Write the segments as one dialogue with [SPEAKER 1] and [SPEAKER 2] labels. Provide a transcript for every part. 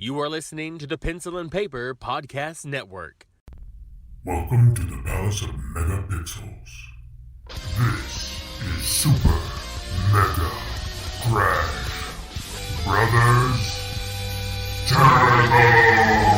[SPEAKER 1] You are listening to the Pencil and Paper Podcast Network.
[SPEAKER 2] Welcome to the Palace of Megapixels. This is Super Mega Crash Brothers Turbo!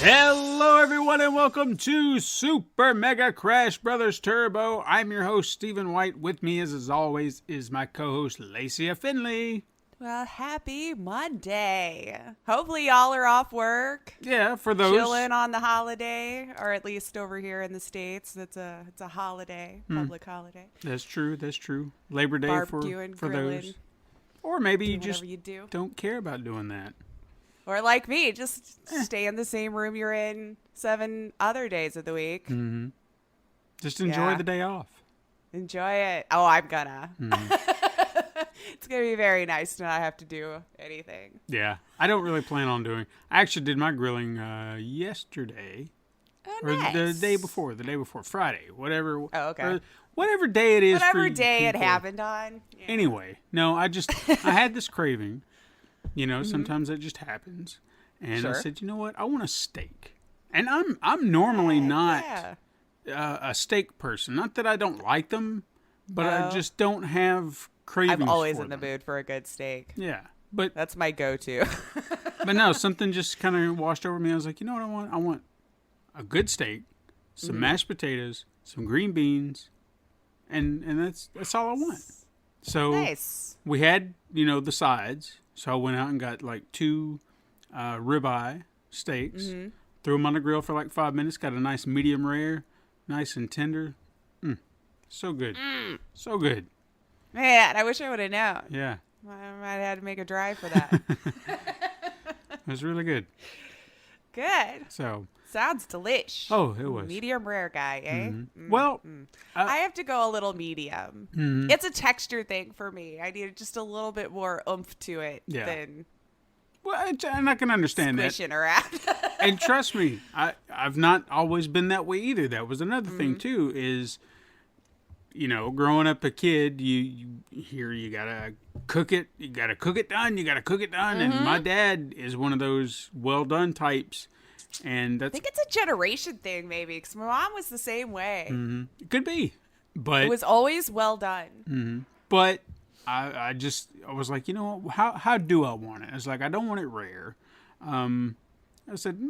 [SPEAKER 3] Hello everyone and welcome to Super Mega Crash Brothers Turbo. I'm your host Stephen White. With me as always is my co-host Lacey Finley.
[SPEAKER 4] Well, happy Monday. Hopefully y'all are off work.
[SPEAKER 3] Yeah, for those
[SPEAKER 4] chilling on the holiday, or at least over here in the States, it's a holiday, public holiday.
[SPEAKER 3] That's true. Labor Day
[SPEAKER 4] Barbecuing,
[SPEAKER 3] for
[SPEAKER 4] grilling,
[SPEAKER 3] those. Or maybe you just
[SPEAKER 4] do.
[SPEAKER 3] don't care about doing that.
[SPEAKER 4] Or like me, just stay in the same room you're in 7 other days of the week.
[SPEAKER 3] Mm-hmm. Just enjoy the day off.
[SPEAKER 4] Enjoy it. Oh, I'm gonna.
[SPEAKER 3] Mm-hmm.
[SPEAKER 4] It's going to be very nice to not have to do anything.
[SPEAKER 3] Yeah. I don't really plan on doing. I actually did my grilling yesterday.
[SPEAKER 4] Oh,
[SPEAKER 3] or
[SPEAKER 4] nice.
[SPEAKER 3] the day before, Friday, whatever.
[SPEAKER 4] Oh, okay.
[SPEAKER 3] Whatever day it is.
[SPEAKER 4] Whatever
[SPEAKER 3] for
[SPEAKER 4] day it
[SPEAKER 3] people.
[SPEAKER 4] happened on. Yeah.
[SPEAKER 3] Anyway, no, I had this craving. You know, sometimes it just happens. And I said, you know what? I want a steak. And I'm normally not a steak person. Not that I don't like them, but I just don't have cravings
[SPEAKER 4] I'm always
[SPEAKER 3] for
[SPEAKER 4] in the
[SPEAKER 3] them.
[SPEAKER 4] mood for a good steak.
[SPEAKER 3] Yeah. But
[SPEAKER 4] That's my go-to.
[SPEAKER 3] but no, something just kind of washed over me. I was like, you know what I want? I want a good steak, some mashed potatoes, some green beans, and that's all I want. So
[SPEAKER 4] Nice.
[SPEAKER 3] we had, the sides. So I went out and got like 2 ribeye steaks, threw them on the grill for like 5 minutes, got a nice medium rare, nice and tender. So good. So good.
[SPEAKER 4] Man, I wish I would have known.
[SPEAKER 3] Yeah.
[SPEAKER 4] I might have had to make a drive for that.
[SPEAKER 3] It was really good.
[SPEAKER 4] Good.
[SPEAKER 3] So.
[SPEAKER 4] Sounds delish.
[SPEAKER 3] Oh, it was.
[SPEAKER 4] Medium rare guy, eh?
[SPEAKER 3] Well,
[SPEAKER 4] I have to go a little medium. It's a texture thing for me. I need just a little bit more oomph to it than
[SPEAKER 3] well, and I can understand
[SPEAKER 4] squishing around.
[SPEAKER 3] And trust me, I've not always been that way either. That was another thing too. Is growing up a kid, you hear you gotta cook it. You gotta cook it done. You gotta cook it done. And my dad is one of those well done types. And that's,
[SPEAKER 4] I think it's a generation thing, maybe, because my mom was the same way.
[SPEAKER 3] It could be, but
[SPEAKER 4] It was always well done.
[SPEAKER 3] But I was like, how do I want it? I was like, I don't want it rare. I said,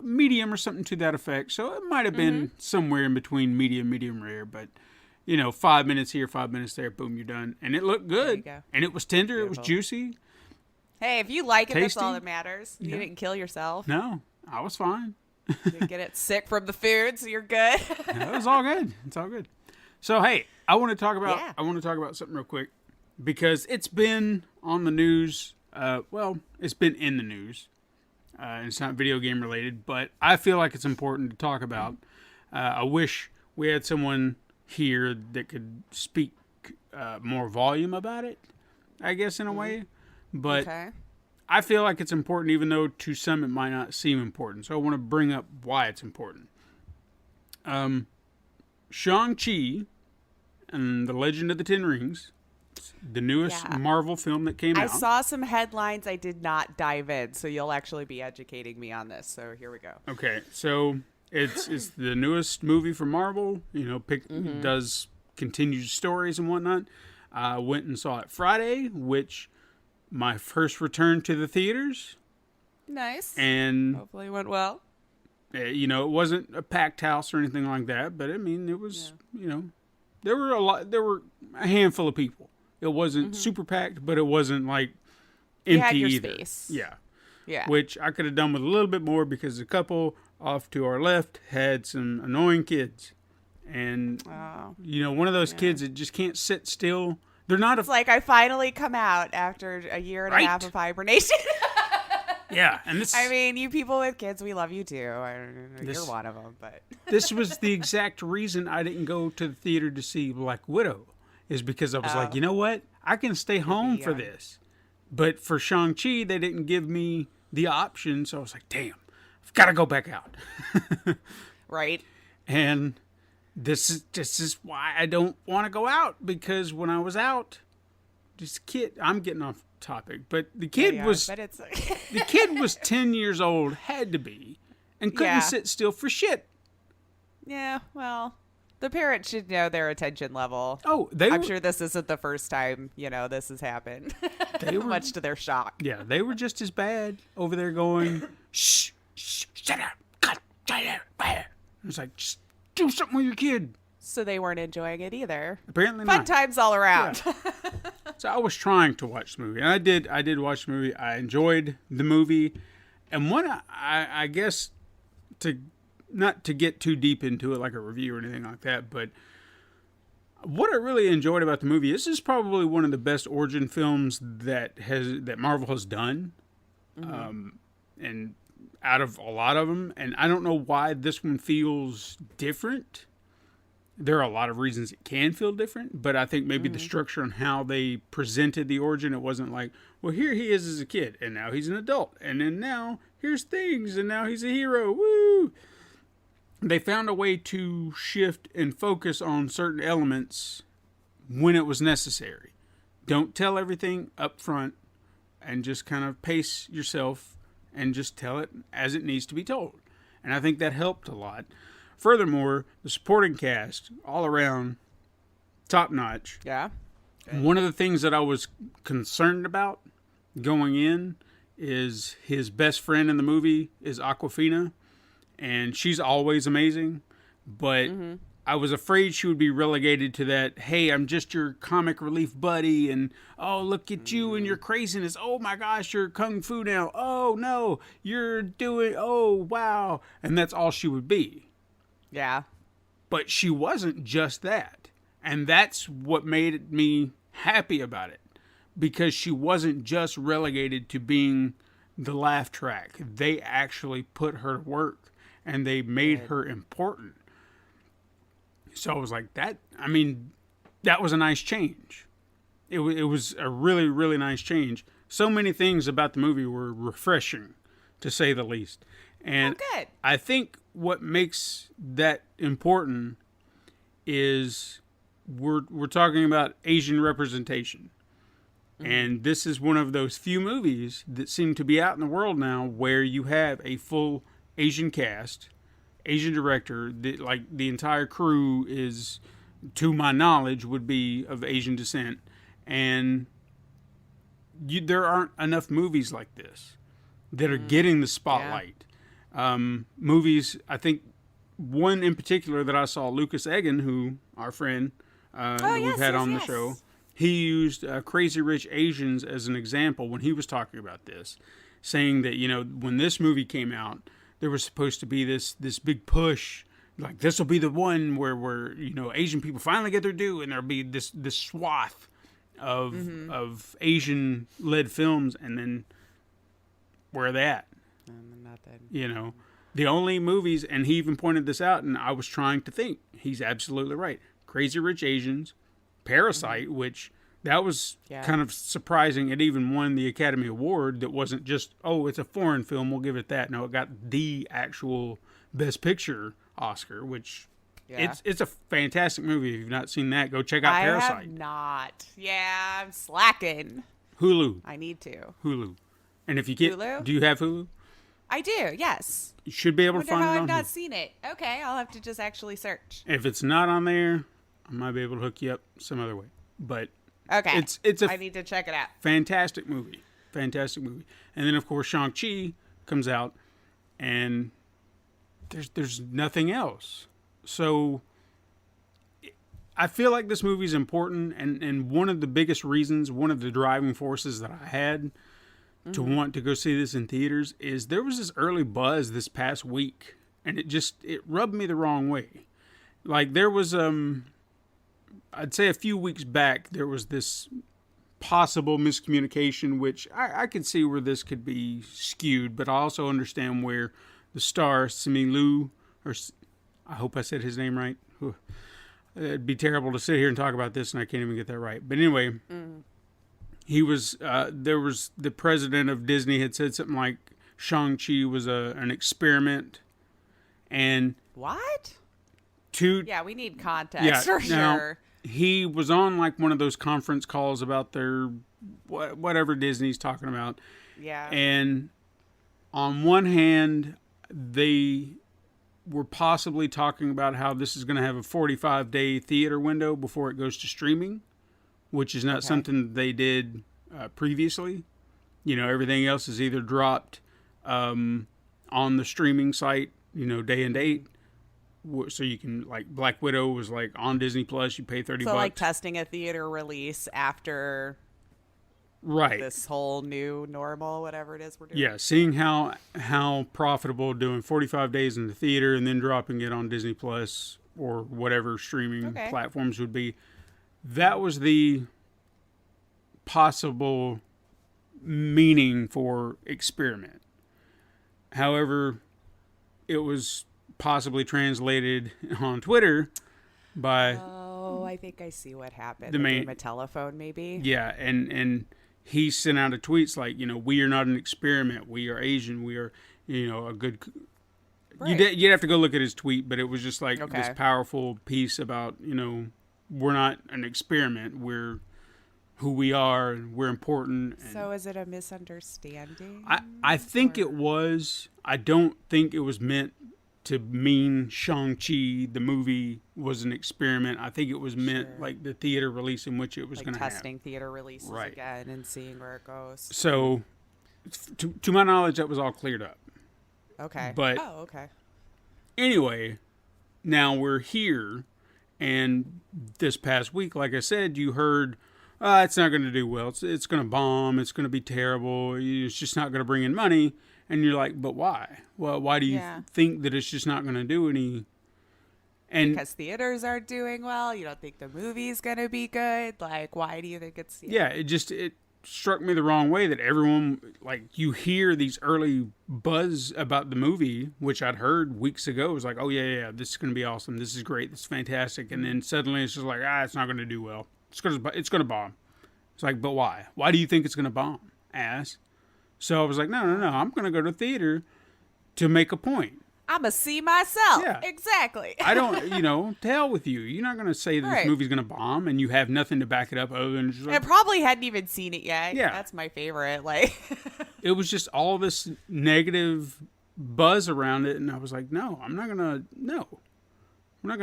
[SPEAKER 3] medium or something to that effect. So it might have been somewhere in between medium rare. But 5 minutes here, 5 minutes there, boom, you're done. And it looked good.
[SPEAKER 4] There you go.
[SPEAKER 3] And it was tender.
[SPEAKER 4] Beautiful.
[SPEAKER 3] It was juicy.
[SPEAKER 4] Hey, if you like it, that's all
[SPEAKER 3] Tasty.
[SPEAKER 4] that matters. You didn't kill yourself.
[SPEAKER 3] No, I was fine.
[SPEAKER 4] You didn't get it sick from the food, so you're good.
[SPEAKER 3] It was all good. It's all good. So hey, I want to talk about something real quick because it's been on the news. It's been in the news. And it's not video game related, but I feel like it's important to talk about. I wish we had someone here that could speak more volume about it, I guess, in a way. But
[SPEAKER 4] Okay.
[SPEAKER 3] I feel like it's important, even though to some it might not seem important. So I want to bring up why it's important. Shang-Chi and the Legend of the Ten Rings, the newest Marvel film that came
[SPEAKER 4] I
[SPEAKER 3] out.
[SPEAKER 4] saw some headlines. I did not dive in, so you'll actually be educating me on this. So here we go.
[SPEAKER 3] Okay, so it's the newest movie from Marvel. Does continued stories and whatnot. I went and saw it Friday, which my first return to the theaters.
[SPEAKER 4] Nice.
[SPEAKER 3] And
[SPEAKER 4] Hopefully it went well.
[SPEAKER 3] it wasn't a packed house or anything like that, but I mean, it was, there were a handful of people. It wasn't super packed, but it wasn't like empty
[SPEAKER 4] You had your
[SPEAKER 3] either.
[SPEAKER 4] space.
[SPEAKER 3] Yeah. Which I could have done with a little bit more because a couple off to our left had some annoying kids. And, one of those kids that just can't sit still. They're not
[SPEAKER 4] It's like I finally come out after a year and a half of hibernation.
[SPEAKER 3] Yeah, and this.
[SPEAKER 4] I mean, you people with kids, we love you too. You're one of them, but
[SPEAKER 3] this was the exact reason I didn't go to the theater to see Black Widow, is because I was like, you know what? I can stay home for this. But for Shang-Chi, they didn't give me the option, so I was like, damn, I've got to go back out.
[SPEAKER 4] Right.
[SPEAKER 3] And this is why I don't want to go out, because when I was out, this kid, I'm getting off topic, but the kid the kid was 10 years old, had to be, and couldn't sit still for shit.
[SPEAKER 4] Yeah, well, the parents should know their attention level.
[SPEAKER 3] Oh,
[SPEAKER 4] I'm sure this isn't the first time, this has happened. They were, much to their shock.
[SPEAKER 3] Yeah, they were just as bad over there going, shh, shut up, cut, shut up. It was like, just do something with your kid.
[SPEAKER 4] So they weren't enjoying it either.
[SPEAKER 3] Apparently
[SPEAKER 4] not.
[SPEAKER 3] Fun
[SPEAKER 4] times all around.
[SPEAKER 3] Yeah. So I was trying to watch the movie, and I did watch the movie. I enjoyed the movie, and I guess, not to get too deep into it like a review or anything like that, but what I really enjoyed about the movie, this is probably one of the best origin films that Marvel has done, and out of a lot of them, and I don't know why this one feels different. There are a lot of reasons it can feel different, but I think maybe the structure and how they presented the origin, it wasn't like, well, here he is as a kid, and now he's an adult, and then now here's things, and now he's a hero. Woo! They found a way to shift and focus on certain elements when it was necessary. Don't tell everything up front, and just kind of pace yourself and just tell it as it needs to be told. And I think that helped a lot. Furthermore, the supporting cast, all around, top notch.
[SPEAKER 4] Yeah.
[SPEAKER 3] One of the things that I was concerned about going in is his best friend in the movie is Awkwafina, and she's always amazing, but I was afraid she would be relegated to that, hey, I'm just your comic relief buddy, and oh, look at you and your craziness. Oh my gosh, you're kung fu now. Oh no, you're doing, oh wow. And that's all she would be.
[SPEAKER 4] Yeah.
[SPEAKER 3] But she wasn't just that. And that's what made me happy about it. Because she wasn't just relegated to being the laugh track. They actually put her to work. And they made her important. So I was like, that was a nice change. It was a really, really nice change. So many things about the movie were refreshing, to say the least. And
[SPEAKER 4] good.
[SPEAKER 3] I think what makes that important is we're talking about Asian representation. And this is one of those few movies that seem to be out in the world now where you have a full Asian cast, Asian director, the entire crew is, to my knowledge, would be of Asian descent. And there aren't enough movies like this that are getting the spotlight. Movies, I think one in particular that I saw, Lucas Egan, who our friend that we've had on the show, he used Crazy Rich Asians as an example when he was talking about this, saying that, when this movie came out, there was supposed to be this big push, like this will be the one where Asian people finally get their due, and there'll be this swath of Asian led films, and then where are they at?
[SPEAKER 4] Nothing.
[SPEAKER 3] The only movies, and he even pointed this out, and I was trying to think, he's absolutely right. Crazy Rich Asians, Parasite, which that was kind of surprising. It even won the Academy Award. That wasn't just, oh, it's a foreign film, we'll give it that. No, it got the actual Best Picture Oscar, which it's a fantastic movie. If you've not seen that, go check out Parasite.
[SPEAKER 4] I have not. Yeah, I'm slacking.
[SPEAKER 3] Hulu.
[SPEAKER 4] I need to.
[SPEAKER 3] Hulu. And if you get,
[SPEAKER 4] Hulu?
[SPEAKER 3] Do you have Hulu?
[SPEAKER 4] I do, yes.
[SPEAKER 3] You should be able to find it on
[SPEAKER 4] I've not
[SPEAKER 3] Hulu.
[SPEAKER 4] seen it. Okay, I'll have to just actually search.
[SPEAKER 3] If it's not on there, I might be able to hook you up some other way. But
[SPEAKER 4] okay,
[SPEAKER 3] I
[SPEAKER 4] need to check it out.
[SPEAKER 3] Fantastic movie. Fantastic movie. And then, of course, Shang-Chi comes out, and there's nothing else. So I feel like this movie is important, and one of the biggest reasons, one of the driving forces that I had to want to go see this in theaters is there was this early buzz this past week, and it rubbed me the wrong way. Like there was, I'd say a few weeks back, there was this possible miscommunication, which I could see where this could be skewed, but I also understand where the star, Simu, or I hope I said his name right. It'd be terrible to sit here and talk about this, and I can't even get that right. But anyway, he was, there was the president of Disney had said something like Shang-Chi was an experiment. And
[SPEAKER 4] what? Yeah, we need context for sure.
[SPEAKER 3] He was on like one of those conference calls about their whatever Disney's talking about.
[SPEAKER 4] Yeah.
[SPEAKER 3] And on one hand, they were possibly talking about how this is going to have a 45-day theater window before it goes to streaming, which is not something they did previously. You know, everything else is either dropped on the streaming site, you know, day and date. So you can, like, Black Widow was like on Disney Plus. You pay $30.
[SPEAKER 4] So like testing a theater release after this whole new normal, whatever it is we're doing.
[SPEAKER 3] Yeah, seeing how profitable doing 45 days in the theater and then dropping it on Disney Plus or whatever streaming platforms would be. That was the possible meaning for experiment. However, it was possibly translated on Twitter by...
[SPEAKER 4] Oh, I think I see what happened. The game of telephone, maybe?
[SPEAKER 3] Yeah, and he sent out a tweets like, you know, we are not an experiment. We are Asian. We are, you know, a good... Right. You'd have to go look at his tweet, but it was just like this powerful piece about, you know, we're not an experiment. We're who we are, and we're important. And
[SPEAKER 4] so is it a misunderstanding?
[SPEAKER 3] I think it was. I don't think it was meant to mean Shang-Chi, the movie, was an experiment. I think it was meant like the theater release in which it was
[SPEAKER 4] like
[SPEAKER 3] going to have.
[SPEAKER 4] Testing theater releases again and seeing where it goes.
[SPEAKER 3] So, to my knowledge, that was all cleared up.
[SPEAKER 4] Okay.
[SPEAKER 3] But anyway, now we're here, and this past week, like I said, you heard, it's not going to do well. It's going to bomb. It's going to be terrible. It's just not going to bring in money. And you're like, but why? Well, why do you think that it's just not going to do any? And
[SPEAKER 4] because theaters aren't doing well. You don't think the movie's going to be good. Like, why do you think it's?
[SPEAKER 3] Yeah, it struck me the wrong way that everyone, like, you hear these early buzz about the movie, which I'd heard weeks ago. It was like, oh yeah, this is going to be awesome. This is great. This is fantastic. And then suddenly it's just like, it's not going to do well. It's going to bomb. It's like, but why? Why do you think it's going to bomb, ass? So I was like, no, I'm going to go to theater to make a point.
[SPEAKER 4] I'm going to see myself. Yeah. Exactly.
[SPEAKER 3] I don't, to hell with you. You're not going to say that this movie's going to bomb and you have nothing to back it up other than just like...
[SPEAKER 4] I probably hadn't even seen it yet. Yeah. That's my favorite. Like,
[SPEAKER 3] it was just all this negative buzz around it. And I was like, no, I'm not going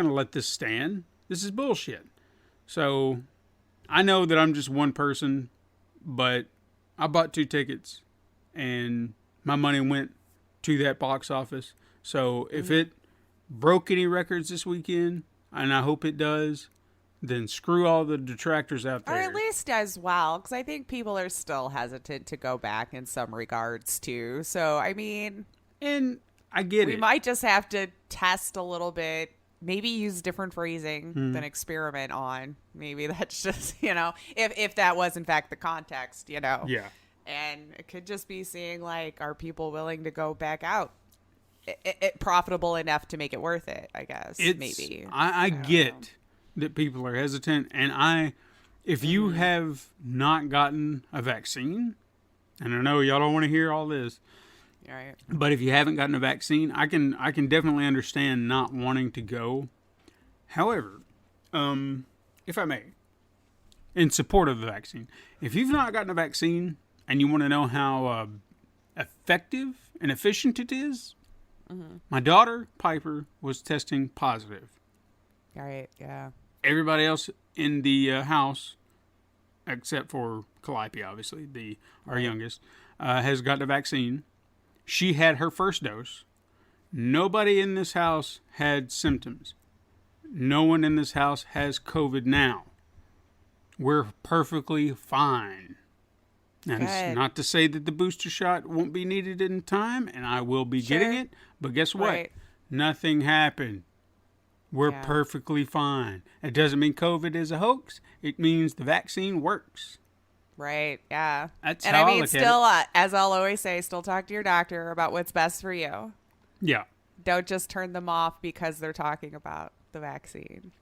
[SPEAKER 3] to let this stand. This is bullshit. So I know that I'm just one person, but I bought 2 tickets. And my money went to that box office. So if it broke any records this weekend, and I hope it does, then screw all the detractors out there.
[SPEAKER 4] Or at least as well, because I think people are still hesitant to go back in some regards too. So, I mean...
[SPEAKER 3] And I get it.
[SPEAKER 4] We might just have to test a little bit, maybe use different phrasing than experiment on. Maybe that's just, if that was in fact the context, Yeah. And it could just be seeing, like, are people willing to go back out? It profitable enough to make it worth it, I guess. Maybe.
[SPEAKER 3] I get that people are hesitant. And if you have not gotten a vaccine, and I know y'all don't want to hear all this,
[SPEAKER 4] right.
[SPEAKER 3] But if you haven't gotten a vaccine, I can definitely understand not wanting to go. However, if I may, in support of the vaccine, if you've not gotten a vaccine, and you want to know how effective and efficient it is, my daughter, Piper, was testing positive.
[SPEAKER 4] Right, yeah.
[SPEAKER 3] Everybody else in the house, except for Calliope, obviously, our youngest, has gotten a vaccine. She had her first dose. Nobody in this house had symptoms. No one in this house has COVID now. We're perfectly fine. And it's not to say that the booster shot won't be needed in time, and I will be getting it. But guess what?
[SPEAKER 4] Right.
[SPEAKER 3] Nothing happened. We're perfectly fine. It doesn't mean COVID is a hoax. It means the vaccine works.
[SPEAKER 4] Right. Yeah.
[SPEAKER 3] That's
[SPEAKER 4] and
[SPEAKER 3] how
[SPEAKER 4] I mean,
[SPEAKER 3] look
[SPEAKER 4] still,
[SPEAKER 3] at it.
[SPEAKER 4] as I'll always say, still talk to your doctor about what's best for you.
[SPEAKER 3] Yeah.
[SPEAKER 4] Don't just turn them off because they're talking about the vaccine.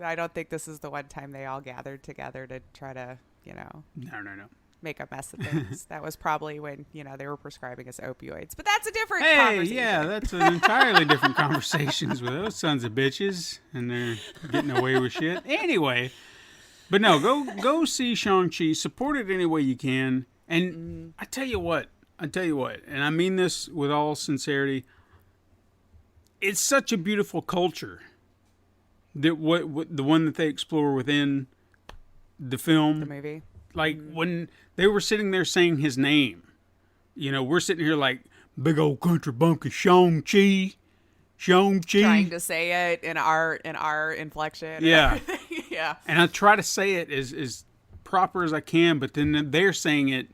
[SPEAKER 4] I don't think this is the one time they all gathered together to try to,
[SPEAKER 3] No.
[SPEAKER 4] make a mess of things. That was probably when, they were prescribing us opioids. But that's a different
[SPEAKER 3] Hey,
[SPEAKER 4] conversation.
[SPEAKER 3] yeah, that's an entirely different conversations with those sons of bitches, and they're getting away with shit. Anyway, but no, go see Shang-Chi. Support it any way you can. And I tell you what, and I mean this with all sincerity, it's such a beautiful culture that what the one that they explore within the film.
[SPEAKER 4] The movie.
[SPEAKER 3] Like when they were sitting there saying his name, we're sitting here like big old country bumpkin Shang-Chi.
[SPEAKER 4] Trying to say it in our inflection.
[SPEAKER 3] Yeah.
[SPEAKER 4] Yeah.
[SPEAKER 3] And I try to say it as proper as I can, but then they're saying it,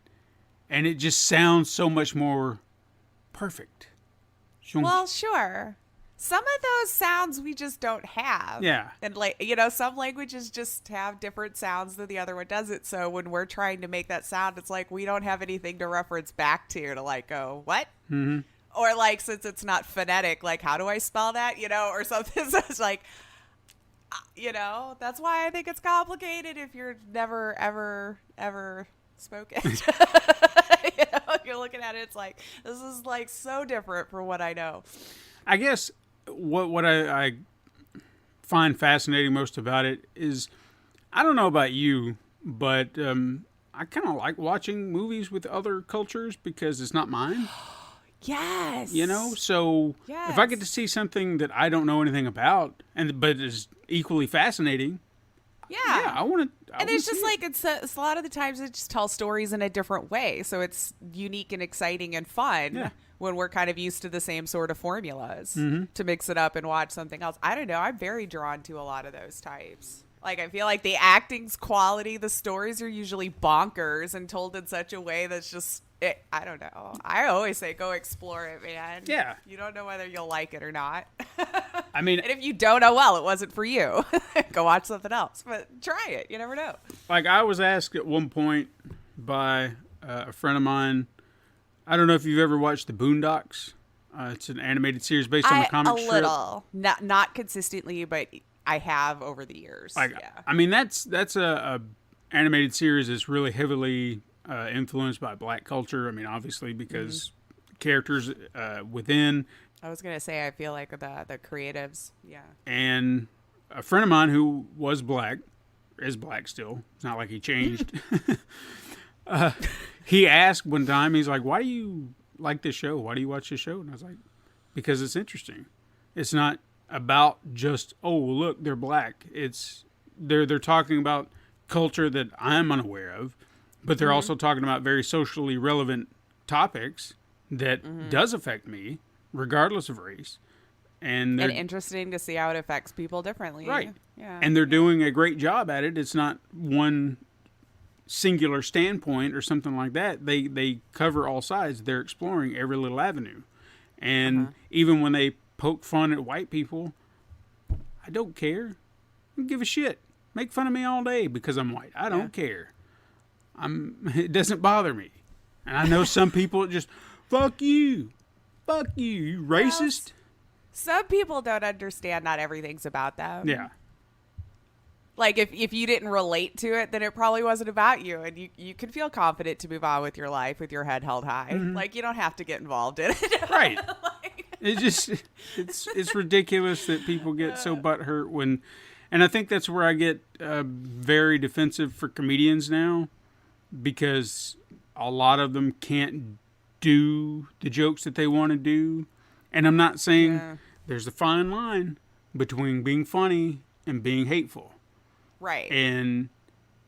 [SPEAKER 3] and it just sounds so much more perfect.
[SPEAKER 4] Well, sure. Some of those sounds we just don't have.
[SPEAKER 3] Yeah.
[SPEAKER 4] And some languages just have different sounds than the other one does it. So when we're trying to make that sound, it's like we don't have anything to reference back to like go, what? Mm-hmm. Or like, since it's not phonetic, like, how do I spell that? Or something. So it's like, that's why I think it's complicated if you're never, ever, ever spoken. You're looking at it, it's like, this is like so different from what I know.
[SPEAKER 3] I guess what I find fascinating most about it is, I don't know about you, but I kind of like watching movies with other cultures because it's not mine.
[SPEAKER 4] Yes.
[SPEAKER 3] So
[SPEAKER 4] yes.
[SPEAKER 3] If I get to see something that I don't know anything about, but is equally fascinating, I want to.
[SPEAKER 4] And it's just like it's a lot of the times it just tells stories in a different way, so it's unique and exciting and fun.
[SPEAKER 3] Yeah.
[SPEAKER 4] When we're kind of used to the same sort of formulas to mix it up and watch something else. I don't know. I'm very drawn to a lot of those types. Like, I feel like the acting's quality, the stories are usually bonkers and told in such a way that's just, I don't know. I always say go explore it, man.
[SPEAKER 3] Yeah.
[SPEAKER 4] You don't know whether you'll like it or not.
[SPEAKER 3] I mean,
[SPEAKER 4] and if you don't know, well, it wasn't for you. Go watch something else. But try it. You never know.
[SPEAKER 3] Like, I was asked at one point by a friend of mine, I don't know if you've ever watched The Boondocks. It's an animated series based on the comic strip. A little.
[SPEAKER 4] Not consistently, but I have over the years. Yeah.
[SPEAKER 3] I mean, that's a animated series that's really heavily influenced by black culture. I mean, obviously, because characters within.
[SPEAKER 4] I was going to say, I feel like the creatives. Yeah.
[SPEAKER 3] And a friend of mine who was black, is black still. It's not like he changed. He asked one time, he's like, why do you like this show? Why do you watch this show? And I was like, because it's interesting. It's not about just, oh, look, they're black. It's they're talking about culture that I'm unaware of, but they're also talking about very socially relevant topics that does affect me, regardless of race. And
[SPEAKER 4] interesting to see how it affects people differently.
[SPEAKER 3] Right.
[SPEAKER 4] Yeah.
[SPEAKER 3] And they're doing a great job at it. It's not one singular standpoint or something like that. They cover all sides. They're exploring every little avenue. And even when they poke fun at white people, I don't care. I don't give a shit. Make fun of me all day because I'm white. I don't care. It doesn't bother me. And I know some people just, fuck you, you racist.
[SPEAKER 4] Some people don't understand not everything's about them.
[SPEAKER 3] Yeah.
[SPEAKER 4] Like, if you didn't relate to it, then it probably wasn't about you. And you can feel confident to move on with your life with your head held high. Like, you don't have to get involved in it.
[SPEAKER 3] Right. It's ridiculous that people get so butthurt when... And I think that's where I get very defensive for comedians now. Because a lot of them can't do the jokes that they want to do. And I'm not saying there's a fine line between being funny and being hateful.
[SPEAKER 4] Right.
[SPEAKER 3] And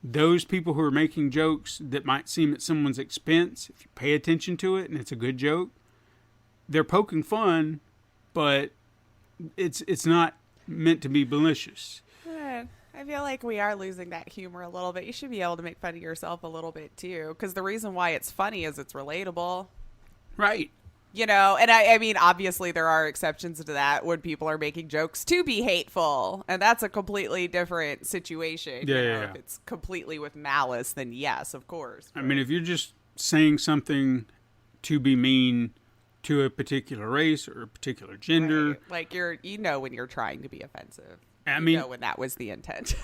[SPEAKER 3] those people who are making jokes that might seem at someone's expense, if you pay attention to it and it's a good joke, they're poking fun, but it's not meant to be malicious.
[SPEAKER 4] I feel like we are losing that humor a little bit. You should be able to make fun of yourself a little bit too, because the reason why it's funny is it's relatable.
[SPEAKER 3] Right.
[SPEAKER 4] You know, and I mean, obviously there are exceptions to that when people are making jokes to be hateful, and that's a completely different situation.
[SPEAKER 3] Yeah.
[SPEAKER 4] If it's completely with malice, then yes, of course.
[SPEAKER 3] I mean, if you're just saying something to be mean to a particular race or a particular gender,
[SPEAKER 4] right. Like you know when you're trying to be offensive.
[SPEAKER 3] I mean,
[SPEAKER 4] you know when that was the intent.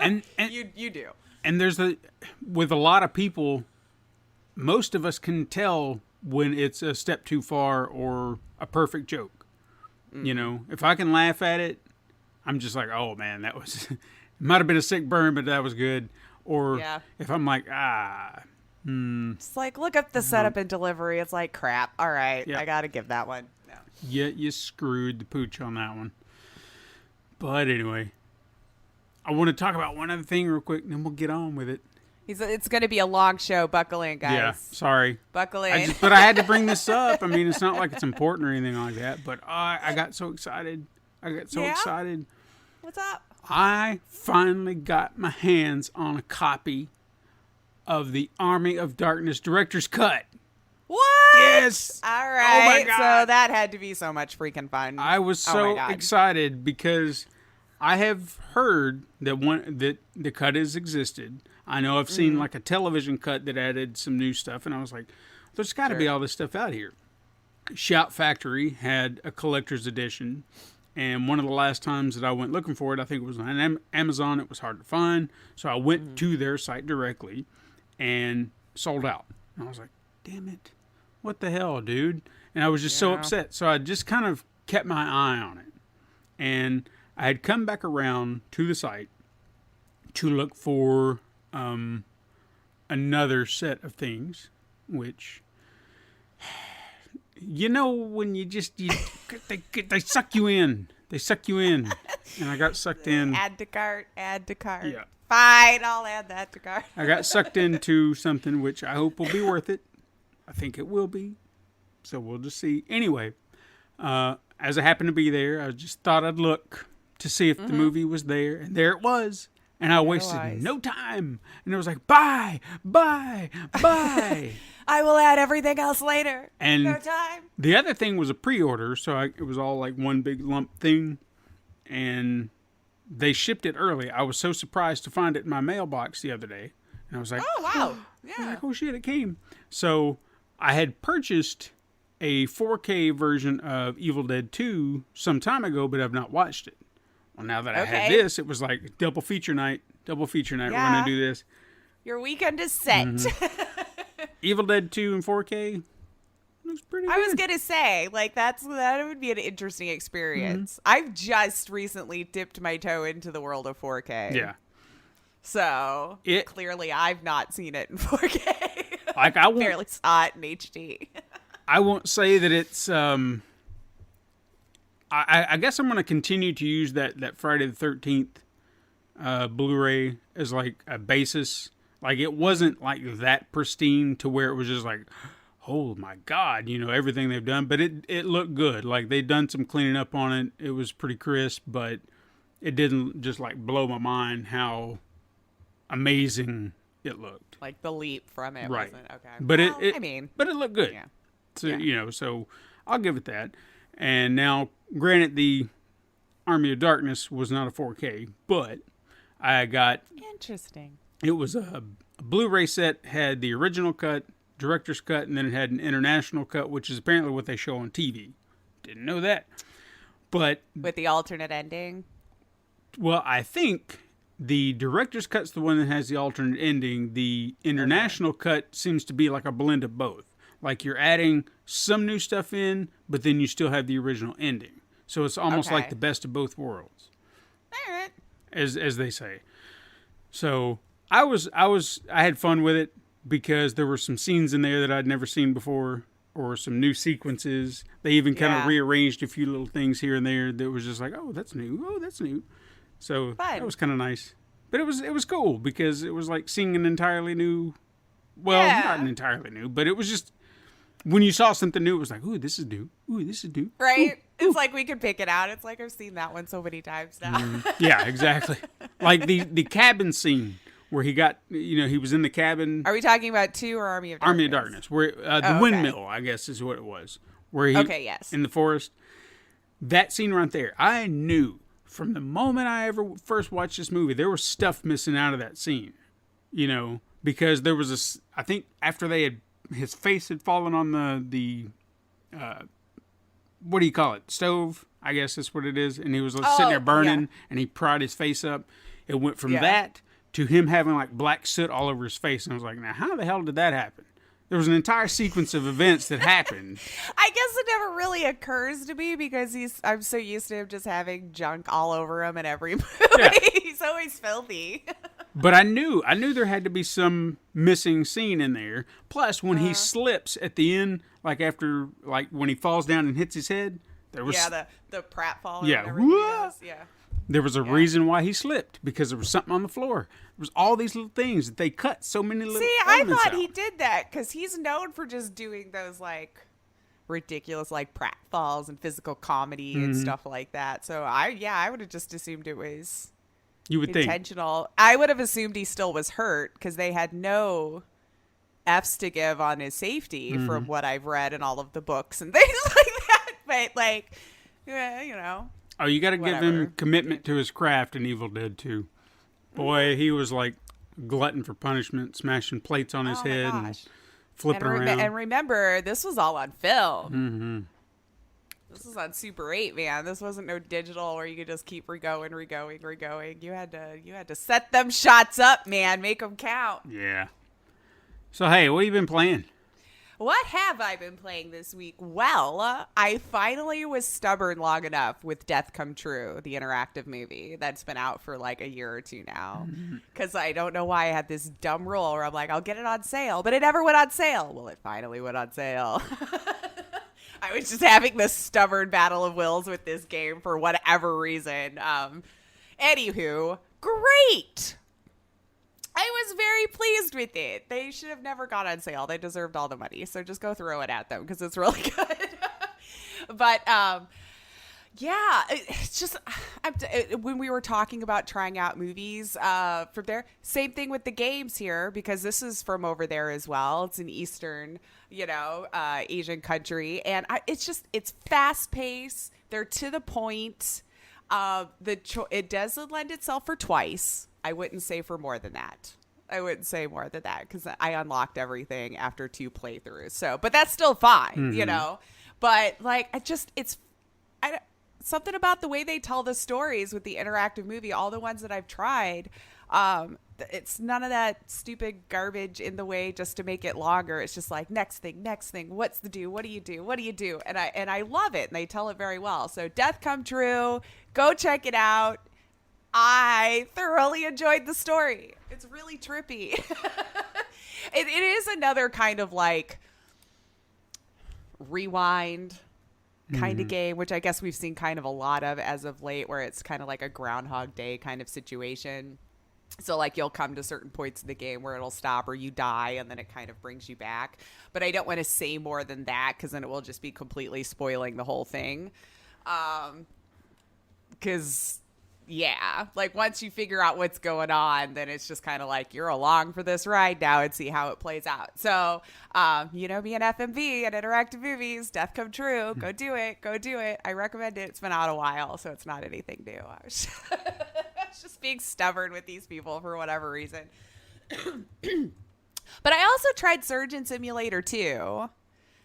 [SPEAKER 3] and
[SPEAKER 4] you do.
[SPEAKER 3] And with a lot of people, most of us can tell when it's a step too far or a perfect joke. You know, if I can laugh at it, I'm just like, oh man, that was, it might have been a sick burn, but that was good. Or if I'm like,
[SPEAKER 4] it's like, look at the setup and delivery. It's like, crap. All right. I got to give that one. No.
[SPEAKER 3] Yeah, you screwed the pooch on that one. But anyway, I want to talk about one other thing real quick, and then we'll get on with it.
[SPEAKER 4] It's going to be a long show. Buckle in, guys.
[SPEAKER 3] Yeah, sorry.
[SPEAKER 4] Buckle in.
[SPEAKER 3] But I had to bring this up. I mean, it's not like it's important or anything like that, but I got so excited. Excited.
[SPEAKER 4] What's up?
[SPEAKER 3] I finally got my hands on a copy of the Army of Darkness Director's Cut.
[SPEAKER 4] What?
[SPEAKER 3] Yes.
[SPEAKER 4] All right.
[SPEAKER 3] Oh my God.
[SPEAKER 4] So that had to be so much freaking fun.
[SPEAKER 3] I was so excited because I have heard that the cut has existed. I know I've seen like a television cut that added some new stuff, and I was like, there's got to be all this stuff out here. Shout Factory had a collector's edition, and one of the last times that I went looking for it, I think it was on Amazon. It was hard to find, so I went to their site directly and sold out. And I was like, damn it. What the hell, dude? And I was just so upset. So I just kind of kept my eye on it. And I had come back around to the site to look for another set of things, which, you know, when they suck you in. They suck you in. And I got sucked in.
[SPEAKER 4] Add to cart.
[SPEAKER 3] Yeah.
[SPEAKER 4] Fine, I'll add that to cart.
[SPEAKER 3] I got sucked into something which I hope will be worth it. I think it will be. So we'll just see. Anyway, as I happened to be there, I just thought I'd look to see if the movie was there. And there it was. And I wasted no time. And it was like, buy.
[SPEAKER 4] I will add everything else later.
[SPEAKER 3] And
[SPEAKER 4] no time.
[SPEAKER 3] The other thing was a pre-order. So it was all like one big lump thing. And they shipped it early. I was so surprised to find it in my mailbox the other day. And I was like,
[SPEAKER 4] oh, wow. Yeah.
[SPEAKER 3] Like, oh, shit, it came. So I had purchased a 4K version of Evil Dead 2 some time ago, but I've not watched it. Well, now that I had this, it was like double feature night. We're going to do this.
[SPEAKER 4] Your weekend is set.
[SPEAKER 3] Evil Dead 2 in 4K looks pretty good.
[SPEAKER 4] I was going to say, like, that would be an interesting experience. I've just recently dipped my toe into the world of 4K.
[SPEAKER 3] Yeah.
[SPEAKER 4] So, clearly I've not seen it in 4K.
[SPEAKER 3] Like, I
[SPEAKER 4] barely saw it in HD.
[SPEAKER 3] I won't say that it's... I guess I'm going to continue to use that Friday the 13th Blu-ray as like a basis. Like, it wasn't like that pristine to where it was just like, oh my God, you know, everything they've done. But it looked good. Like, they'd done some cleaning up on it. It was pretty crisp, but it didn't just like blow my mind how amazing it looked.
[SPEAKER 4] Like the leap from it wasn't okay.
[SPEAKER 3] But
[SPEAKER 4] well,
[SPEAKER 3] but it looked good.
[SPEAKER 4] Yeah.
[SPEAKER 3] So you know, so I'll give it that. And now, granted, the Army of Darkness was not a 4K, but I got...
[SPEAKER 4] Interesting.
[SPEAKER 3] It was a Blu-ray set, had the original cut, director's cut, and then it had an international cut, which is apparently what they show on TV. Didn't know that. But...
[SPEAKER 4] With the alternate ending?
[SPEAKER 3] Well, I think the director's cut's the one that has the alternate ending. The international cut seems to be like a blend of both. Like, you're adding some new stuff in, but then you still have the original ending. So it's almost like the best of both worlds.
[SPEAKER 4] All right.
[SPEAKER 3] As they say. So I had fun with it because there were some scenes in there that I'd never seen before, or some new sequences. They even kind of rearranged a few little things here and there that was just like, oh, that's new. Oh, that's new. So that was kind of nice. But it was cool because it was like seeing an entirely new, not an entirely new, but it was just, when you saw something new, it was like, ooh, this is new. Ooh, this is new.
[SPEAKER 4] Right? It's like we could pick it out. It's like I've seen that one so many times now.
[SPEAKER 3] Yeah, exactly. Like the cabin scene where he got, he was in the cabin.
[SPEAKER 4] Are we talking about 2 or Army of Darkness?
[SPEAKER 3] Army of Darkness. Where the windmill, I guess, is what it was. where he
[SPEAKER 4] yes.
[SPEAKER 3] in the forest. That scene right there, I knew from the moment I ever first watched this movie, there was stuff missing out of that scene. You know, because there was I think after his face had fallen on the what do you call it? Stove, I guess that's what it is. And he was sitting there burning, and he pried his face up. It went from that to him having like black soot all over his face. And I was like, now how the hell did that happen? There was an entire sequence of events that happened.
[SPEAKER 4] I guess it never really occurs to me because I'm so used to him just having junk all over him in every movie. Yeah. He's always filthy.
[SPEAKER 3] But I knew there had to be some missing scene in there. Plus, when he slips at the end, like when he falls down and hits his head, there was
[SPEAKER 4] the pratfall.
[SPEAKER 3] Yeah. There was a reason why he slipped, because there was something on the floor. There was all these little things that they cut so many little
[SPEAKER 4] I thought he did that because he's known for just doing those like ridiculous like pratfalls and physical comedy and stuff like that. So I would have just assumed it was intentional. I would have assumed he still was hurt because they had no F's to give on his safety from what I've read in all of the books and things like that. But like, you know.
[SPEAKER 3] Oh, you got to give him commitment to his craft in Evil Dead 2. Boy, he was like glutton for punishment, smashing plates on his head and flipping around.
[SPEAKER 4] And remember, this was all on film. Mm-hmm. This was on Super 8, man. This wasn't no digital where you could just keep regoing. You had to set them shots up, man. Make them count.
[SPEAKER 3] Yeah. So, hey, what have you been playing?
[SPEAKER 4] What have I been playing this week? Well, I finally was stubborn long enough with Death Come True, the interactive movie that's been out for like a year or two now. Because I don't know why I had this dumb rule where I'm like, I'll get it on sale, but it never went on sale. Well, it finally went on sale. I was just having this stubborn battle of wills with this game for whatever reason. Anywho, great. I was very pleased with it. They should have never gone on sale. They deserved all the money. So just go throw it at them because it's really good. But yeah, it's just when we were talking about trying out movies from there, same thing with the games here because this is from over there as well. It's an Eastern, Asian country. And it's fast paced. They're to the point. It doesn't lend itself for twice. I wouldn't say for more than that. Because I unlocked everything after 2 playthroughs. So, but that's still fine, But like, something about the way they tell the stories with the interactive movie. All the ones that I've tried, it's none of that stupid garbage in the way just to make it longer. It's just like next thing. What's the do? What do you do? And I love it, and they tell it very well. So, Death Come True. Go check it out. I thoroughly enjoyed the story. It's really trippy. It is another kind of like rewind kind of game, which I guess we've seen kind of a lot of as of late, where it's kind of like a Groundhog Day kind of situation. So like you'll come to certain points in the game where it'll stop or you die and then it kind of brings you back. But I don't want to say more than that because then it will just be completely spoiling the whole thing. Because... yeah, like once you figure out what's going on, then it's just kind of like you're along for this ride now and see how it plays out. So, me and FMV and interactive movies, Death Come True, go do it. I recommend it. It's been out a while, so it's not anything new. I was just being stubborn with these people for whatever reason. But I also tried Surgeon Simulator 2.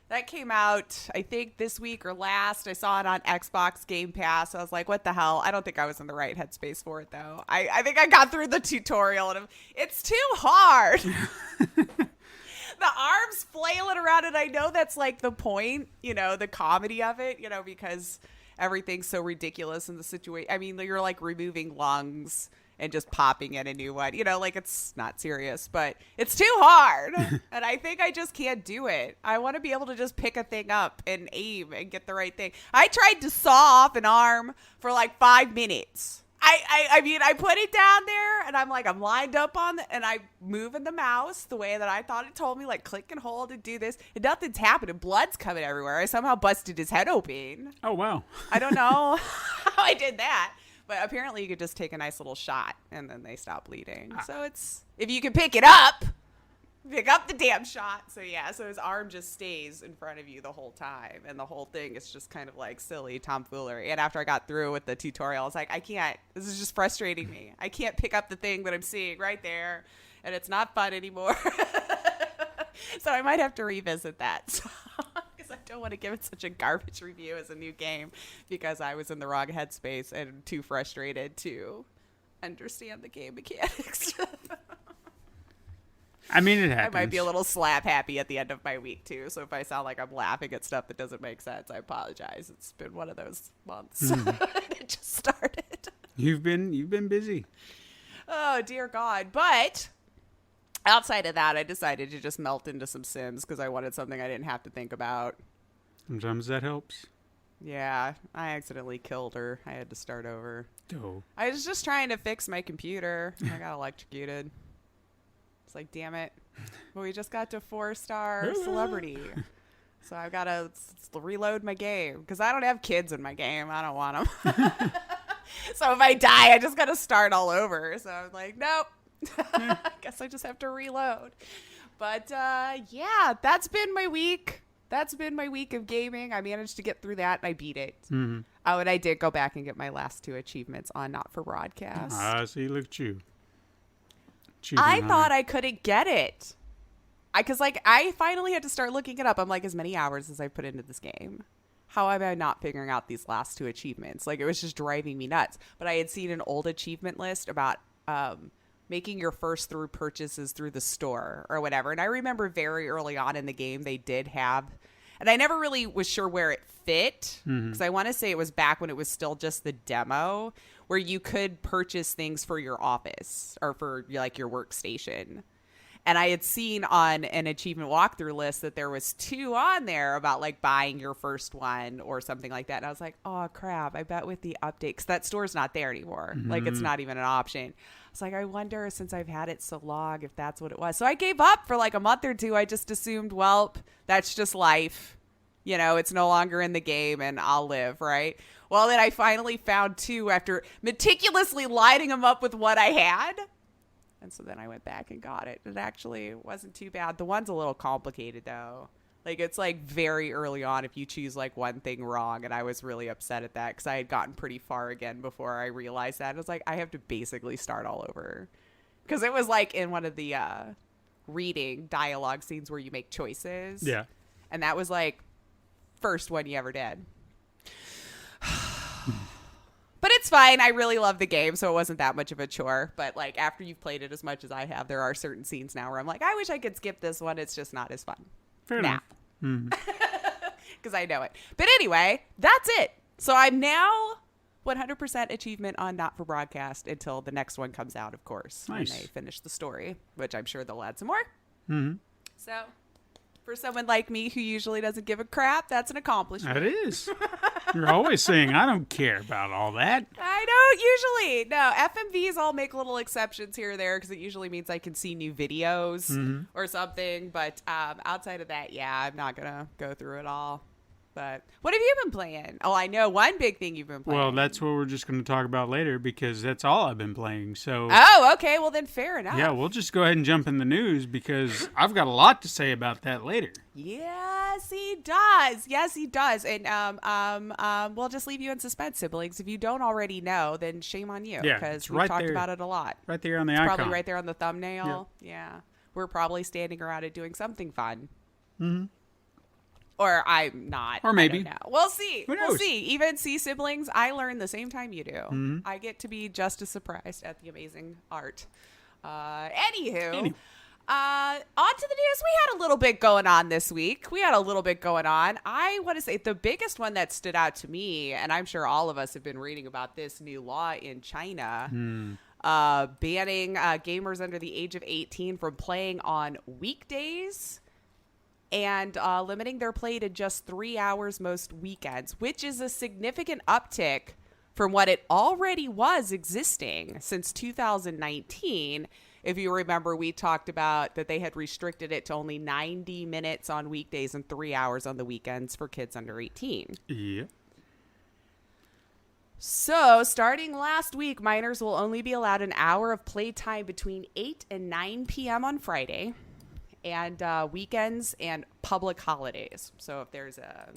[SPEAKER 4] That came out, I think, this week or last. I saw it on Xbox Game Pass. I was like, what the hell? I don't think I was in the right headspace for it, though. I think I got through the tutorial, and it's too hard. The arms flailing around, and I know that's, like, the point, the comedy of it, because everything's so ridiculous in the situation. I mean, you're, like, removing lungs and just popping in a new one, like it's not serious, but it's too hard. And I think I just can't do it. I want to be able to just pick a thing up and aim and get the right thing. I tried to saw off an arm for like 5 minutes. I mean, I put it down there and I'm lined up and I'm moving the mouse the way that I thought it told me, like click and hold and do this. And nothing's happening. Blood's coming everywhere. I somehow busted his head open.
[SPEAKER 3] Oh, wow.
[SPEAKER 4] I don't know how I did that. But apparently you could just take a nice little shot and then they stop bleeding. So it's, if you can pick it up, pick up the damn shot. So yeah, so his arm just stays in front of you the whole time, and the whole thing is just kind of like silly tomfoolery. And after I got through with the tutorial, I was like, I can't. This is just frustrating me. I can't pick up the thing that I'm seeing right there, and it's not fun anymore. So I might have to revisit that. Because I don't want to give it such a garbage review as a new game, because I was in the wrong headspace and too frustrated to understand the game mechanics.
[SPEAKER 3] I mean, it happens.
[SPEAKER 4] I might be a little slap happy at the end of my week too. So if I sound like I'm laughing at stuff that doesn't make sense, I apologize. It's been one of those months. It just started.
[SPEAKER 3] You've been busy.
[SPEAKER 4] Oh dear God. But outside of that, I decided to just melt into some Sims because I wanted something I didn't have to think about.
[SPEAKER 3] Sometimes that helps.
[SPEAKER 4] Yeah, I accidentally killed her. I had to start over.
[SPEAKER 3] Oh.
[SPEAKER 4] I was just trying to fix my computer. I got electrocuted. It's like, damn it. But we just got to 4-star celebrity. So I've got to reload my game because I don't have kids in my game. I don't want them. So if I die, I just got to start all over. So I'm like, nope. I guess I just have to reload. But yeah, that's been my week. That's been my week of gaming. I managed to get through that and I beat it. Mm-hmm. Oh, and I did go back and get my last 2 achievements on Not For Broadcast.
[SPEAKER 3] See, look at you.
[SPEAKER 4] I thought I couldn't get it. Because I finally had to start looking it up. I'm like, as many hours as I put into this game, how am I not figuring out these last 2 achievements? Like, it was just driving me nuts. But I had seen an old achievement list about making your first through purchases through the store or whatever. And I remember very early on in the game, they did have, and I never really was sure where it fit, because I want to say it was back when it was still just the demo, where you could purchase things for your office or for like your workstation. And I had seen on an achievement walkthrough list that there was 2 on there about like buying your first one or something like that. And I was like, oh crap, I bet with the update, because that store's not there anymore. Like, it's not even an option. I was like, I wonder, since I've had it so long, if that's what it was. So I gave up for like a month or 2. I just assumed, well, that's just life. You know, it's no longer in the game and I'll live, right? Well, then I finally found 2 after meticulously lining them up with what I had. And so then I went back and got it. It actually wasn't too bad. The one's a little complicated, though. Like, it's like very early on if you choose like one thing wrong. And I was really upset at that because I had gotten pretty far again before I realized that. I was like, I have to basically start all over. Because it was like in one of the reading dialogue scenes where you make choices.
[SPEAKER 3] Yeah.
[SPEAKER 4] And that was like first one you ever did. But it's fine. I really love the game, so it wasn't that much of a chore. But like after you've played it as much as I have, there are certain scenes now where I'm like, I wish I could skip this one. It's just not as fun.
[SPEAKER 3] Fair enough.
[SPEAKER 4] Because I know it. But anyway, that's it. So I'm now 100% achievement on Not For Broadcast until the next one comes out, of course.
[SPEAKER 3] Nice.
[SPEAKER 4] When they finish the story, which I'm sure they'll add some more.
[SPEAKER 3] Mm-hmm.
[SPEAKER 4] So for someone like me who usually doesn't give a crap, that's an accomplishment.
[SPEAKER 3] That is. You're always saying, I don't care about all that.
[SPEAKER 4] I don't usually. No, FMVs all make little exceptions here or there because it usually means I can see new videos or something. But outside of that, yeah, I'm not going to go through it all. But what have you been playing? Oh, I know one big thing you've been playing.
[SPEAKER 3] Well, that's what we're just going to talk about later because that's all I've been playing. So.
[SPEAKER 4] Oh, okay. Well, then fair enough.
[SPEAKER 3] Yeah, we'll just go ahead and jump in the news because I've got a lot to say about that later.
[SPEAKER 4] Yes, he does. Yes, he does. And we'll just leave you in suspense, siblings. If you don't already know, then shame on you.
[SPEAKER 3] Yeah,
[SPEAKER 4] because we've
[SPEAKER 3] right
[SPEAKER 4] talked
[SPEAKER 3] there.
[SPEAKER 4] about it a lot.
[SPEAKER 3] Right there on the icon.
[SPEAKER 4] Probably right there on the thumbnail. Yeah. We're probably standing around it doing something fun. Mm-hmm. Or I'm not.
[SPEAKER 3] Or maybe.
[SPEAKER 4] I don't know. We'll see.
[SPEAKER 3] Who knows?
[SPEAKER 4] We'll see. Even siblings, I learn the same time you do.
[SPEAKER 3] Mm-hmm.
[SPEAKER 4] I get to be just as surprised at the amazing art. Anywho. On to the news. We had a little bit going on this week. I want to say the biggest one that stood out to me, and I'm sure all of us have been reading about this new law in China, banning gamers under the age of 18 from playing on weekdays and limiting their play to just 3 hours most weekends, which is a significant uptick from what it already was existing since 2019. If you remember, we talked about that they had restricted it to only 90 minutes on weekdays and 3 hours on the weekends for kids under 18.
[SPEAKER 3] Yeah.
[SPEAKER 4] So, starting last week, minors will only be allowed an hour of playtime between 8 and 9 p.m. on Friday, and weekends and public holidays. So if there's a,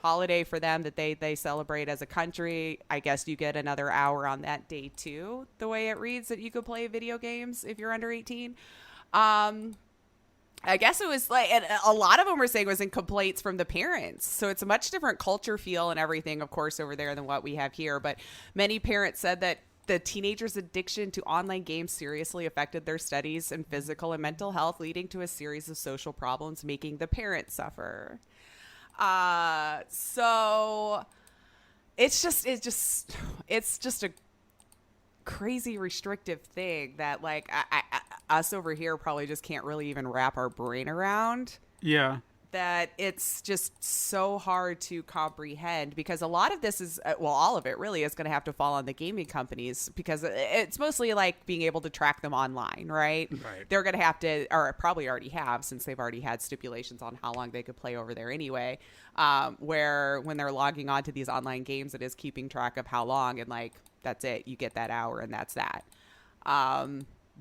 [SPEAKER 4] holiday for them that they celebrate as a country, I guess you get another hour on that day too, the way it reads that you could play video games if you're under 18. I guess it was like, and a lot of them were saying it was in complaints from the parents. So it's a much different culture feel and everything, of course, over there than what we have here. But many parents said that the teenagers' addiction to online games seriously affected their studies and physical and mental health, leading to a series of social problems, making the parents suffer. So it's just a crazy restrictive thing that like us over here probably just can't really even wrap our brain around.
[SPEAKER 3] Yeah.
[SPEAKER 4] That it's just so hard to comprehend, because a lot of this is, all of it really is going to have to fall on the gaming companies, because it's mostly like being able to track them online, right? They're going to have to, or probably already have, since they've already had stipulations on how long they could play over there anyway, where when they're logging on to these online games, it is keeping track of how long, and like, that's it. You get that hour and that's that.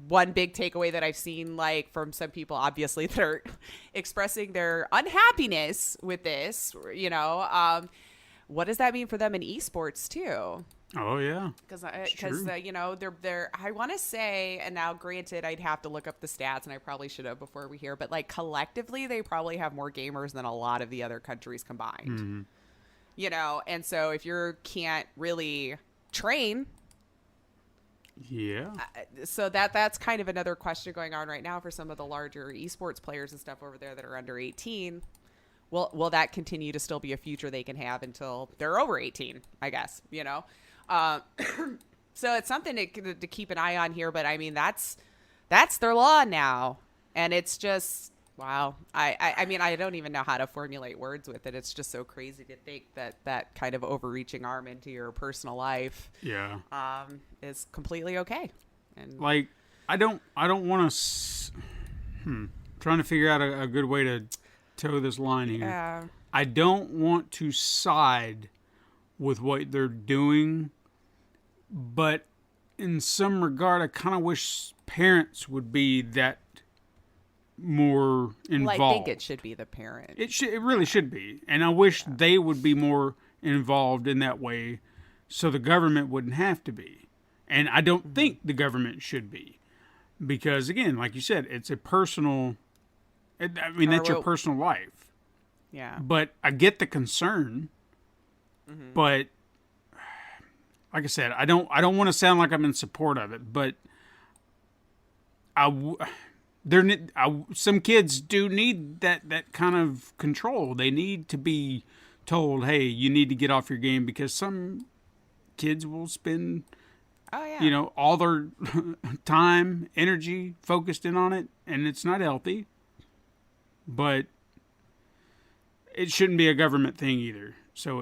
[SPEAKER 4] One big takeaway that I've seen, like from some people, obviously, that are expressing their unhappiness with this, what does that mean for them in esports too?
[SPEAKER 3] Oh yeah,
[SPEAKER 4] because they're I want to say, and now granted, I'd have to look up the stats, and I probably should have before we hear, but like collectively, they probably have more gamers than a lot of the other countries combined. Mm-hmm. And so if you can't really train.
[SPEAKER 3] Yeah.
[SPEAKER 4] So that's kind of another question going on right now for some of the larger esports players and stuff over there that are under 18. Will that continue to still be a future they can have until they're over 18, I guess, So it's something to keep an eye on here. But I mean, that's their law now. And it's just, wow. I mean, I don't even know how to formulate words with it. It's just so crazy to think that kind of overreaching arm into your personal life, is completely okay. And
[SPEAKER 3] like, I don't want to. Trying to figure out a good way to toe this line here.
[SPEAKER 4] Yeah.
[SPEAKER 3] I don't want to side with what they're doing, but in some regard, I kind of wish parents would be that more involved.
[SPEAKER 4] Well, I think it should be the parent.
[SPEAKER 3] It really should be. And I wish they would be more involved in that way so the government wouldn't have to be. And I don't think the government should be. Because, again, like you said, it's a personal... that's your personal life.
[SPEAKER 4] Yeah.
[SPEAKER 3] But I get the concern. Mm-hmm. But, like I said, I don't want to sound like I'm in support of it. But some kids do need that kind of control. They need to be told, hey, you need to get off your game, because some kids will spend, all their time, energy focused in on it, and it's not healthy. But it shouldn't be a government thing either. So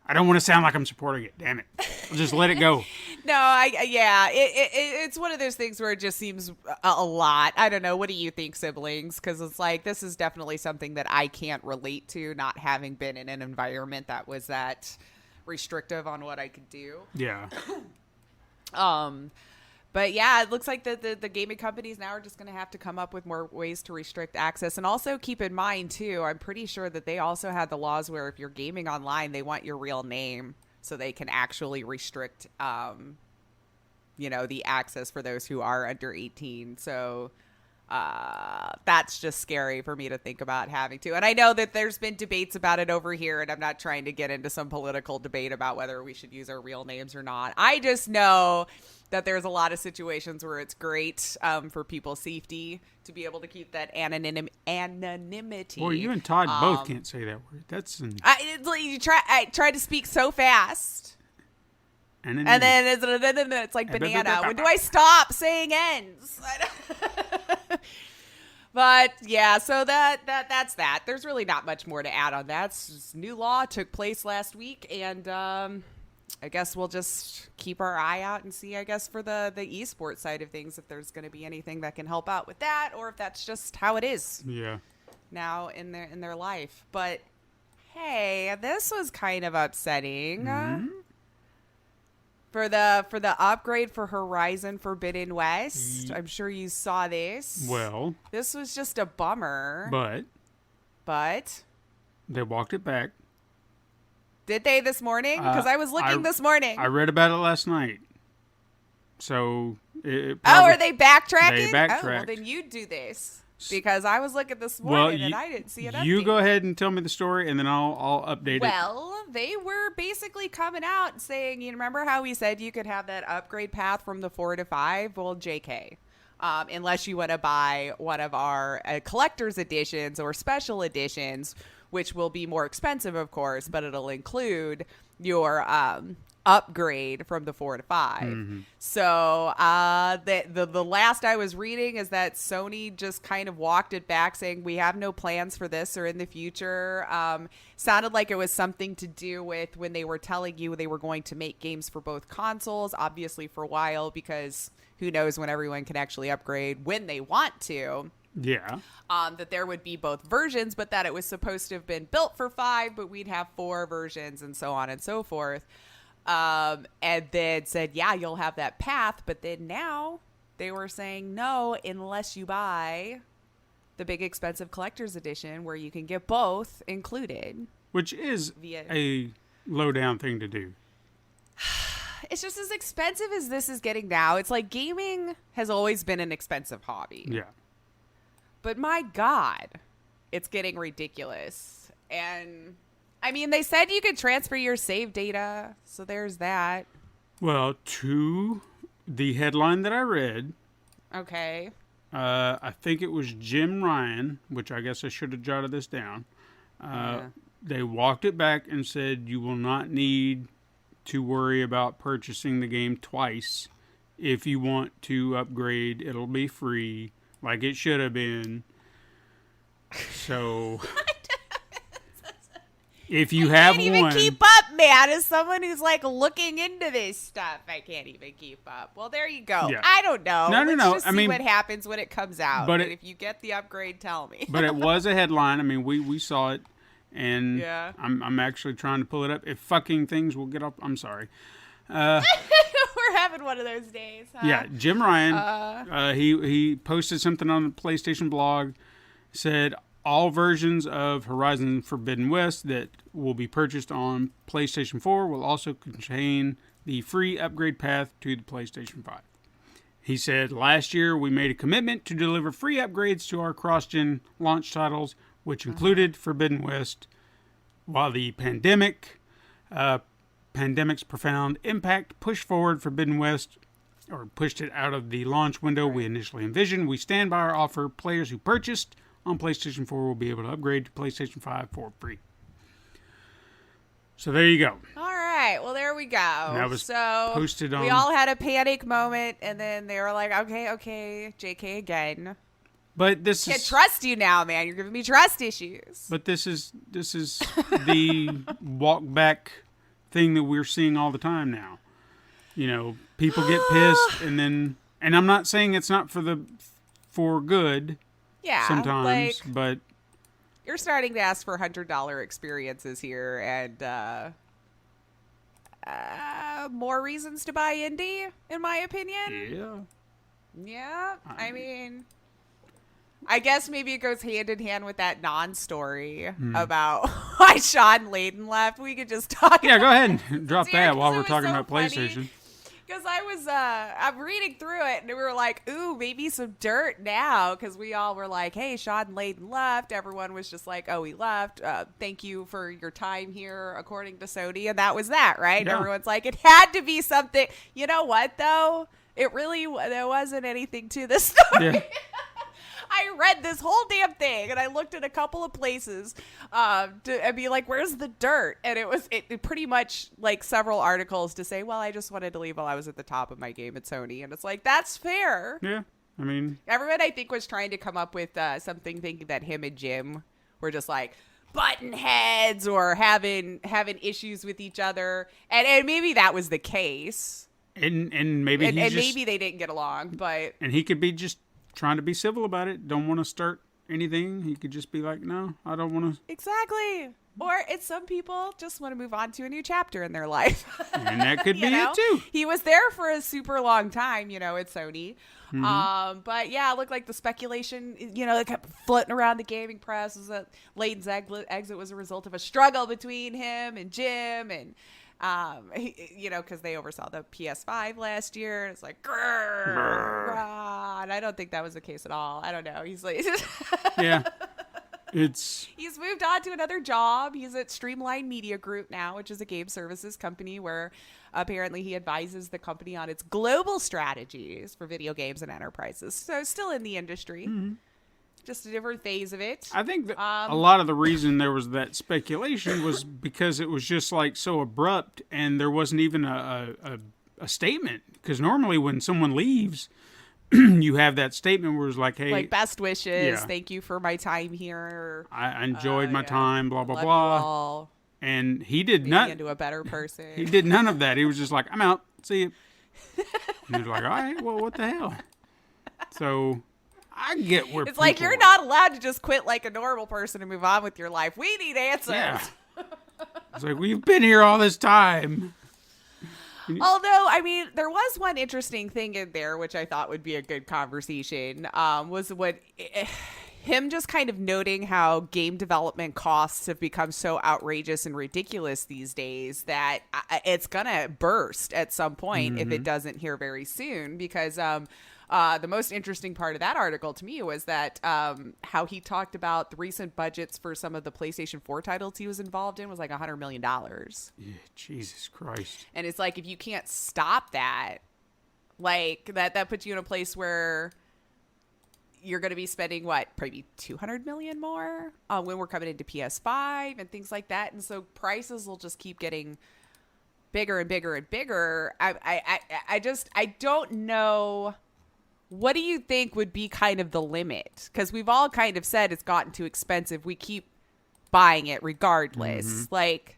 [SPEAKER 3] I don't want to sound like I'm supporting it. Damn it. I'll just let it go.
[SPEAKER 4] No, it's one of those things where it just seems a lot. I don't know. What do you think, siblings? Because it's like, this is definitely something that I can't relate to, not having been in an environment that was that restrictive on what I could do.
[SPEAKER 3] Yeah.
[SPEAKER 4] But yeah, it looks like the gaming companies now are just going to have to come up with more ways to restrict access. And also keep in mind, too, I'm pretty sure that they also had the laws where if you're gaming online, they want your real name so they can actually restrict, the access for those who are under 18. So that's just scary for me to think about having to. And I know that there's been debates about it over here, and I'm not trying to get into some political debate about whether we should use our real names or not. I just know that there's a lot of situations where it's great for people's safety to be able to keep that anonymity.
[SPEAKER 3] Well, you and Todd both can't say that word.
[SPEAKER 4] I try to speak so fast. And then it's like banana. When do I stop saying ends? But yeah, so that's that. There's really not much more to add on that. This new law took place last week, and I guess we'll just keep our eye out and see, I guess, for the esports side of things, if there's going to be anything that can help out with that, or if that's just how it is.
[SPEAKER 3] Yeah. Now
[SPEAKER 4] in their life. But hey, this was kind of upsetting.
[SPEAKER 3] Mm-hmm.
[SPEAKER 4] For the upgrade for Horizon Forbidden West, I'm sure you saw this.
[SPEAKER 3] Well,
[SPEAKER 4] this was just a bummer.
[SPEAKER 3] But they walked it back.
[SPEAKER 4] Did they this morning? Because I was looking this morning.
[SPEAKER 3] I read about it last night. So
[SPEAKER 4] are they backtracking?
[SPEAKER 3] They backtracked.
[SPEAKER 4] Oh, well, then you do this. Because I was looking this morning and I didn't see it.
[SPEAKER 3] You go ahead and tell me the story, and then I'll update it.
[SPEAKER 4] Well, they were basically coming out and saying, you remember how we said you could have that upgrade path from the 4 to 5? Well, JK. Unless you want to buy one of our collector's editions or special editions, which will be more expensive, of course, but it'll include your upgrade from the 4 to 5. Mm-hmm. So the last I was reading is that Sony just kind of walked it back, saying we have no plans for this or in the future. Sounded like it was something to do with when they were telling you they were going to make games for both consoles, obviously for a while, because who knows when everyone can actually upgrade when they want to.
[SPEAKER 3] Yeah.
[SPEAKER 4] That there would be both versions, but that it was supposed to have been built for 5, but we'd have 4 versions and so on and so forth. And then said, yeah, you'll have that path. But then now they were saying, no, unless you buy the big expensive collector's edition where you can get both included.
[SPEAKER 3] Which is a low down thing to do.
[SPEAKER 4] It's just as expensive as this is getting now. It's like gaming has always been an expensive hobby.
[SPEAKER 3] Yeah.
[SPEAKER 4] But my God, it's getting ridiculous. And I mean, they said you could transfer your save data, so there's that.
[SPEAKER 3] Well, to the headline that I read.
[SPEAKER 4] Okay.
[SPEAKER 3] I think it was Jim Ryan, which I guess I should have jotted this down. They walked it back and said you will not need to worry about purchasing the game twice. If you want to upgrade, it'll be free, like it should have been. So if you have one, I can't even
[SPEAKER 4] keep up, man. As someone who's like looking into this stuff, I can't even keep up. Well, there you go. Yeah. I don't know.
[SPEAKER 3] No.
[SPEAKER 4] Let's just see what happens when it comes out. But if you get the upgrade, tell me.
[SPEAKER 3] But it was a headline. I mean, we saw it, and yeah. I'm actually trying to pull it up. If fucking things will get up, I'm sorry.
[SPEAKER 4] We're having one of those days, huh?
[SPEAKER 3] Yeah, Jim Ryan, he posted something on the PlayStation blog, said all versions of Horizon Forbidden West that will be purchased on PlayStation 4 will also contain the free upgrade path to the PlayStation 5. He said, last year we made a commitment to deliver free upgrades to our cross-gen launch titles, which included Forbidden West. While the pandemic's profound impact pushed forward Forbidden West, or pushed it out of the launch window we initially envisioned, we stand by our offer. Players who purchased on PlayStation 4 will be able to upgrade to PlayStation 5 for free. So there you go.
[SPEAKER 4] All right. Well, there we go.
[SPEAKER 3] That was posted on.
[SPEAKER 4] We all had a panic moment, and then they were like, okay, JK again.
[SPEAKER 3] But this
[SPEAKER 4] I can't trust you now, man. You're giving me trust issues.
[SPEAKER 3] But this is the walk back thing that we're seeing all the time now. You know, people get pissed, and I'm not saying it's not for good. Yeah, sometimes, but
[SPEAKER 4] you're starting to ask for $100 experiences here, and more reasons to buy indie, in my opinion. Yeah. I mean, I guess maybe it goes hand in hand with that non-story about why Shawn Layden left. We could just talk.
[SPEAKER 3] Yeah, go ahead and drop that while we're talking about PlayStation.
[SPEAKER 4] Because I'm reading through it, and we were like, ooh, maybe some dirt now. Because we all were like, hey, Shawn Layden left. Everyone was just like, oh, he left. Thank you for your time here, according to Sony. And that was that, right? Yeah. Everyone's like, it had to be something. You know what, though? There wasn't anything to this story. Yeah. I read this whole damn thing, and I looked at a couple of places to be like, where's the dirt? And it pretty much like several articles to say, well, I just wanted to leave while I was at the top of my game at Sony. And it's like, that's fair.
[SPEAKER 3] Yeah, I mean.
[SPEAKER 4] Everyone, I think, was trying to come up with something, thinking that him and Jim were just like button heads or having issues with each other. And maybe that was the case.
[SPEAKER 3] And maybe
[SPEAKER 4] maybe they didn't get along, but.
[SPEAKER 3] And he could be just trying to be civil about it. Don't want to start anything. He could just be like, no, I don't want to.
[SPEAKER 4] Exactly. Or it's some people just want to move on to a new chapter in their life.
[SPEAKER 3] And that could be it too.
[SPEAKER 4] He was there for a super long time, at Sony. But yeah, it looked like the speculation, that kept floating around the gaming press was that Layden's exit was a result of a struggle between him and Jim, and because they oversaw the PS5 last year. And it's like, and I don't think that was the case at all. I don't know. He's like,
[SPEAKER 3] yeah.
[SPEAKER 4] He's moved on to another job. He's at Streamline Media Group now, which is a game services company where apparently he advises the company on its global strategies for video games and enterprises. So still in the industry, just a different phase of it.
[SPEAKER 3] I think that a lot of the reason there was that speculation was because it was just like so abrupt, and there wasn't even a statement. Because normally when someone leaves, you have that statement where it's like, hey,
[SPEAKER 4] like best wishes, thank you for my time here.
[SPEAKER 3] I enjoyed my time, blah, blah,
[SPEAKER 4] Love
[SPEAKER 3] blah.
[SPEAKER 4] you all.
[SPEAKER 3] And he did
[SPEAKER 4] Make me into a better person.
[SPEAKER 3] He did none of that. He was just like, I'm out. See you. And he was like, all right, well, what the hell? So I get where
[SPEAKER 4] it's like you're not allowed to just quit like a normal person and move on with your life. We need answers.
[SPEAKER 3] Yeah. It's like, we've been here all this time.
[SPEAKER 4] Although, I mean, there was one interesting thing in there, which I thought would be a good conversation, was him just kind of noting how game development costs have become so outrageous and ridiculous these days that it's going to burst at some point if it doesn't here very soon. Because the most interesting part of that article to me was that how he talked about the recent budgets for some of the PlayStation 4 titles he was involved in was like $100 million.
[SPEAKER 3] Yeah, Jesus Christ.
[SPEAKER 4] And it's like, if you can't stop that, like that puts you in a place where you're going to be spending probably $200 million more when we're coming into PS5 and things like that. And so prices will just keep getting bigger and bigger and bigger. I don't know. What do you think would be kind of the limit? Because we've all kind of said it's gotten too expensive. We keep buying it regardless. Like,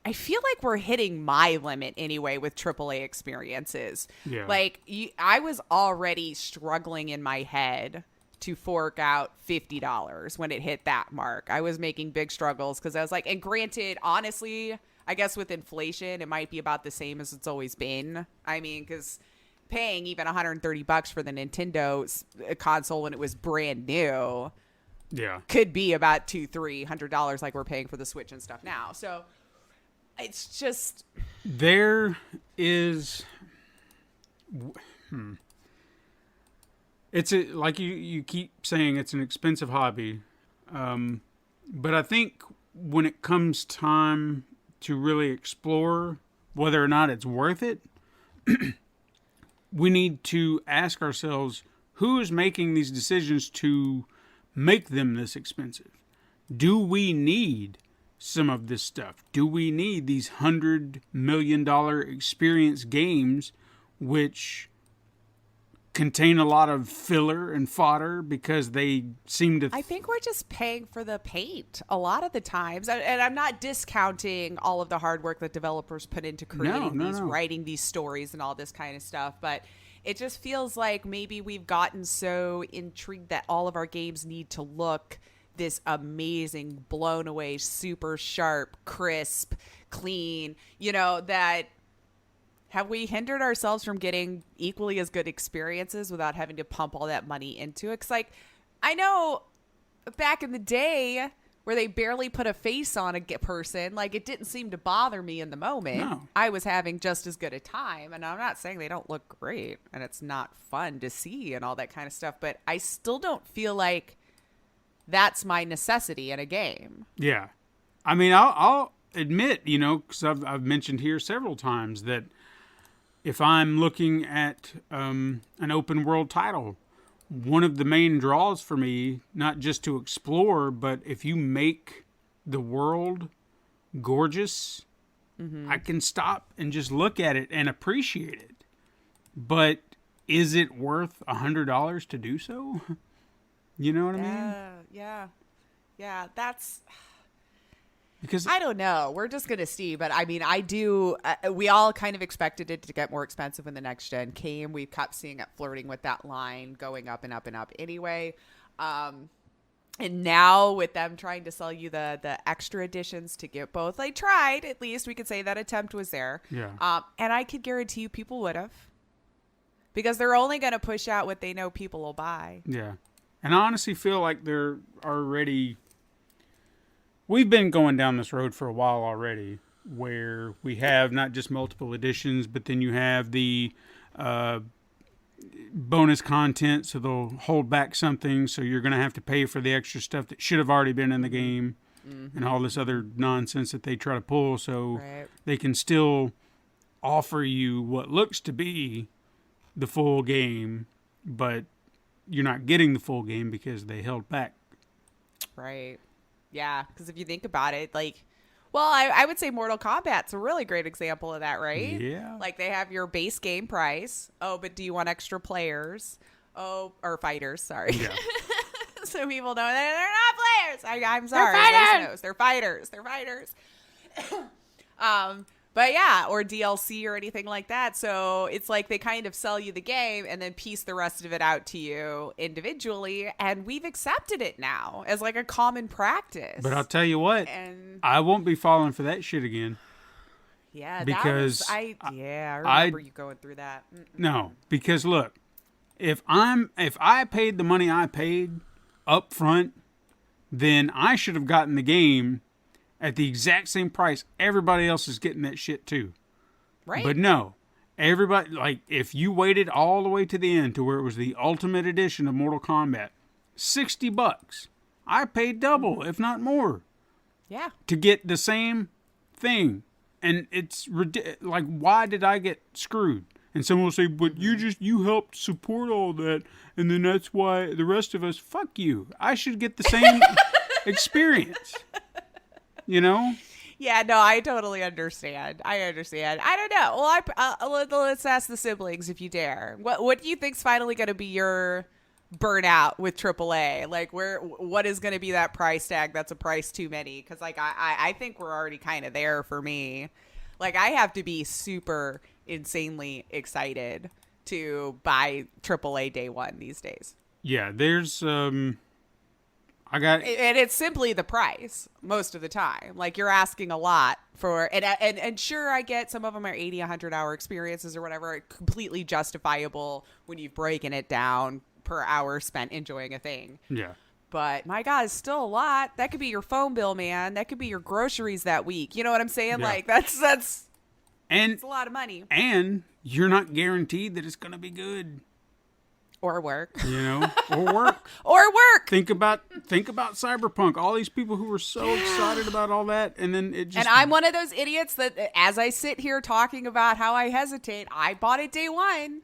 [SPEAKER 4] I feel like we're hitting my limit anyway with AAA experiences.
[SPEAKER 3] Yeah.
[SPEAKER 4] Like, I was already struggling in my head to fork out $50 when it hit that mark. I was making big struggles because I was like, and granted, honestly, I guess with inflation, it might be about the same as it's always been. I mean, because paying even $130 for the Nintendo console when it was brand new could be about $200-$300 like we're paying for the Switch and stuff now. So it's just,
[SPEAKER 3] there is it's like you keep saying it's an expensive hobby, but I think when it comes time to really explore whether or not it's worth it, we need to ask ourselves, who is making these decisions to make them this expensive? Do we need some of this stuff? Do we need these $100 million experience games which contain a lot of filler and fodder because they seem to...
[SPEAKER 4] I think we're just paying for the paint a lot of the times. And I'm not discounting all of the hard work that developers put into creating writing these stories and all this kind of stuff. But it just feels like maybe we've gotten so intrigued that all of our games need to look this amazing, blown away, super sharp, crisp, clean, that... Have we hindered ourselves from getting equally as good experiences without having to pump all that money into it? 'Cause, like, I know back in the day where they barely put a face on a person, like, it didn't seem to bother me in the moment.
[SPEAKER 3] No.
[SPEAKER 4] I was having just as good a time. And I'm not saying they don't look great and it's not fun to see and all that kind of stuff, but I still don't feel like that's my necessity in a game.
[SPEAKER 3] Yeah. I mean, I'll admit, because I've mentioned here several times that if I'm looking at an open world title, one of the main draws for me, not just to explore, but if you make the world gorgeous, I can stop and just look at it and appreciate it. But is it worth $100 to do so? You know what I mean?
[SPEAKER 4] Yeah. That's...
[SPEAKER 3] Because
[SPEAKER 4] I don't know. We're just going to see. But I mean, we all kind of expected it to get more expensive when the next gen came. We kept seeing it flirting with that line going up and up and up anyway. And now with them trying to sell you the extra editions to get both, they tried, at least we could say that attempt was there.
[SPEAKER 3] Yeah.
[SPEAKER 4] And I could guarantee you people would have. Because they're only going to push out what they know people will buy.
[SPEAKER 3] Yeah. And I honestly feel like they're already... We've been going down this road for a while already, where we have not just multiple editions, but then you have the bonus content, so they'll hold back something, so you're going to have to pay for the extra stuff that should have already been in the game, and all this other nonsense that they try to pull, so they can still offer you what looks to be the full game, but you're not getting the full game because they held back.
[SPEAKER 4] Right. Yeah, because if you think about it, like, well, I would say Mortal Kombat's a really great example of that, right?
[SPEAKER 3] Yeah.
[SPEAKER 4] Like, they have your base game price. Oh, but do you want extra players? Oh, or fighters, sorry. Yeah. So people know they're not players. I'm sorry. They're fighters. They're fighters. But yeah, or DLC or anything like that. So it's like they kind of sell you the game and then piece the rest of it out to you individually. And we've accepted it now as like a common practice.
[SPEAKER 3] But I'll tell you what, I won't be falling for that shit again.
[SPEAKER 4] Yeah,
[SPEAKER 3] because
[SPEAKER 4] I remember you going through that.
[SPEAKER 3] No, because look, if I paid the money I paid up front, then I should have gotten the game at the exact same price everybody else is getting that shit too.
[SPEAKER 4] Right.
[SPEAKER 3] But no, everybody, like, if you waited all the way to the end to where it was the ultimate edition of Mortal Kombat, $60. I paid double, if not more.
[SPEAKER 4] Yeah.
[SPEAKER 3] To get the same thing. And it's like, why did I get screwed? And someone will say, but you helped support all that, and then that's why the rest of us, fuck you. I should get the same experience. You know?
[SPEAKER 4] Yeah, no, I totally understand. I don't know. Well, let's ask the siblings if you dare. What do you think's finally going to be your burnout with AAA? Like, what is going to be that price tag that's a price too many? Because, like, I think we're already kind of there for me. Like, I have to be super insanely excited to buy AAA day one these days.
[SPEAKER 3] Yeah, there's...
[SPEAKER 4] And it's simply the price most of the time. Like, you're asking a lot for, and sure, I get some of them are 80, 100 hour experiences or whatever, completely justifiable when you've broken it down per hour spent enjoying a thing.
[SPEAKER 3] Yeah.
[SPEAKER 4] But my God, it's still a lot. That could be your phone bill, man. That could be your groceries that week. You know what I'm saying? Yeah. Like, that's a lot of money.
[SPEAKER 3] And you're not guaranteed that it's going to be good.
[SPEAKER 4] Or work.
[SPEAKER 3] You know, or work.
[SPEAKER 4] Or work.
[SPEAKER 3] Think about Cyberpunk. All these people who were so excited about all that, and then it just...
[SPEAKER 4] And I'm one of those idiots that, as I sit here talking about how I hesitate, I bought it day one.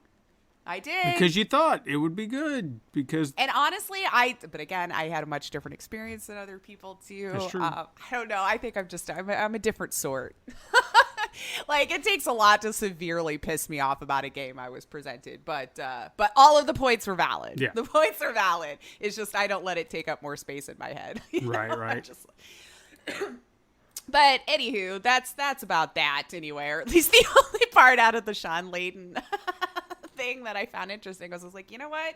[SPEAKER 4] I did.
[SPEAKER 3] Because you thought it would be good.
[SPEAKER 4] And honestly, but again, I had a much different experience than other people too.
[SPEAKER 3] That's true.
[SPEAKER 4] I don't know. I think I'm a different sort. Like, it takes a lot to severely piss me off about a game I was presented, but all of the points were valid.
[SPEAKER 3] Yeah.
[SPEAKER 4] The points are valid. It's just I don't let it take up more space in my head.
[SPEAKER 3] Right.
[SPEAKER 4] But anywho, that's about that anyway, or at least the only part out of the Shawn Layden thing that I found interesting was I was like, you know what?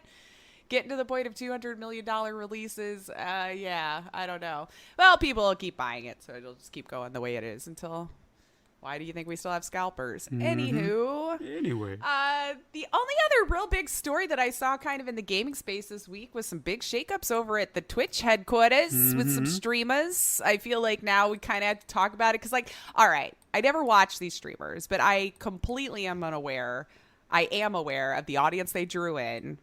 [SPEAKER 4] Getting to the point of $200 million releases, yeah, I don't know. Well, people will keep buying it, so it'll just keep going the way it is until... Why do you think we still have scalpers?
[SPEAKER 3] Mm-hmm. Anyway.
[SPEAKER 4] The only other real big story that I saw kind of in the gaming space this week was some big shakeups over at the Twitch headquarters with some streamers. I feel like now we kind of have to talk about it because, like, all right, I never watched these streamers, but I completely am unaware. I am aware of the audience they drew in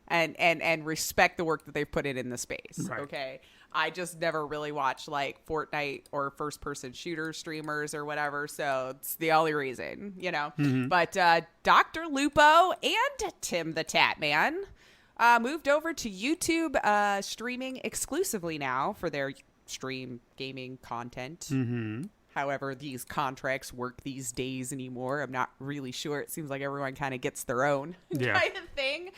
[SPEAKER 4] and respect the work that they've put in the space. Right. Okay. I just never really watched like Fortnite or first person shooter streamers or whatever. So it's the only reason, you know, but Dr. Lupo and Tim the Tatman moved over to YouTube streaming exclusively now for their stream gaming content. However, these contracts work these days anymore. I'm not really sure. It seems like everyone kind of gets their own kind of thing.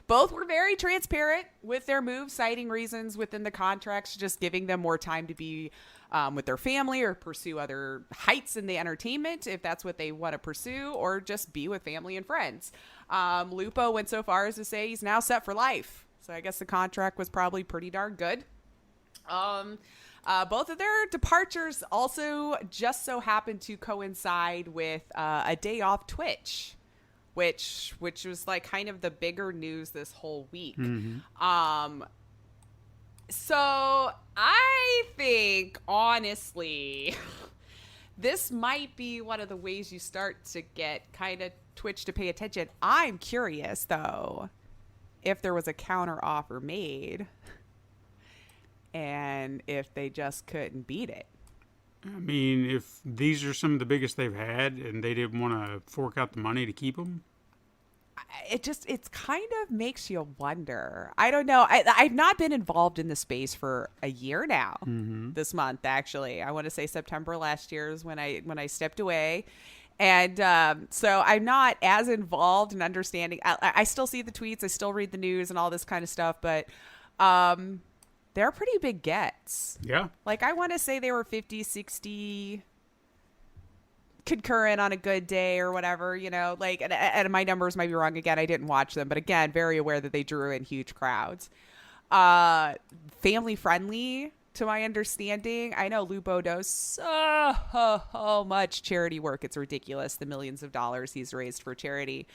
[SPEAKER 4] Both were very transparent with their moves, citing reasons within the contracts, just giving them more time to be with their family or pursue other heights in the entertainment if that's what they want to pursue, or just be with family and friends. Lupo went so far as to say he's now set for life. So I guess the contract was probably pretty darn good. Both of their departures also just so happened to coincide with a day off Twitch, which was like kind of the bigger news this whole week. So I think, honestly, this might be one of the ways you start to get kind of Twitch to pay attention. I'm curious, though, if there was a counter offer made and if they just couldn't beat it.
[SPEAKER 3] I mean, if these are some of the biggest they've had and they didn't want to fork out the money to keep them,
[SPEAKER 4] it's kind of makes you wonder. I don't know. I've not been involved in the space for a year now. This month, actually, I want to say September last year is when I stepped away, and so I'm not as involved in understanding. I still see the tweets, I still read the news and all this kind of stuff, but they're pretty big gets.
[SPEAKER 3] Yeah,
[SPEAKER 4] like I want to say they were 50, 60 concurrent on a good day or whatever, you know, like, and my numbers might be wrong. Again, I didn't watch them, but again, very aware that they drew in huge crowds. Family friendly, to my understanding. I know Lupo does so much charity work. It's ridiculous, the millions of dollars he's raised for charity.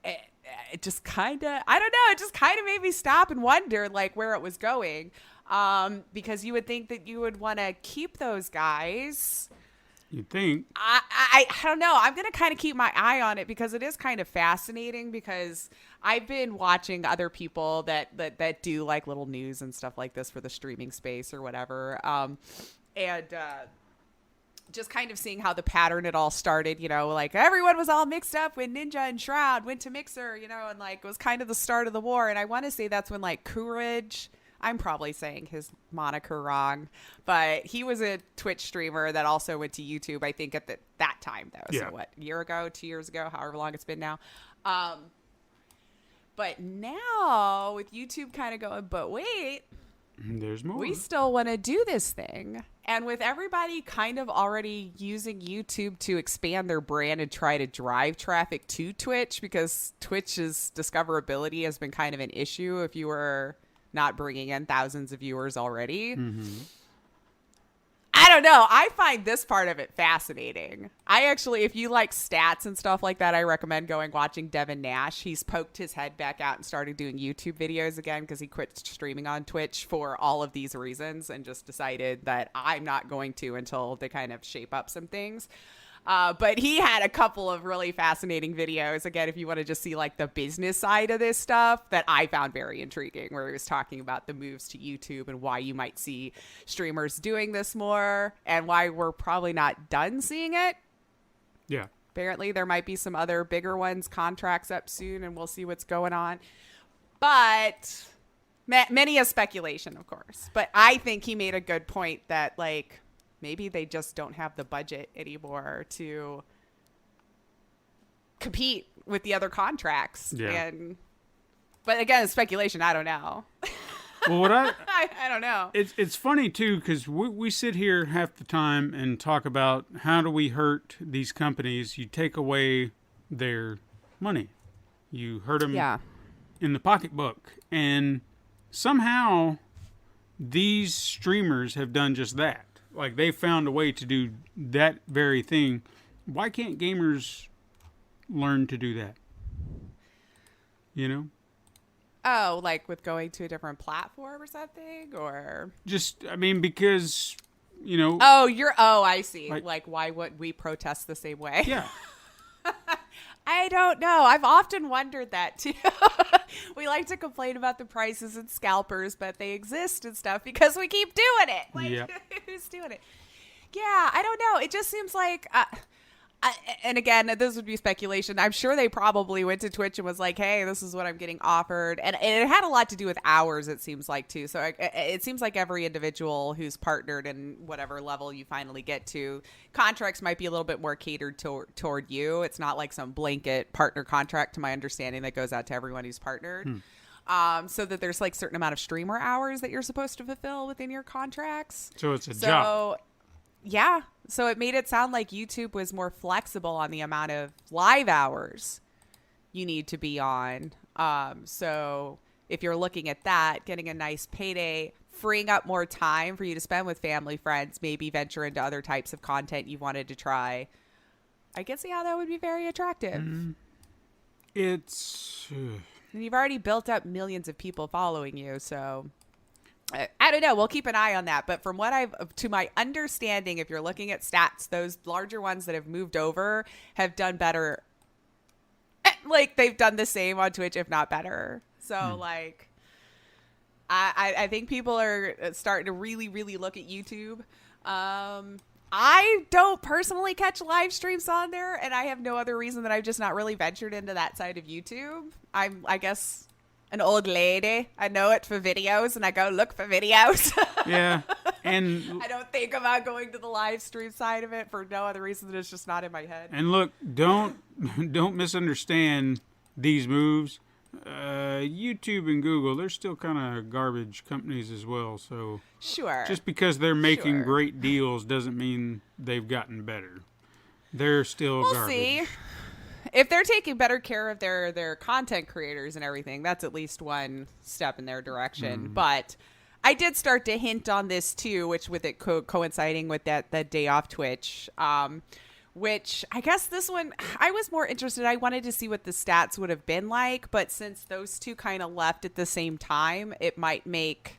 [SPEAKER 4] It just kind of, I don't know, it just kind of made me stop and wonder like where it was going. Because you would think that you would want to keep those guys.
[SPEAKER 3] You'd think.
[SPEAKER 4] I don't know. I'm going to kind of keep my eye on it because it is kind of fascinating, because I've been watching other people that do like little news and stuff like this for the streaming space or whatever. And just kind of seeing how the pattern it all started, you know, like everyone was all mixed up when Ninja and Shroud went to Mixer, you know, and like it was kind of the start of the war. And I want to say that's when like Courage, I'm probably saying his moniker wrong, but he was a Twitch streamer that also went to YouTube, I think, at that time, though.
[SPEAKER 3] Yeah.
[SPEAKER 4] So, what, a year ago, 2 years ago, however long it's been now. But now, with YouTube kind of going, but wait,
[SPEAKER 3] there's more.
[SPEAKER 4] we still want to do this thing. And with everybody kind of already using YouTube to expand their brand and try to drive traffic to Twitch, because Twitch's discoverability has been kind of an issue if you were not bringing in thousands of viewers already. I don't know. I find this part of it fascinating. I actually, if you like stats and stuff like that, I recommend watching Devin Nash. He's poked his head back out and started doing YouTube videos again because he quit streaming on Twitch for all of these reasons and just decided that I'm not going to until they kind of shape up some things. But he had a couple of really fascinating videos, again, if you want to just see like the business side of this stuff, that I found very intriguing, where he was talking about the moves to YouTube and why you might see streamers doing this more and why we're probably not done seeing it.
[SPEAKER 3] Yeah.
[SPEAKER 4] Apparently there might be some other bigger ones, contracts up soon, and we'll see what's going on. But many a speculation, of course. But I think he made a good point that like, maybe they just don't have the budget anymore to compete with the other contracts.
[SPEAKER 3] Yeah.
[SPEAKER 4] But again, it's speculation. I don't know.
[SPEAKER 3] Well, what
[SPEAKER 4] I don't know.
[SPEAKER 3] It's funny too, because we sit here half the time and talk about how do we hurt these companies. You take away their money, you hurt them in the pocketbook, and somehow these streamers have done just that. Like, they found a way to do that very thing. Why can't gamers learn to do that? You know?
[SPEAKER 4] Oh, like with going to a different platform or something? Or
[SPEAKER 3] just, I mean, because, you know.
[SPEAKER 4] I see. Like why would we protest the same way?
[SPEAKER 3] Yeah.
[SPEAKER 4] I don't know. I've often wondered that too. We like to complain about the prices and scalpers, but they exist and stuff because we keep doing it. Like, who's doing it? Yeah, I don't know. It just seems like, and again, this would be speculation. I'm sure they probably went to Twitch and was like, hey, this is what I'm getting offered. And it had a lot to do with hours, it seems like, too. So it seems like every individual who's partnered in whatever level you finally get to, contracts might be a little bit more catered toward you. It's not like some blanket partner contract, to my understanding, that goes out to everyone who's partnered. So that there's like certain amount of streamer hours that you're supposed to fulfill within your contracts.
[SPEAKER 3] So it's a job.
[SPEAKER 4] Yeah. So it made it sound like YouTube was more flexible on the amount of live hours you need to be on. So if you're looking at that, getting a nice payday, freeing up more time for you to spend with family, friends, maybe venture into other types of content you wanted to try, I can see how that would be very attractive.
[SPEAKER 3] It's...
[SPEAKER 4] And you've already built up millions of people following you, so... I don't know. We'll keep an eye on that. But from what to my understanding, if you're looking at stats, those larger ones that have moved over have done better. Like, they've done the same on Twitch, if not better. So, like, I think people are starting to really, really look at YouTube. I don't personally catch live streams on there, and I have no other reason that I've just not really ventured into that side of YouTube. I'm, I guess... an old lady. I know it for videos, and I go look for videos.
[SPEAKER 3] Yeah, and
[SPEAKER 4] I don't think about going to the live stream side of it for no other reason than it's just not in my head.
[SPEAKER 3] And look, don't misunderstand these moves. YouTube and Google, they're still kind of garbage companies as well. So
[SPEAKER 4] sure,
[SPEAKER 3] just because they're making great deals doesn't mean they've gotten better. They're still garbage. We'll see.
[SPEAKER 4] If they're taking better care of their content creators and everything, that's at least one step in their direction. But I did start to hint on this too, which with it coinciding with that day off Twitch, which I guess this one, I was more interested. I wanted to see what the stats would have been like. But since those two kind of left at the same time, it might make...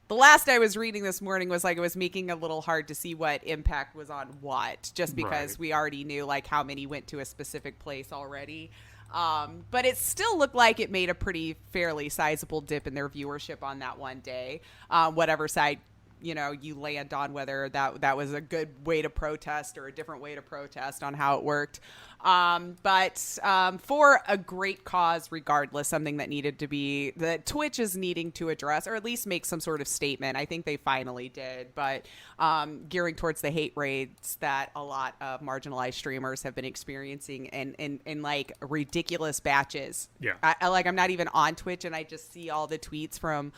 [SPEAKER 4] The last I was reading this morning was like it was making it a little hard to see what impact was on what, just because we already knew like how many went to a specific place already. But it still looked like it made a pretty fairly sizable dip in their viewership on that one day, whatever side you land on, whether that was a good way to protest or a different way to protest on how it worked. But for a great cause, regardless, something that Twitch is needing to address, or at least make some sort of statement. I think they finally did, but gearing towards the hate raids that a lot of marginalized streamers have been experiencing in like ridiculous batches.
[SPEAKER 3] Yeah.
[SPEAKER 4] I'm not even on Twitch, and I just see all the tweets from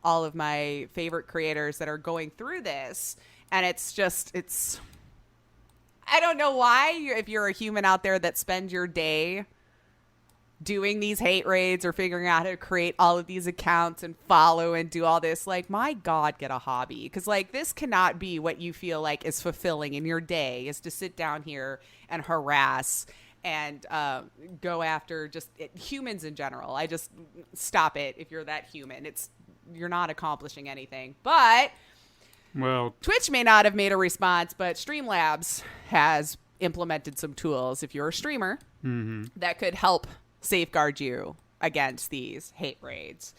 [SPEAKER 4] all of my favorite creators that are going through this. And it's I don't know why, if you're a human out there that spends your day doing these hate raids or figuring out how to create all of these accounts and follow and do all this, like, my God, get a hobby. Because, like, this cannot be what you feel like is fulfilling in your day, is to sit down here and harass and go after just humans in general. I just stop it if you're that human. You're not accomplishing anything. But Twitch may not have made a response, but Streamlabs has implemented some tools if you're a streamer that could help safeguard you against these hate raids.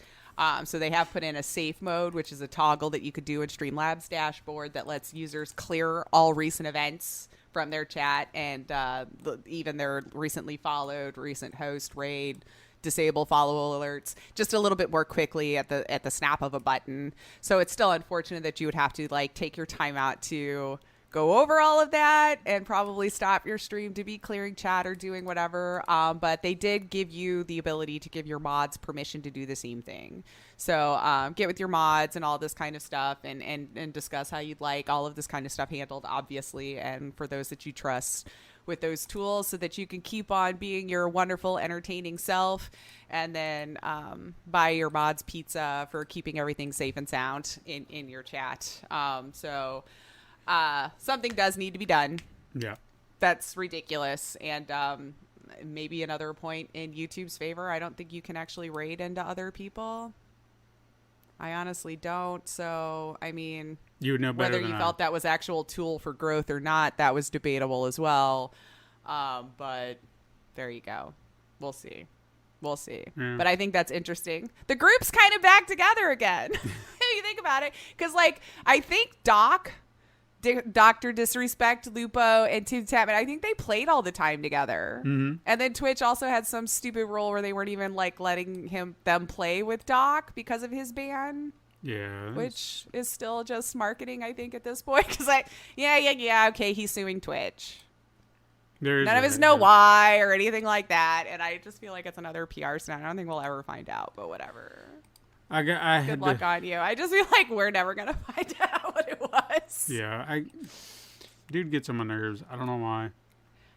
[SPEAKER 4] So they have put in a safe mode, which is a toggle that you could do in Streamlabs dashboard that lets users clear all recent events from their chat and even their recently followed, recent host raid, disable follow alerts just a little bit more quickly at the snap of a button. So it's still unfortunate that you would have to like take your time out to go over all of that and probably stop your stream to be clearing chat or doing whatever. But they did give you the ability to give your mods permission to do the same thing. So get with your mods and all this kind of stuff and discuss how you'd like all of this kind of stuff handled, obviously. And for those that you trust with those tools so that you can keep on being your wonderful, entertaining self, and then buy your mods pizza for keeping everything safe and sound in your chat. So something does need to be done.
[SPEAKER 3] Yeah.
[SPEAKER 4] That's ridiculous. And maybe another point in YouTube's favor, I don't think you can actually raid into other people. I honestly don't. So, I mean,
[SPEAKER 3] you would know better
[SPEAKER 4] whether you felt that was actual tool for growth or not, that was debatable as well. But there you go. We'll see. Yeah. But I think that's interesting. The group's kind of back together again. If you think about it. Because, like, I think Dr. Disrespect, Lupo, and Tatman, I think they played all the time together. Mm-hmm. And then Twitch also had some stupid rule where they weren't even like letting them play with Doc because of his ban.
[SPEAKER 3] Yeah.
[SPEAKER 4] Which is still just marketing, I think, at this point. Because okay, he's suing Twitch. None of us know why or anything like that. And I just feel like it's another PR stunt. I don't think we'll ever find out, but whatever. Good luck on you. I just feel like we're never going to find out what it was.
[SPEAKER 3] Yeah. Dude gets on my nerves. I don't know why.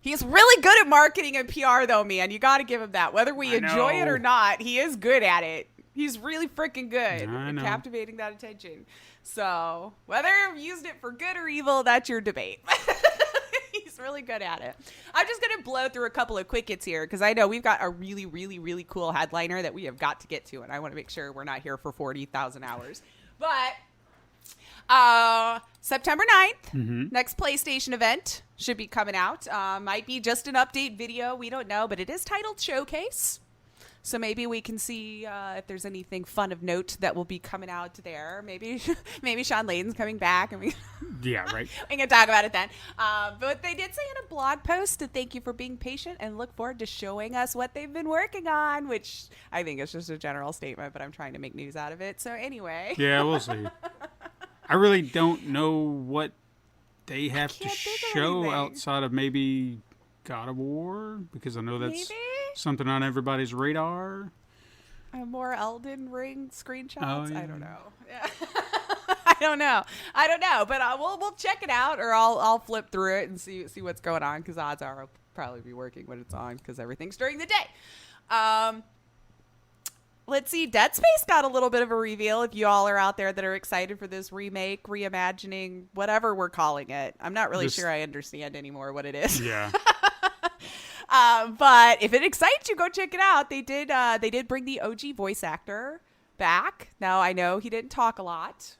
[SPEAKER 4] He's really good at marketing and PR, though, man. You got to give him that. Whether we enjoy it or not, he is good at it. He's really freaking good at captivating that attention. So whether you used it for good or evil, that's your debate. He's really good at it. I'm just going to blow through a couple of quick hits here because I know we've got a really, really, really cool headliner that we have got to get to, and I want to make sure we're not here for 40,000 hours. But September 9th, next PlayStation event should be coming out. Might be just an update video. We don't know, but it is titled Showcase. So maybe we can see if there's anything fun of note that will be coming out there. Maybe Shawn Layden's coming back, and we we can talk about it then. But they did say in a blog post to thank you for being patient and look forward to showing us what they've been working on, which I think is just a general statement, but I'm trying to make news out of it. So anyway,
[SPEAKER 3] yeah, we'll see. I really don't know what they have to show outside of maybe God of War, because I know that's something on everybody's radar.
[SPEAKER 4] More Elden Ring screenshots?
[SPEAKER 3] Oh, yeah.
[SPEAKER 4] I don't know. Yeah. I don't know. But we'll check it out, or I'll flip through it and see what's going on, because odds are I'll probably be working when it's on, because everything's during the day. Let's see. Dead Space got a little bit of a reveal. If you all are out there that are excited for this remake, reimagining, whatever we're calling it. I'm not really sure I understand anymore what it is.
[SPEAKER 3] Yeah.
[SPEAKER 4] But if it excites you, go check it out. They did bring the OG voice actor back. Now, I know he didn't talk a lot,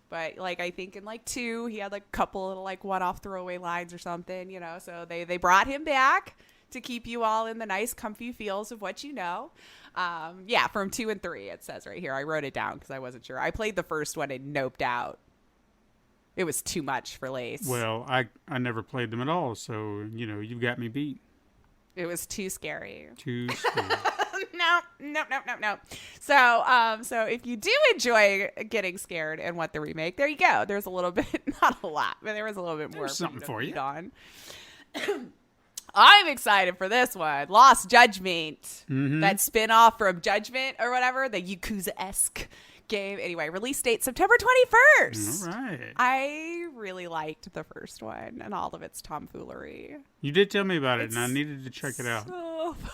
[SPEAKER 4] but I think in 2, he had a couple of one-off throwaway lines or something, so they brought him back to keep you all in the nice, comfy feels of what you know. From 2 and 3, it says right here. I wrote it down because I wasn't sure. I played the first one and noped out. It was too much for Lace.
[SPEAKER 3] Well, I never played them at all, so, you've got me beat.
[SPEAKER 4] It was too scary.
[SPEAKER 3] Too scary.
[SPEAKER 4] No. So if you do enjoy getting scared and want the remake, there you go. There's a little bit, not a lot, but there was a little bit more.
[SPEAKER 3] There's something for you.
[SPEAKER 4] On. I'm excited for this one. Lost Judgment. That spin-off from Judgment or whatever, the Yakuza-esque game. Anyway, release date September 21st.
[SPEAKER 3] All right.
[SPEAKER 4] I really liked the first one and all of its tomfoolery.
[SPEAKER 3] You did tell me about it, and I needed to check it out.
[SPEAKER 4] So fun.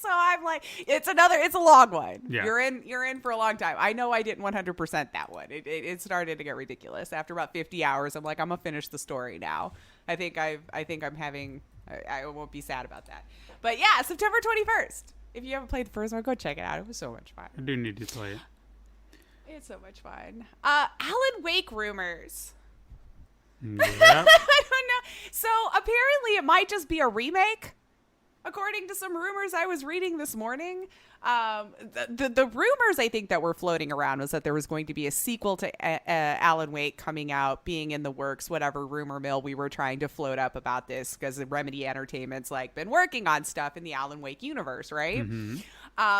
[SPEAKER 4] So I'm like, it's a long one.
[SPEAKER 3] Yeah.
[SPEAKER 4] You're in for a long time. I know I didn't 100% that one. It started to get ridiculous. After about 50 hours, I'm like, I'm gonna finish the story now. I think I'm having. I won't be sad about that. But yeah, September 21st. If you haven't played the first one, go check it out. It was so much fun.
[SPEAKER 3] I do need to play it.
[SPEAKER 4] It's so much fun. Alan Wake rumors.
[SPEAKER 3] Yep.
[SPEAKER 4] I don't know. So apparently it might just be a remake, according to some rumors I was reading this morning. The rumors I think that were floating around was that there was going to be a sequel to Alan Wake coming out, being in the works, whatever rumor mill we were trying to float up about this, because the Remedy Entertainment's been working on stuff in the Alan Wake universe, right?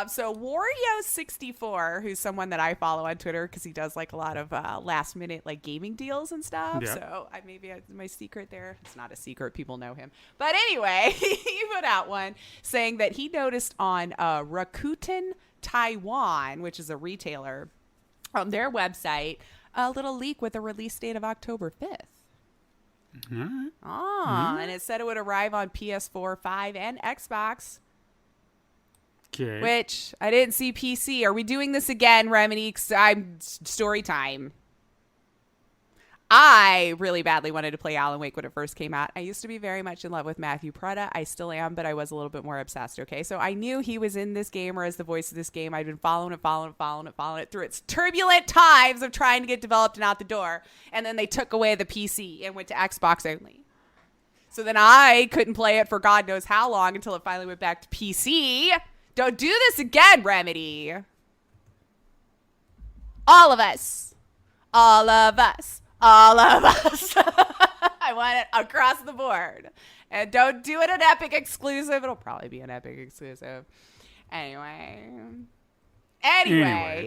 [SPEAKER 4] So Wario64, who's someone that I follow on Twitter because he does a lot of last minute gaming deals and stuff. Yeah. So maybe my secret there. It's not a secret. People know him. But anyway, he put out one saying that he noticed on Rakuten Taiwan, which is a retailer, on their website, a little leak with a release date of October 5th. And it said it would arrive on PS4, 5, and Xbox.
[SPEAKER 3] Okay.
[SPEAKER 4] Which I didn't see PC. Are we doing this again, Remedy? I'm story time. I really badly wanted to play Alan Wake when it first came out. I used to be very much in love with Matthew Prada. I still am, but I was a little bit more obsessed, okay? So I knew he was in this game or as the voice of this game. I'd been following it through its turbulent times of trying to get developed and out the door. And then they took away the PC and went to Xbox only. So then I couldn't play it for God knows how long until it finally went back to PC. Don't do this again, Remedy. All of us. I want it across the board. And don't do it an Epic exclusive. It'll probably be an Epic exclusive. Anyway,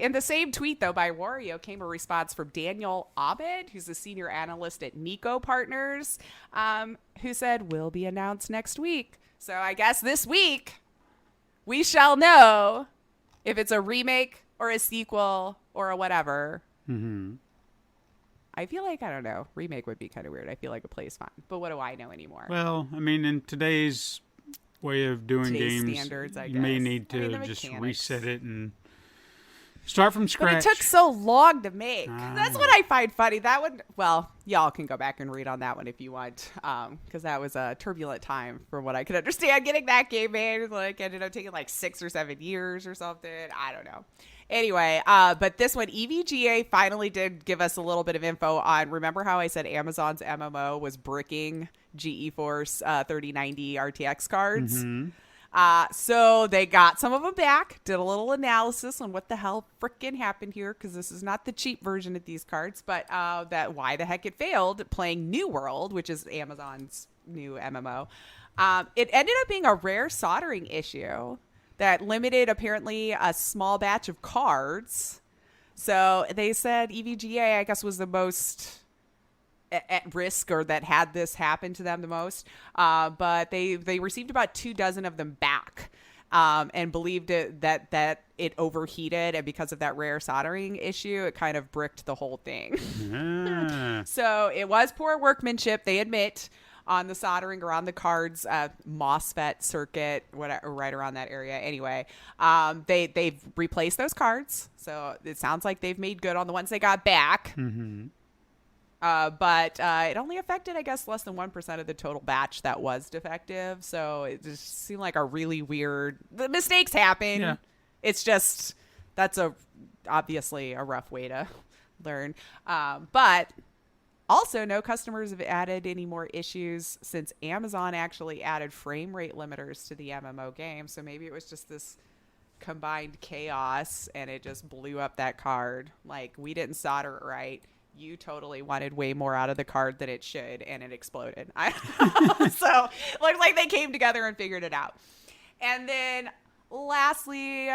[SPEAKER 4] in the same tweet, though, by Wario came a response from Daniel Abed, who's a senior analyst at Nico Partners, who said, will be announced next week. So I guess this week, we shall know if it's a remake or a sequel or a whatever. I feel like, I don't know, remake would be kind of weird. I feel like it plays fine. But what do I know anymore?
[SPEAKER 3] Well, I mean, in today's way of doing
[SPEAKER 4] Today's
[SPEAKER 3] games,
[SPEAKER 4] standards, I
[SPEAKER 3] you
[SPEAKER 4] guess.
[SPEAKER 3] may need to
[SPEAKER 4] the
[SPEAKER 3] just
[SPEAKER 4] mechanics.
[SPEAKER 3] reset it and start from scratch.
[SPEAKER 4] But it took so long to make. That's what I find funny. That one, well, y'all can go back and read on that one if you want, because that was a turbulent time from what I could understand. Getting that game made, like, ended up taking like 6 or 7 years or something. I don't know. Anyway, but this one, EVGA finally did give us a little bit of info on, remember how I said Amazon's MMO was bricking GeForce 3090 RTX cards? So they got some of them back, did a little analysis on what the hell frickin' happened here, because this is not the cheap version of these cards, but that why the heck it failed playing New World, which is Amazon's new MMO. It ended up being a rare soldering issue that limited apparently a small batch of cards. So they said EVGA, I guess, was the most at risk, or that had this happen to them the most. But they received about 24 of them back, and believed that it overheated, and because of that rare soldering issue, it kind of bricked the whole thing. So it was poor workmanship, they admit, on the soldering around the cards, MOSFET circuit, whatever, right around that area. Anyway, they've replaced those cards, so it sounds like they've made good on the ones they got back. But it only affected, I guess, less than 1% of the total batch that was defective. So it just seemed like a really weird. The mistakes happen.
[SPEAKER 3] Yeah.
[SPEAKER 4] It's just obviously a rough way to learn. But also, no customers have added any more issues since Amazon actually added frame rate limiters to the MMO game. So maybe it was just this combined chaos, and it just blew up that card. Like, we didn't solder it right. You totally wanted way more out of the card than it should, and it exploded. So it looks like they came together and figured it out. And then lastly,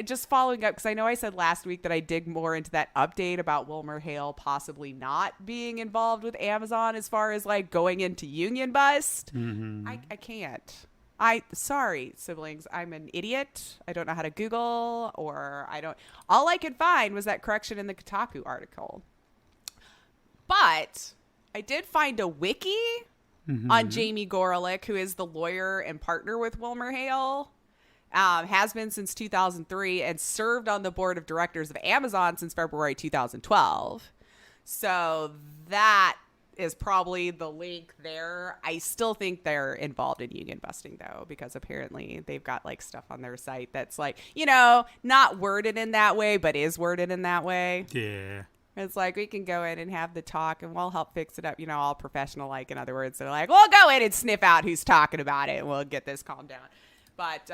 [SPEAKER 4] just following up, because I know I said last week that I dig more into that update about Wilmer Hale possibly not being involved with Amazon as far as like going into union bust. I can't. Sorry, siblings, I'm an idiot. I don't know how to Google, all I could find was that correction in the Kotaku article. But I did find a wiki on Jamie Gorelick, who is the lawyer and partner with Wilmer Hale, has been since 2003, and served on the board of directors of Amazon since February 2012. So that is probably the link there. I still think they're involved in union busting, though, because apparently they've got like stuff on their site that's like, not worded in that way, but is worded in that way.
[SPEAKER 3] Yeah.
[SPEAKER 4] It's like, we can go in and have the talk and we'll help fix it up, all professional. Like, in other words, they're like, we'll go in and sniff out who's talking about it and we'll get this calmed down. But,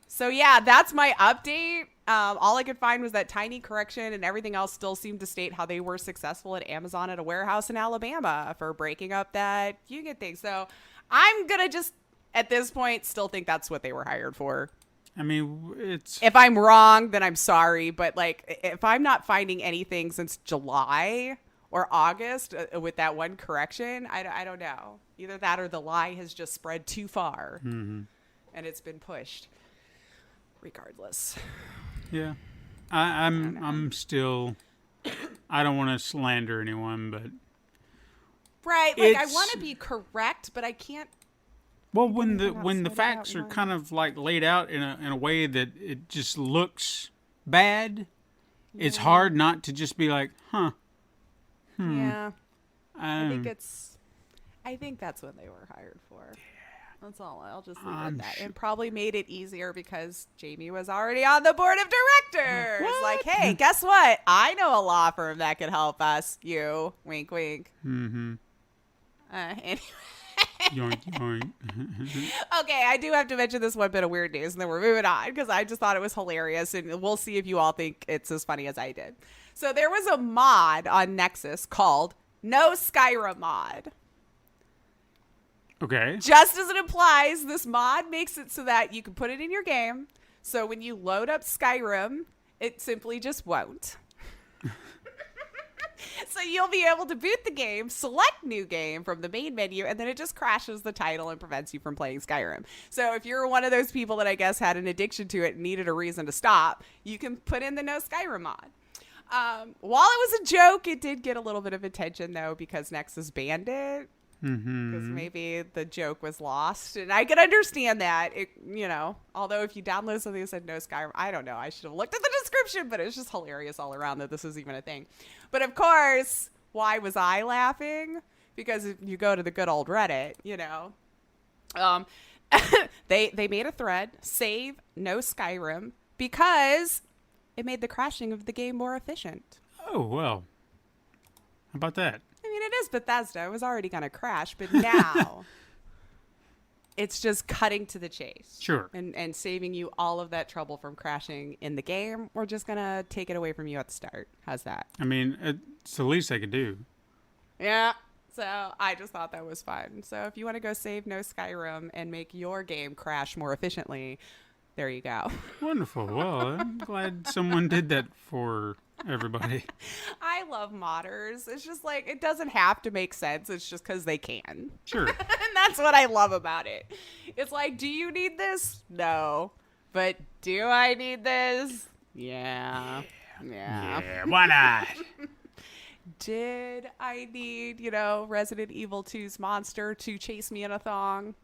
[SPEAKER 4] so yeah, that's my update. All I could find was that tiny correction, and everything else still seemed to state how they were successful at Amazon at a warehouse in Alabama for breaking up that union thing. So I'm going to just, at this point, still think that's what they were hired for.
[SPEAKER 3] I mean,
[SPEAKER 4] if I'm wrong, then I'm sorry. But like, if I'm not finding anything since July or August with that one correction, I don't know. Either that or the lie has just spread too far and it's been pushed. Regardless.
[SPEAKER 3] Yeah. I'm still, I don't want to slander anyone, but.
[SPEAKER 4] Right. Like, I want to be correct, but I can't.
[SPEAKER 3] Well, when the facts are kind of like laid out in a way that it just looks bad, it's hard not to just be like,
[SPEAKER 4] Yeah. I think that's what they were hired for. Yeah. That's all. I'll just leave it at that. It probably made it easier because Jamie was already on the board of directors. What? Like, hey, guess what? I know a law firm that could help us. You. Wink, wink. Anyway.
[SPEAKER 3] Yoink, yoink.
[SPEAKER 4] Okay, I do have to mention this one bit of weird news, and then we're moving on, because I just thought it was hilarious, and we'll see if you all think it's as funny as I did. So there was a mod on Nexus called No Skyrim Mod.
[SPEAKER 3] Okay.
[SPEAKER 4] Just as it implies, this mod makes it so that you can put it in your game. So when you load up Skyrim, it simply just won't. So you'll be able to boot the game, select new game from the main menu, and then it just crashes the title and prevents you from playing Skyrim. So if you're one of those people that I guess had an addiction to it and needed a reason to stop, you can put in the No Skyrim mod. While it was a joke, it did get a little bit of attention, though, because Nexus banned it. Because maybe the joke was lost. And I can understand that. Although if you download something that said no Skyrim, I don't know. I should have looked at the description, but it's just hilarious all around that this is even a thing. But of course, why was I laughing? Because if you go to the good old Reddit, they made a thread, save no Skyrim, because it made the crashing of the game more efficient.
[SPEAKER 3] Oh, well. How about that?
[SPEAKER 4] I mean, it is Bethesda. It was already going to crash, but now it's just cutting to the chase.
[SPEAKER 3] Sure.
[SPEAKER 4] And saving you all of that trouble from crashing in the game. We're just going to take it away from you at the start. How's that?
[SPEAKER 3] I mean, it's the least they could do.
[SPEAKER 4] Yeah. So I just thought that was fun. So if you want to go save no Skyrim and make your game crash more efficiently, there you go.
[SPEAKER 3] Wonderful. Well, I'm glad someone did that for everybody.
[SPEAKER 4] I love modders. It's just like, it doesn't have to make sense. It's just because they can.
[SPEAKER 3] Sure.
[SPEAKER 4] And that's what I love about it. It's like, do you need this? No. But do I need this? Yeah.
[SPEAKER 3] Yeah, why not?
[SPEAKER 4] Did I need, Resident Evil 2's monster to chase me in a thong?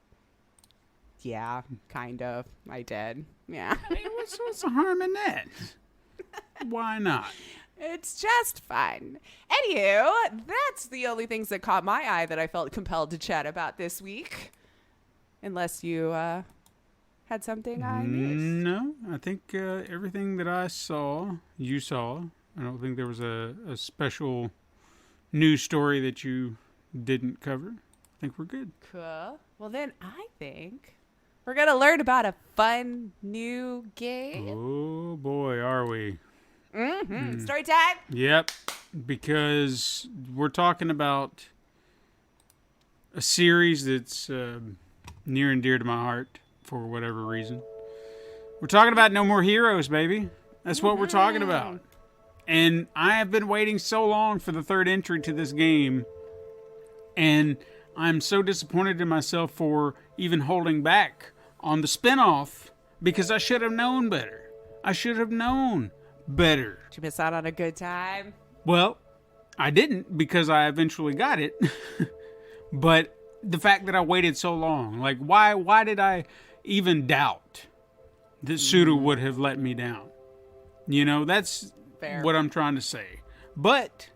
[SPEAKER 4] Yeah, kind of. I did. Yeah.
[SPEAKER 3] I mean, what's the harm in that? Why not?
[SPEAKER 4] It's just fun. Anywho, that's the only things that caught my eye that I felt compelled to chat about this week. Unless you had something I missed.
[SPEAKER 3] No, I think everything that I saw, you saw. I don't think there was a special news story that you didn't cover. I think we're good.
[SPEAKER 4] Cool. Well, then I think we're going to learn about a fun new game.
[SPEAKER 3] Oh, boy, are we.
[SPEAKER 4] Story time?
[SPEAKER 3] Yep, because we're talking about a series that's near and dear to my heart for whatever reason. We're talking about No More Heroes, baby. That's what we're talking about. And I have been waiting so long for the third entry to this game, and I'm so disappointed in myself for even holding back on the spinoff because I should have known better. I should have known better.
[SPEAKER 4] Did you miss out on a good time?
[SPEAKER 3] Well, I didn't because I eventually got it. But the fact that I waited so long, like why did I even doubt that Suda would have let me down? That's
[SPEAKER 4] fair.
[SPEAKER 3] What I'm trying to say. But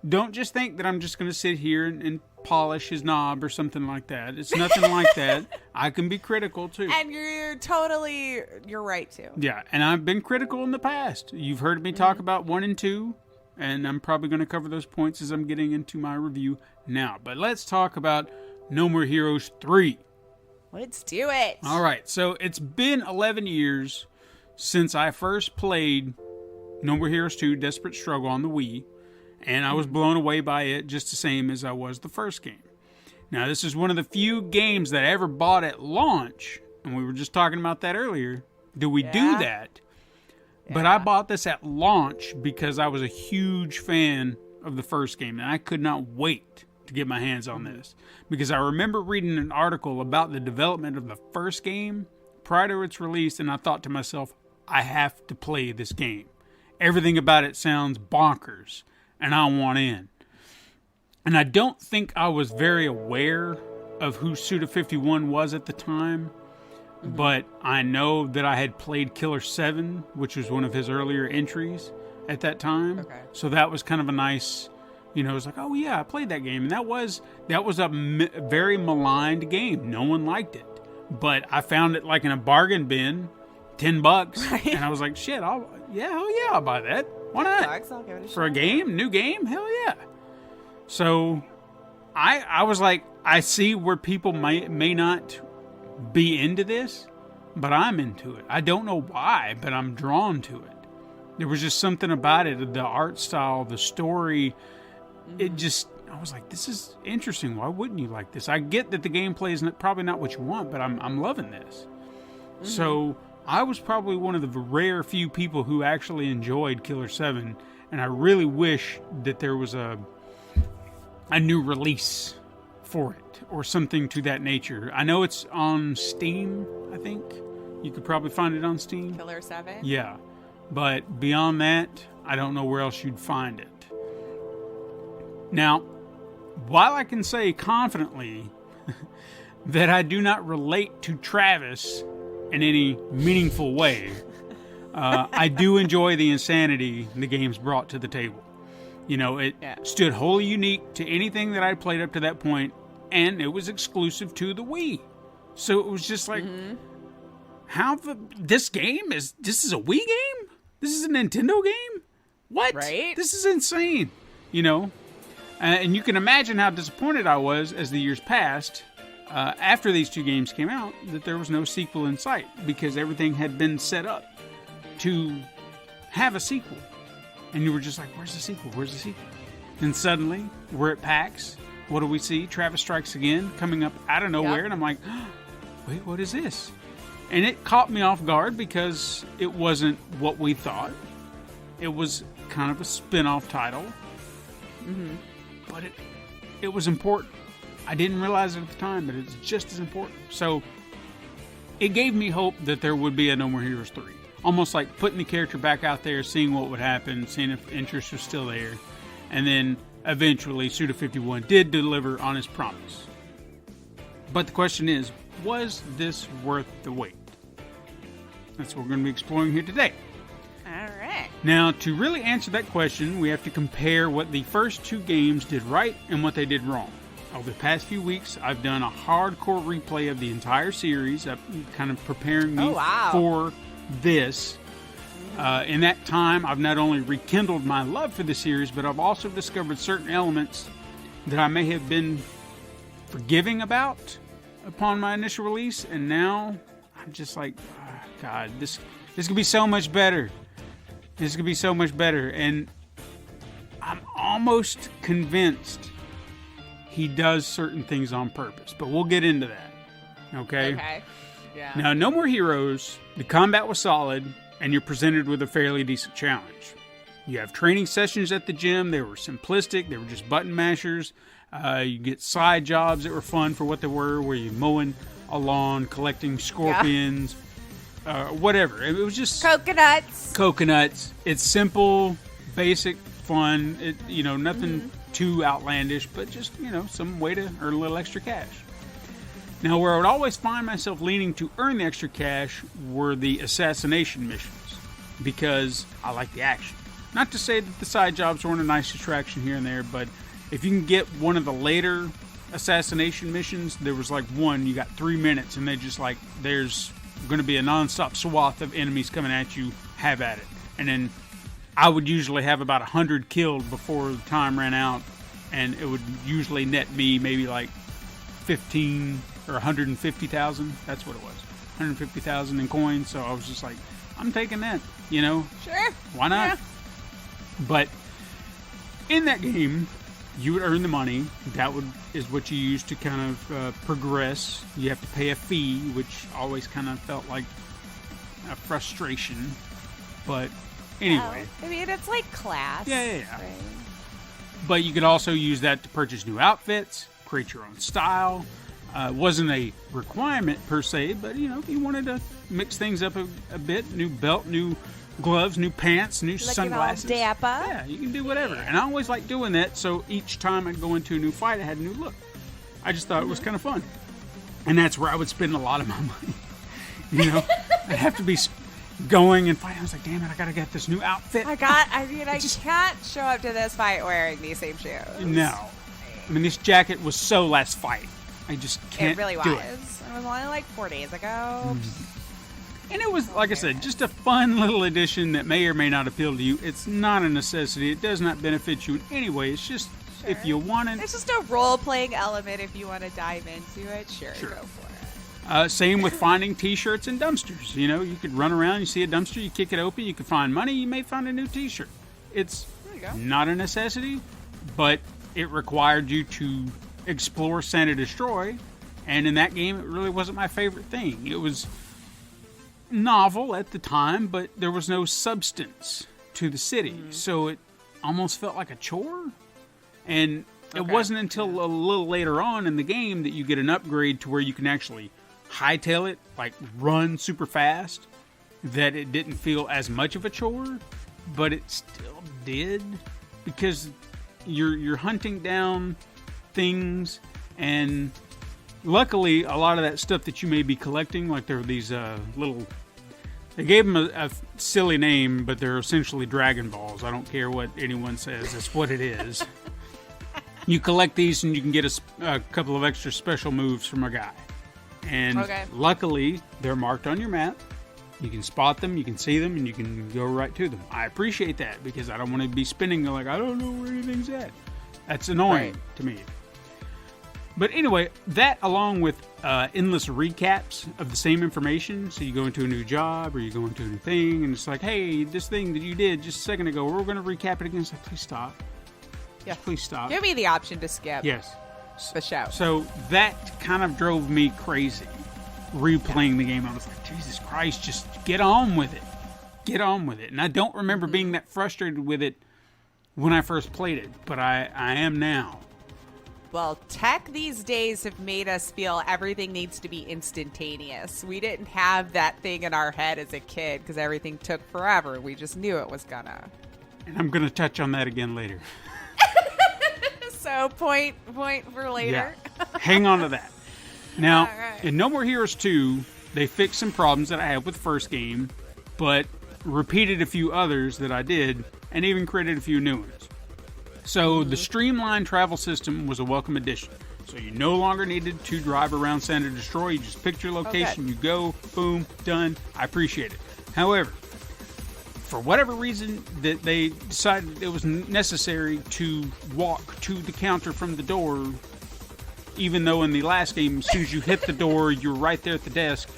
[SPEAKER 3] don't just think that I'm just going to sit here and polish his knob or something like that. It's nothing like that. I can be critical too.
[SPEAKER 4] And you're right too.
[SPEAKER 3] Yeah, and I've been critical in the past. You've heard me talk about 1 and 2, and I'm probably going to cover those points as I'm getting into my review now. But let's talk about No More Heroes 3.
[SPEAKER 4] Let's do it.
[SPEAKER 3] All right, so it's been 11 years since I first played No More Heroes 2 Desperate Struggle on the Wii, and I was blown away by it just the same as I was the first game. Now, this is one of the few games that I ever bought at launch, and we were just talking about that earlier. Do we do that? Yeah. But I bought this at launch because I was a huge fan of the first game, and I could not wait to get my hands on this. Because I remember reading an article about the development of the first game prior to its release, and I thought to myself, I have to play this game. Everything about it sounds bonkers, and I want in. And I don't think I was very aware of who Suda51 was at the time, but I know that I had played Killer 7, which was one of his earlier entries at that time.
[SPEAKER 4] Okay.
[SPEAKER 3] So that was kind of a nice, it was like, oh yeah, I played that game. And that was a very maligned game. No one liked it. But I found it like in a bargain bin, $10, right. And I was like, shit, hell yeah, I'll buy that. Why not?
[SPEAKER 4] I'll give it a
[SPEAKER 3] For
[SPEAKER 4] shot.
[SPEAKER 3] a game, new game, hell yeah. So I was like, I see where people may not be into this, but I'm into it. I don't know why, but I'm drawn to it. There was just something about it, the art style, the story. It just, I was like, this is interesting. Why wouldn't you like this? I get that the gameplay is probably not what you want, but I'm loving this. So I was probably one of the rare few people who actually enjoyed Killer 7, and I really wish that there was a new release for it or something to that nature. I know it's on Steam, I think. You could probably find it on Steam.
[SPEAKER 4] Killer 7?
[SPEAKER 3] Yeah. But beyond that, I don't know where else you'd find it. Now, while I can say confidently that I do not relate to Travis in any meaningful way, I do enjoy the insanity the game's brought to the table. You know, it stood wholly unique to anything that I played up to that point, and it was exclusive to the Wii. So it was just like, this is a Wii game? This is a Nintendo game? What?
[SPEAKER 4] Right?
[SPEAKER 3] This is insane. You know? And you can imagine how disappointed I was as the years passed after these two games came out that there was no sequel in sight because everything had been set up to have a sequel. And you were just like, where's the sequel? Where's the sequel? And suddenly, we're at PAX. What do we see? Travis Strikes Again coming up out of nowhere. Yep. And I'm like, wait, what is this? And it caught me off guard because it wasn't what we thought. It was kind of a spin-off title. Mm-hmm. But it was important. I didn't realize it at the time, but it's just as important. So it gave me hope that there would be a No More Heroes 3. Almost like putting the character back out there, seeing what would happen, seeing if interest was still there. And then eventually Suda51 did deliver on his promise. But the question is, was this worth the wait? That's what we're going to be exploring here today.
[SPEAKER 4] All right.
[SPEAKER 3] Now, to really answer that question, we have to compare what the first two games did right and what they did wrong. Over the past few weeks, I've done a hardcore replay of the entire series, kind of preparing me for this. In that time, I've not only rekindled my love for the series, but I've also discovered certain elements that I may have been forgiving about upon my initial release, and now I'm just like, oh, God, this could be so much better. This could be so much better, and I'm almost convinced he does certain things on purpose, but we'll get into that. Okay?
[SPEAKER 4] Okay. Yeah.
[SPEAKER 3] Now, No More Heroes, the combat was solid, and you're presented with a fairly decent challenge. You have training sessions at the gym. They were simplistic. They were just button mashers. You get side jobs that were fun for what they were, where you're mowing a lawn, collecting scorpions, whatever. It was just... Coconuts. It's simple, basic, fun. Nothing too outlandish, but just, some way to earn a little extra cash. Now, where I would always find myself leaning to earn the extra cash were the Assassination Missions, because I like the action. Not to say that the side jobs weren't a nice distraction here and there, but if you can get one of the later Assassination Missions, there was like one, you got 3 minutes, and they just like, there's going to be a non-stop swath of enemies coming at you, have at it. And then I would usually have about 100 killed before the time ran out, and it would usually net me maybe like 15 or 150,000. That's what it was. 150,000 in coins. So I was just like, I'm taking that,
[SPEAKER 4] Sure.
[SPEAKER 3] Why not? Yeah. But in that game, you would earn the money. That is what you use to kind of progress. You have to pay a fee, which always kind of felt like a frustration. But anyway.
[SPEAKER 4] I mean, it's like class.
[SPEAKER 3] Yeah.
[SPEAKER 4] Right?
[SPEAKER 3] But you could also use that to purchase new outfits, create your own style. Wasn't a requirement per se, but if you wanted to mix things up a bit, new belt, new gloves, new pants, new sunglasses.
[SPEAKER 4] All dapper.
[SPEAKER 3] Yeah, you can do whatever. And I always liked doing that, so each time I'd go into a new fight, I had a new look. I just thought it was kind of fun. And that's where I would spend a lot of my money. I'd have to be going and fighting. I was like, damn it, I gotta get this new outfit.
[SPEAKER 4] I can't show up to this fight wearing these same shoes.
[SPEAKER 3] No. I mean, this jacket was so last fight. I just can't
[SPEAKER 4] do it.
[SPEAKER 3] It
[SPEAKER 4] was only like 4 days ago.
[SPEAKER 3] Mm-hmm. And it was, like I said, just a fun little addition that may or may not appeal to you. It's not a necessity. It does not benefit you in any way. It's just, if you want it.
[SPEAKER 4] It's just a role-playing element if you want to dive into it. Sure. Go for it.
[SPEAKER 3] Same with finding T-shirts and dumpsters. You could run around, you see a dumpster, you kick it open, you can find money, you may find a new T-shirt. It's not a necessity, but it required you to explore, sand, and destroy. And in that game, it really wasn't my favorite thing. It was novel at the time, but there was no substance to the city. Mm-hmm. So it almost felt like a chore. And it wasn't until a little later on in the game that you get an upgrade to where you can actually hightail it, like run super fast. that it didn't feel as much of a chore, but it still did, because you're hunting down things, and luckily a lot of that stuff that you may be collecting, like there are these little, they gave them a silly name, but they're essentially Dragon Balls. I don't care what anyone says, that's what it is. You collect these and you can get a couple of extra special moves from a guy. And luckily, they're marked on your map. You can spot them, you can see them, and you can go right to them. I appreciate that, because I don't want to be spinning like, I don't know where anything's at. That's annoying to me. But anyway, that along with endless recaps of the same information. So you go into a new job, or you go into a new thing, and it's like, hey, this thing that you did just a second ago, we're going to recap it again. It's like, please stop.
[SPEAKER 4] Yeah.
[SPEAKER 3] Please stop.
[SPEAKER 4] Give me the option to skip.
[SPEAKER 3] Yes.
[SPEAKER 4] The show.
[SPEAKER 3] So that kind of drove me crazy, replaying the game. I was like, Jesus Christ, just get on with it. Get on with it. And I don't remember being that frustrated with it when I first played it, but I am now.
[SPEAKER 4] Well, tech these days have made us feel everything needs to be instantaneous. We didn't have that thing in our head as a kid because everything took forever. We just knew it was gonna.
[SPEAKER 3] And I'm going to touch on that again later.
[SPEAKER 4] So point for later.
[SPEAKER 3] Yeah. Hang on to that. Now, in No More Heroes 2, they fixed some problems that I had with the first game, but repeated a few others that I did, and even created a few new ones. So the streamlined travel system was a welcome addition. So you no longer needed to drive around Sand and Destroy. You just picked your location, you go, boom, done. I appreciate it. However, for whatever reason that they decided it was necessary to walk to the counter from the door, even though in the last game, as soon as you hit the door, you're right there at the desk.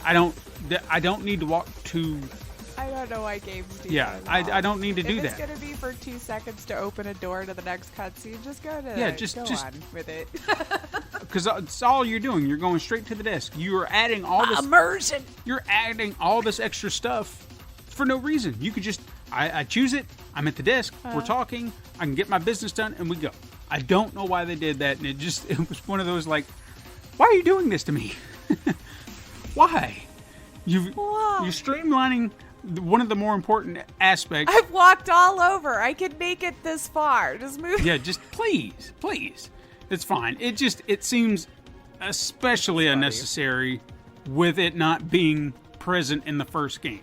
[SPEAKER 3] I don't need to walk to.
[SPEAKER 4] I don't know why games do that.
[SPEAKER 3] Yeah, I don't need to do that.
[SPEAKER 4] If it's going to be for 2 seconds to open a door to the next cutscene, just go to
[SPEAKER 3] just
[SPEAKER 4] on with it.
[SPEAKER 3] Because it's all you're doing. You're going straight to the desk. You are adding all this
[SPEAKER 4] immersion.
[SPEAKER 3] You're adding all this extra stuff for no reason. You could just, I choose it. I'm at the desk. We're talking. I can get my business done, and we go. I don't know why they did that, and it was one of those like, why are you doing this to me? Why? You're streamlining one of the more important aspects.
[SPEAKER 4] I've walked all over. I could make it this far. Just move.
[SPEAKER 3] Yeah, just please. It's fine. It seems especially unnecessary with it not being present in the first game.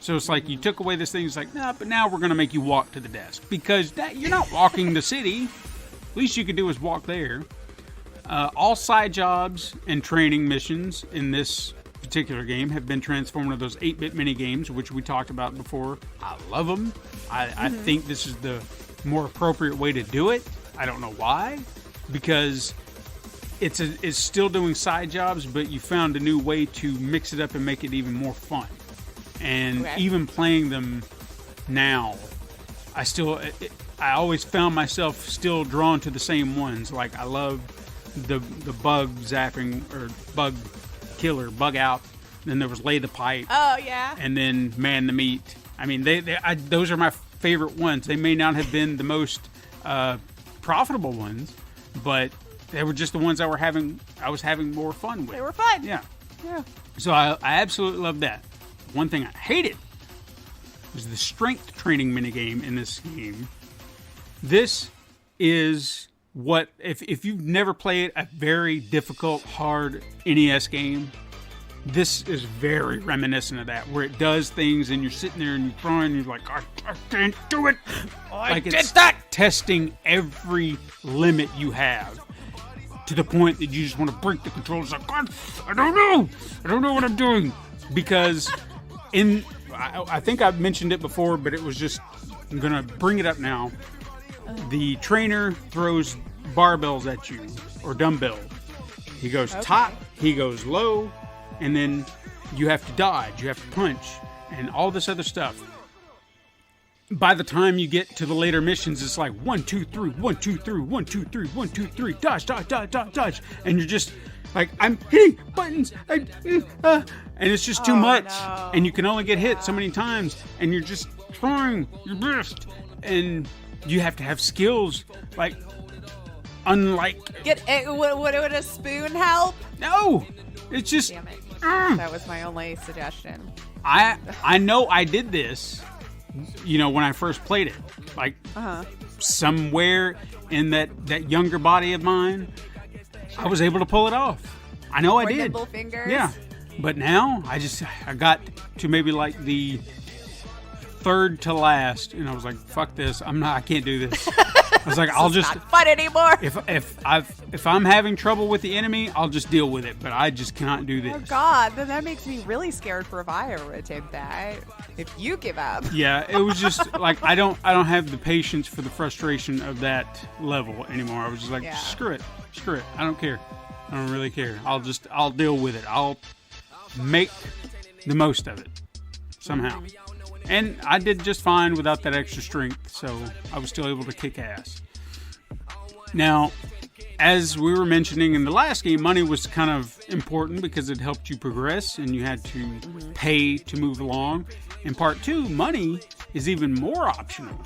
[SPEAKER 3] So it's like you took away this thing. It's like, nah, but now we're going to make you walk to the desk. Because you're not walking the city. Least you could do is walk there. All side jobs and training missions in this particular game have been transformed into those 8-bit mini games, which we talked about before. I love them. I think this is the more appropriate way to do it. I don't know why, because it's still doing side jobs, but you found a new way to mix it up and make it even more fun. And even playing them now, I always found myself still drawn to the same ones. Like I love the bug zapping or bug killer, bug out. Then there was lay the pipe.
[SPEAKER 4] Oh yeah.
[SPEAKER 3] And then man the meat. I mean, those are my favorite ones. They may not have been the most profitable ones, but they were just the ones I was having more fun with.
[SPEAKER 4] They were fun.
[SPEAKER 3] Yeah. So I absolutely love that. One thing I hated was the strength training minigame in this game. This is what, if you've never played a very difficult, hard NES game, this is very reminiscent of that, where it does things and you're sitting there and you're throwing and you're like, I can't do it.
[SPEAKER 4] I did that.
[SPEAKER 3] Testing every limit you have to the point that you just want to break the controls. Like, God, I don't know what I'm doing. Because I think I've mentioned it before, but it was just, I'm going to bring it up now. The trainer throws barbells at you, or dumbbells. He goes top, he goes low, and then you have to dodge, you have to punch, and all this other stuff. By the time you get to the later missions, it's like 1, 2, 3, 1, 2, 3, 1, 2, 3, 1, 2, 3, dodge, dodge, dodge, dodge, dodge, and you're just like, I'm hitting buttons, and it's just too much, and you can only get hit so many times, and you're just trying your best, and you have to have skills, like, unlike...
[SPEAKER 4] Would a spoon help?
[SPEAKER 3] No! It's just...
[SPEAKER 4] Damn it. That was my only suggestion.
[SPEAKER 3] I know I did this, when I first played it. Like, somewhere in that younger body of mine, I was able to pull it off. I know I did.
[SPEAKER 4] Nimble fingers.
[SPEAKER 3] Yeah. But now, I got to maybe like the third to last, and I was like, fuck this. I can't do this. I was like, I'll just...
[SPEAKER 4] not fun anymore.
[SPEAKER 3] If I'm having trouble with the enemy, I'll just deal with it, but I just cannot do this.
[SPEAKER 4] Oh God, then that makes me really scared for if I ever attempt that. If you give up.
[SPEAKER 3] Yeah, it was just like I don't have the patience for the frustration of that level anymore. I was just like, screw it. I don't care. I don't really care. I'll deal with it. I'll make the most of it somehow. And I did just fine without that extra strength, so I was still able to kick ass. Now, as we were mentioning in the last game, money was kind of important because it helped you progress and you had to pay to move along. In part 2, money is even more optional.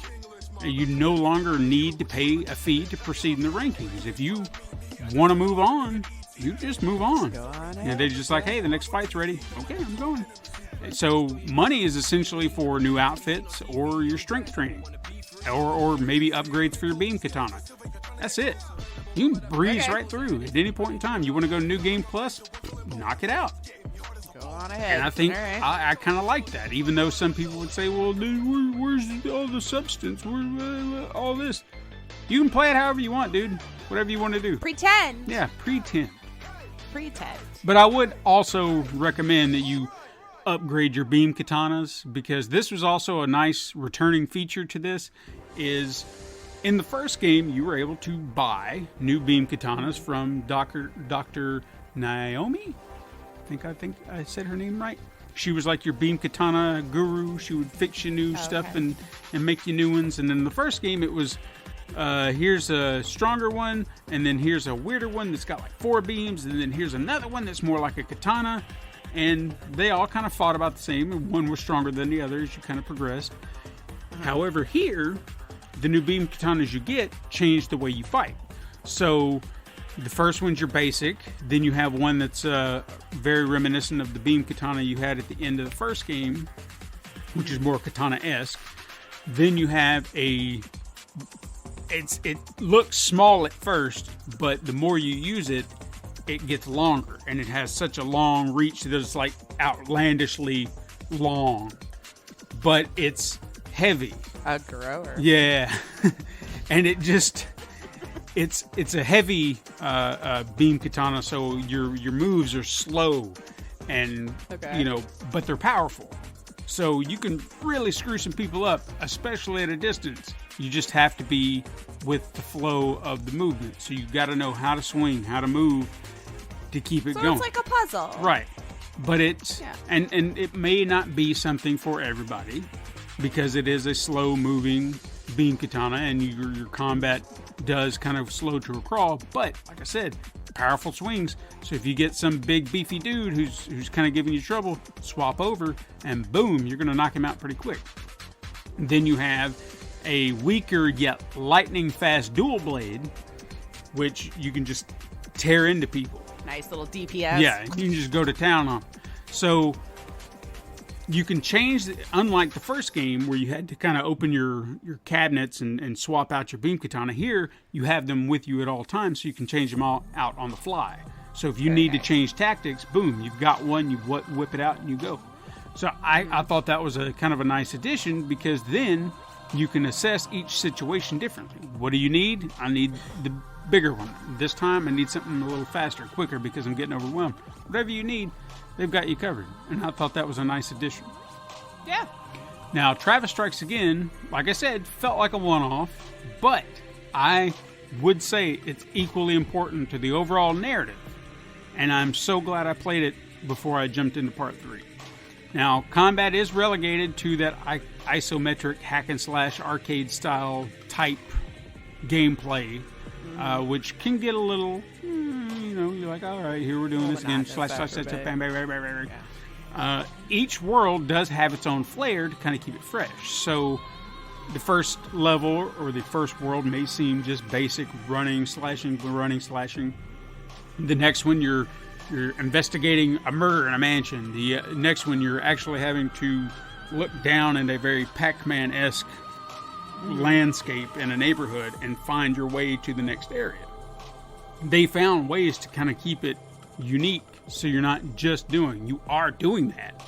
[SPEAKER 3] You no longer need to pay a fee to proceed in the rankings. If you want to move on, you just move on. And they're just like, hey, the next fight's ready. Okay, I'm going. So money is essentially for new outfits or your strength training. Or maybe upgrades for your beam katana. That's it. You can breeze right through at any point in time. You want to go to New Game Plus? Knock it out.
[SPEAKER 4] Go on ahead.
[SPEAKER 3] And I think I kind of like that. Even though some people would say, well, dude, where's all the substance? Where's all this? You can play it however you want, dude. Whatever you want to do.
[SPEAKER 4] Pretend.
[SPEAKER 3] Yeah, pretend.
[SPEAKER 4] But
[SPEAKER 3] I would also recommend that you upgrade your beam katanas, because this was also a nice returning feature to this. Is in the first game you were able to buy new beam katanas from Dr. Naomi. I think I said her name right. She was like your beam katana guru. She would fix you new stuff and make you new ones. And in the first game it was here's a stronger one, and then here's a weirder one that's got like 4 beams, and then here's another one that's more like a katana. And they all kind of fought about the same, and one was stronger than the other as you kind of progressed. However, here, the new beam katanas you get change the way you fight. So, the first one's your basic, then you have one that's very reminiscent of the beam katana you had at the end of the first game, which is more katana-esque. Then you have it looks small at first, but the more you use it, it gets longer, and it has such a long reach that it's like outlandishly long, but it's heavy.
[SPEAKER 4] A grower.
[SPEAKER 3] Yeah. And it just it's a heavy beam katana, so your moves are slow and but they're powerful, so you can really screw some people up, especially at a distance. You just have to be with the flow of the movement, so you got to know how to swing, how to move to keep it going.
[SPEAKER 4] So it's like a puzzle.
[SPEAKER 3] Right. But it's and it may not be something for everybody, because it is a slow moving beam katana and your combat does kind of slow to a crawl, but like I said, powerful swings. So if you get some big beefy dude who's kind of giving you trouble, swap over and boom, you're going to knock him out pretty quick. And then you have a weaker yet lightning fast dual blade, which you can just tear into people.
[SPEAKER 4] Nice little DPS.
[SPEAKER 3] Yeah, you can just go to town on. So you can change, unlike the first game where you had to kind of open your cabinets and swap out your beam katana, here you have them with you at all times, so you can change them all out on the fly. So if you need to change tactics, boom, you've got one, you whip it out and you go. So I thought that was a kind of a nice addition, because then you can assess each situation differently. What do you need? I need the bigger one. This time I need something a little faster, quicker, because I'm getting overwhelmed. Whatever you need, they've got you covered. And I thought that was a nice addition.
[SPEAKER 4] Yeah.
[SPEAKER 3] Now, Travis Strikes Again, like I said, felt like a one-off, but I would say it's equally important to the overall narrative. And I'm so glad I played it before I jumped into part 3. Now, combat is relegated to that isometric hack-and-slash arcade-style type gameplay, which can get a little, you're like, all right, here we're doing this again. Slash, bang, bang, bang, bang, bang. Each world does have its own flair to kind of keep it fresh. So the first level or the first world may seem just basic running, slashing. The next one, you're you're investigating a murder in a mansion. The next one, you're actually having to look down in a very Pac-Man-esque landscape in a neighborhood and find your way to the next area. They found ways to kind of keep it unique, so you're not just you are doing that,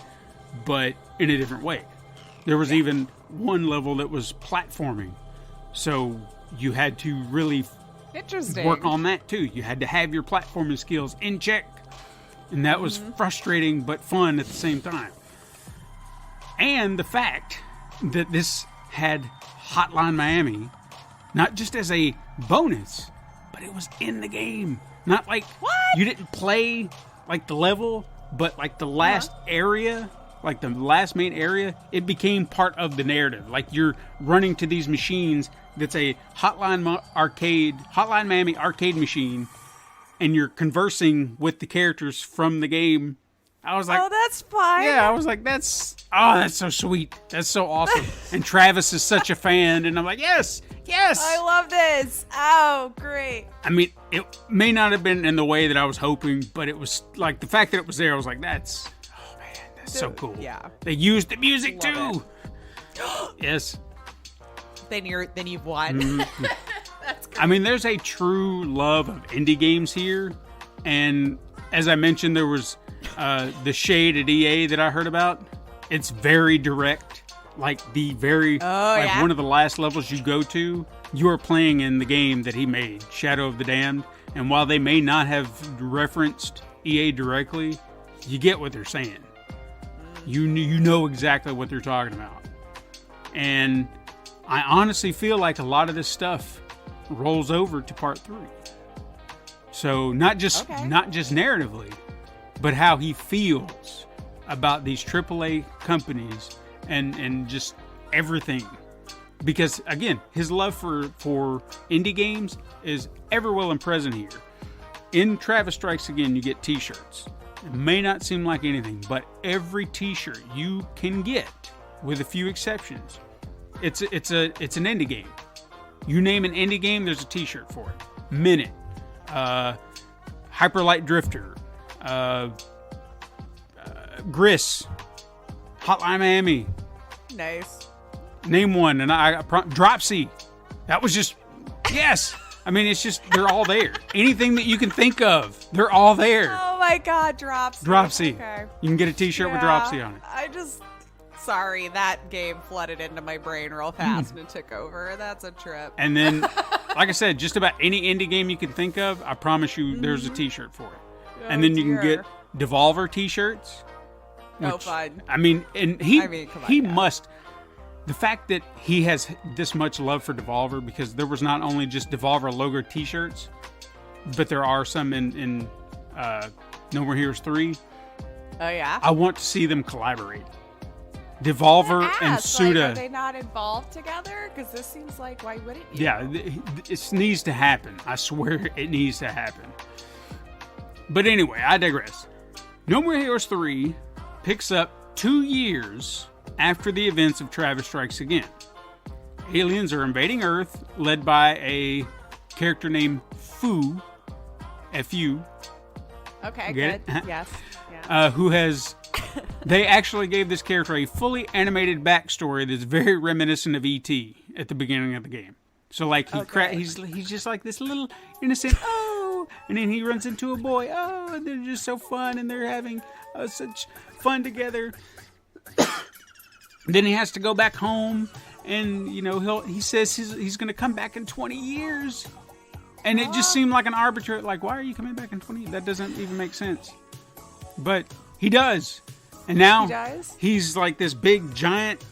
[SPEAKER 3] but in a different way. There was even one level that was platforming, so you had to really work on that too. You had to have your platforming skills in check, and that was frustrating but fun at the same time. And the fact that this had Hotline Miami, not just as a bonus, but it was in the game. Not like you didn't play like the level, but like the last area, like the last main area, it became part of the narrative. Like you're running to these machines that's a Hotline Miami arcade machine, and you're conversing with the characters from the game. I was like,
[SPEAKER 4] oh, that's fun.
[SPEAKER 3] Yeah, I was like, that's so sweet. That's so awesome. And Travis is such a fan, and I'm like, yes.
[SPEAKER 4] I love this. Oh, great.
[SPEAKER 3] I mean, it may not have been in the way that I was hoping, but it was like the fact that it was there. I was like, that's so cool.
[SPEAKER 4] Yeah.
[SPEAKER 3] They used the music
[SPEAKER 4] Love
[SPEAKER 3] too. Yes.
[SPEAKER 4] Then you've won.
[SPEAKER 3] Mm-hmm.
[SPEAKER 4] That's great.
[SPEAKER 3] I mean, there's a true love of indie games here, and as I mentioned, there was the shade at EA that I heard about. It's very direct. Like one of the last levels you go to, you are playing in the game that he made, Shadow of the Damned. And while they may not have referenced EA directly, you get what they're saying. You know exactly what they're talking about. And I honestly feel like a lot of this stuff rolls over to part 3. So not just narratively, but how he feels about these AAA companies and just everything. Because again, his love for indie games is ever well and present here. In Travis Strikes Again, you get t-shirts. It may not seem like anything, but every t-shirt you can get, with a few exceptions, it's an indie game. You name an indie game, there's a t-shirt for it. Minute, Hyper Light Drifter, Gris, Hotline Miami.
[SPEAKER 4] Nice.
[SPEAKER 3] Name one, and Dropsy. That was just yes. I mean, it's just they're all there. Anything that you can think of, they're all there.
[SPEAKER 4] Oh my God, Dropsy.
[SPEAKER 3] Dropsy.
[SPEAKER 4] Okay.
[SPEAKER 3] You can get a T-shirt with Dropsy on it.
[SPEAKER 4] Sorry, that game flooded into my brain real fast and it took over. That's a trip.
[SPEAKER 3] And then, like I said, just about any indie game you can think of, I promise you, there's a T-shirt for it.
[SPEAKER 4] Oh,
[SPEAKER 3] and then you can get Devolver T-shirts.
[SPEAKER 4] Fun.
[SPEAKER 3] I mean, and he must. The fact that he has this much love for Devolver, because there was not only just Devolver logo T-shirts, but there are some in No More Heroes 3.
[SPEAKER 4] Oh yeah.
[SPEAKER 3] I want to see them collaborate. Devolver and Suda.
[SPEAKER 4] Like, are they not involved together? Because this seems like, why wouldn't you?
[SPEAKER 3] Yeah, it needs to happen. I swear it needs to happen. But anyway, I digress. No More Heroes 3 picks up 2 years after the events of Travis Strikes Again. Aliens are invading Earth, led by a character named Fu, F-U.
[SPEAKER 4] Okay,
[SPEAKER 3] Get
[SPEAKER 4] good.
[SPEAKER 3] it?
[SPEAKER 4] Yes. Yeah.
[SPEAKER 3] Who has... They actually gave this character a fully animated backstory that's very reminiscent of E.T. at the beginning of the game. So, like, he's just like this little innocent, and then he runs into a boy, and they're just so fun, and they're having such fun together. Then he has to go back home, and, you know, he says he's going to come back in 20 years. And it just seemed like an arbitrary, like, why are you coming back in 20 years? That doesn't even make sense. But he does. And now he's like this big giant,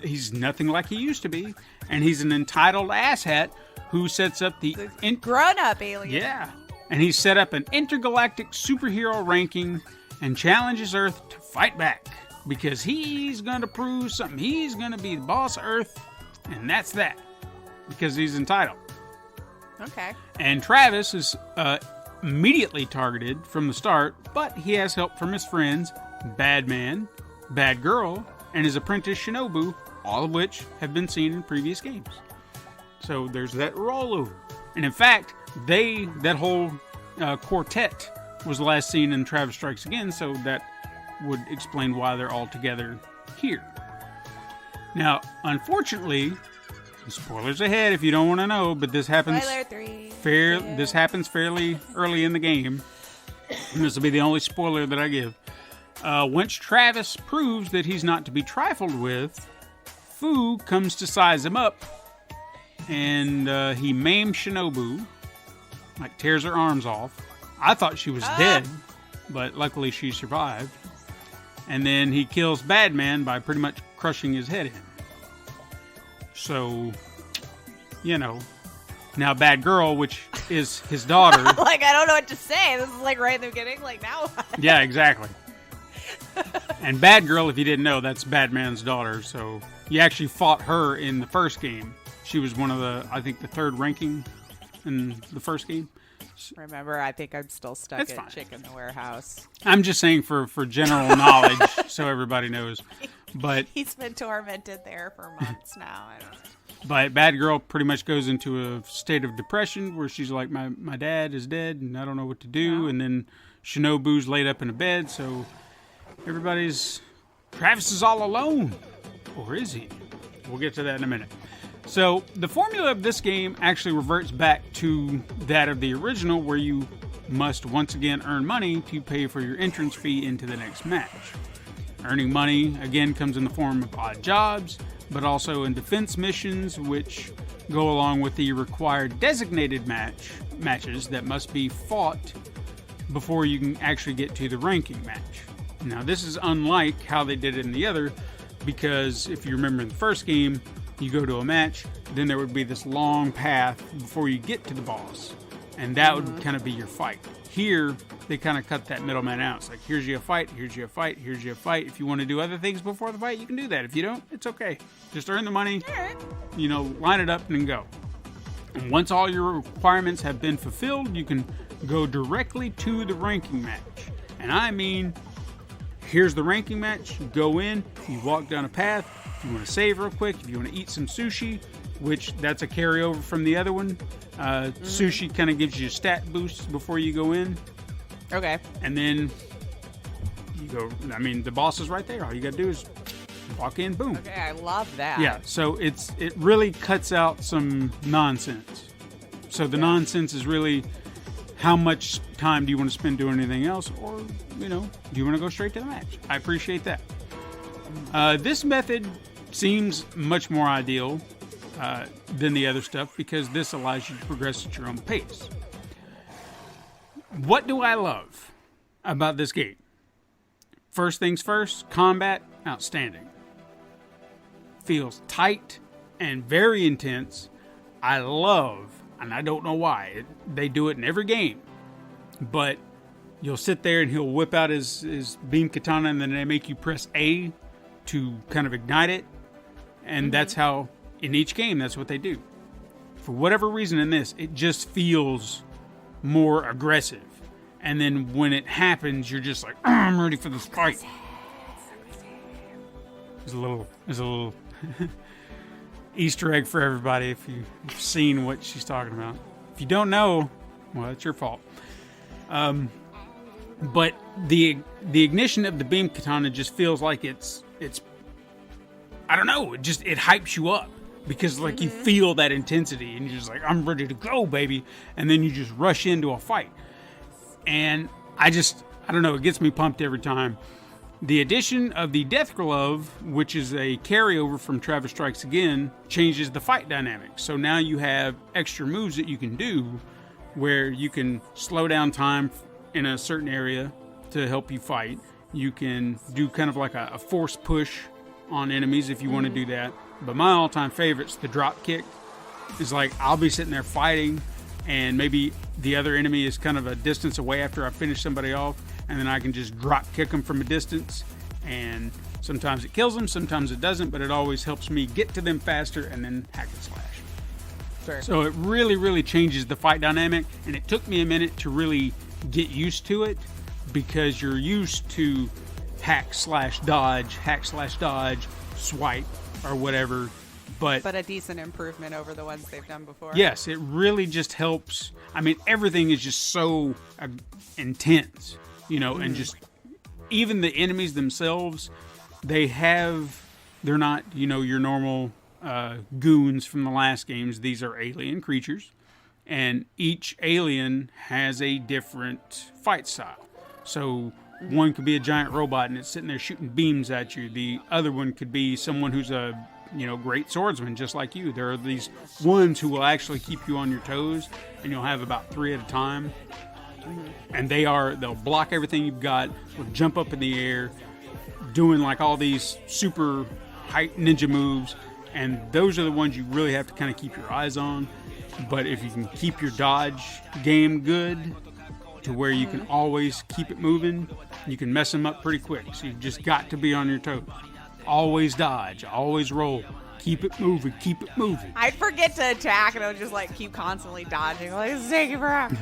[SPEAKER 3] he's nothing like he used to be. And he's an entitled asshat who sets up the
[SPEAKER 4] grown-up alien.
[SPEAKER 3] Yeah. And he set up an intergalactic superhero ranking and challenges Earth to fight back. Because he's going to prove something. He's going to be the boss of Earth. And that's that. Because he's entitled.
[SPEAKER 4] Okay.
[SPEAKER 3] And Travis is immediately targeted from the start, but he has help from his friends, Bad Man, Bad Girl, and his apprentice Shinobu, all of which have been seen in previous games. So there's that rollover. And in fact, that whole quartet was last seen in Travis Strikes Again, so that would explain why they're all together here. Now, unfortunately, spoilers ahead if you don't want to know, but this happens.
[SPEAKER 4] Spoiler 3.
[SPEAKER 3] This happens fairly early in the game. And this will be the only spoiler that I give. Once Travis proves that he's not to be trifled with, Fu comes to size him up, and he maims Shinobu, like tears her arms off. I thought she was dead, but luckily she survived. And then he kills Badman by pretty much crushing his head in. So, you know, now Bad Girl, which is his daughter.
[SPEAKER 4] Like, I don't know what to say. This is like right in the beginning. Like, now what?
[SPEAKER 3] Yeah, exactly. And Bad Girl, if you didn't know, that's Badman's daughter. So you actually fought her in the first game. She was one of the, I think, the third ranking in the first game.
[SPEAKER 4] Remember, I think I'm still stuck at Chick in the Warehouse.
[SPEAKER 3] I'm just saying for general knowledge, so everybody knows. But
[SPEAKER 4] he's been tormented there for months now. I don't know.
[SPEAKER 3] But Bad Girl pretty much goes into a state of depression where she's like, my dad is dead and I don't know what to do. No. And then Shinobu's laid up in a bed, so Travis is all alone. Or is he? We'll get to that in a minute. So the formula of this game actually reverts back to that of the original, where you must once again earn money to pay for your entrance fee into the next match. Earning money, again, comes in the form of odd jobs, but also in defense missions, which go along with the required designated matches that must be fought before you can actually get to the ranking match. Now, this is unlike how they did it in the other, because if you remember in the first game, you go to a match, then there would be this long path before you get to the boss, and that would kind of be your fight. Here, they kind of cut that middleman out. It's like, here's you a fight, here's you a fight, here's you a fight. If you want to do other things before the fight, you can do that. If you don't, it's okay. Just earn the money, line it up and then go. And once all your requirements have been fulfilled, you can go directly to the ranking match. And I mean, here's the ranking match. You go in, you walk down a path. If you want to save real quick, if you want to eat some sushi, which that's a carryover from the other one. Sushi kind of gives you a stat boost before you go in.
[SPEAKER 4] Okay.
[SPEAKER 3] And then you go, I mean, the boss is right there. All you got to do is walk in, boom.
[SPEAKER 4] Okay, I love that.
[SPEAKER 3] Yeah, so it really cuts out some nonsense. So the nonsense is really how much time do you want to spend doing anything else, or, do you want to go straight to the match? I appreciate that. This method seems much more ideal than the other stuff because this allows you to progress at your own pace. What do I love about this game? First things first, combat, outstanding. Feels tight and very intense. I love, and I don't know why, they do it in every game, but you'll sit there and he'll whip out his beam katana and then they make you press A to kind of ignite it. And that's how, in each game, that's what they do. For whatever reason in this, it just feels more aggressive. And then when it happens, you're just like, I'm ready for this fight. There's a little Easter egg for everybody if you've seen what she's talking about. If you don't know, well, it's your fault. But the ignition of the beam katana just feels like it's I don't know, it hypes you up because you feel that intensity and you're just like, I'm ready to go, baby. And then you just rush into a fight. And I don't know, it gets me pumped every time. The addition of the Death Glove, which is a carryover from Travis Strikes Again, changes the fight dynamics. So now you have extra moves that you can do where you can slow down time in a certain area to help you fight. You can do kind of like a force push on enemies if you want to do that. But my all-time favorite's the drop kick. It's like I'll be sitting there fighting and maybe the other enemy is kind of a distance away after I finish somebody off, and then I can just drop kick them from a distance, and sometimes it kills them, sometimes it doesn't, but it always helps me get to them faster and then hack and slash.
[SPEAKER 4] Sure.
[SPEAKER 3] So it really, really changes the fight dynamic, and it took me a minute to really get used to it because you're used to hack/dodge, swipe, or whatever.
[SPEAKER 4] But a decent improvement over the ones they've done before.
[SPEAKER 3] Yes, it really just helps. I mean, everything is just so intense, and just even the enemies themselves, they're not, your normal goons from the last games. These are alien creatures, and each alien has a different fight style. So one could be a giant robot and it's sitting there shooting beams at you. The other one could be someone who's a great swordsman, just like you. There are these ones who will actually keep you on your toes, and you'll have about 3 at a time. And they'll block everything you've got, will jump up in the air, doing like all these super height ninja moves. And those are the ones you really have to kind of keep your eyes on. But if you can keep your dodge game good, to where you can always keep it moving, you can mess them up pretty quick. So you've just got to be on your toes. Always dodge, always roll. Keep it moving, keep it moving.
[SPEAKER 4] I'd forget to attack, and I would just keep constantly dodging. This is taking forever.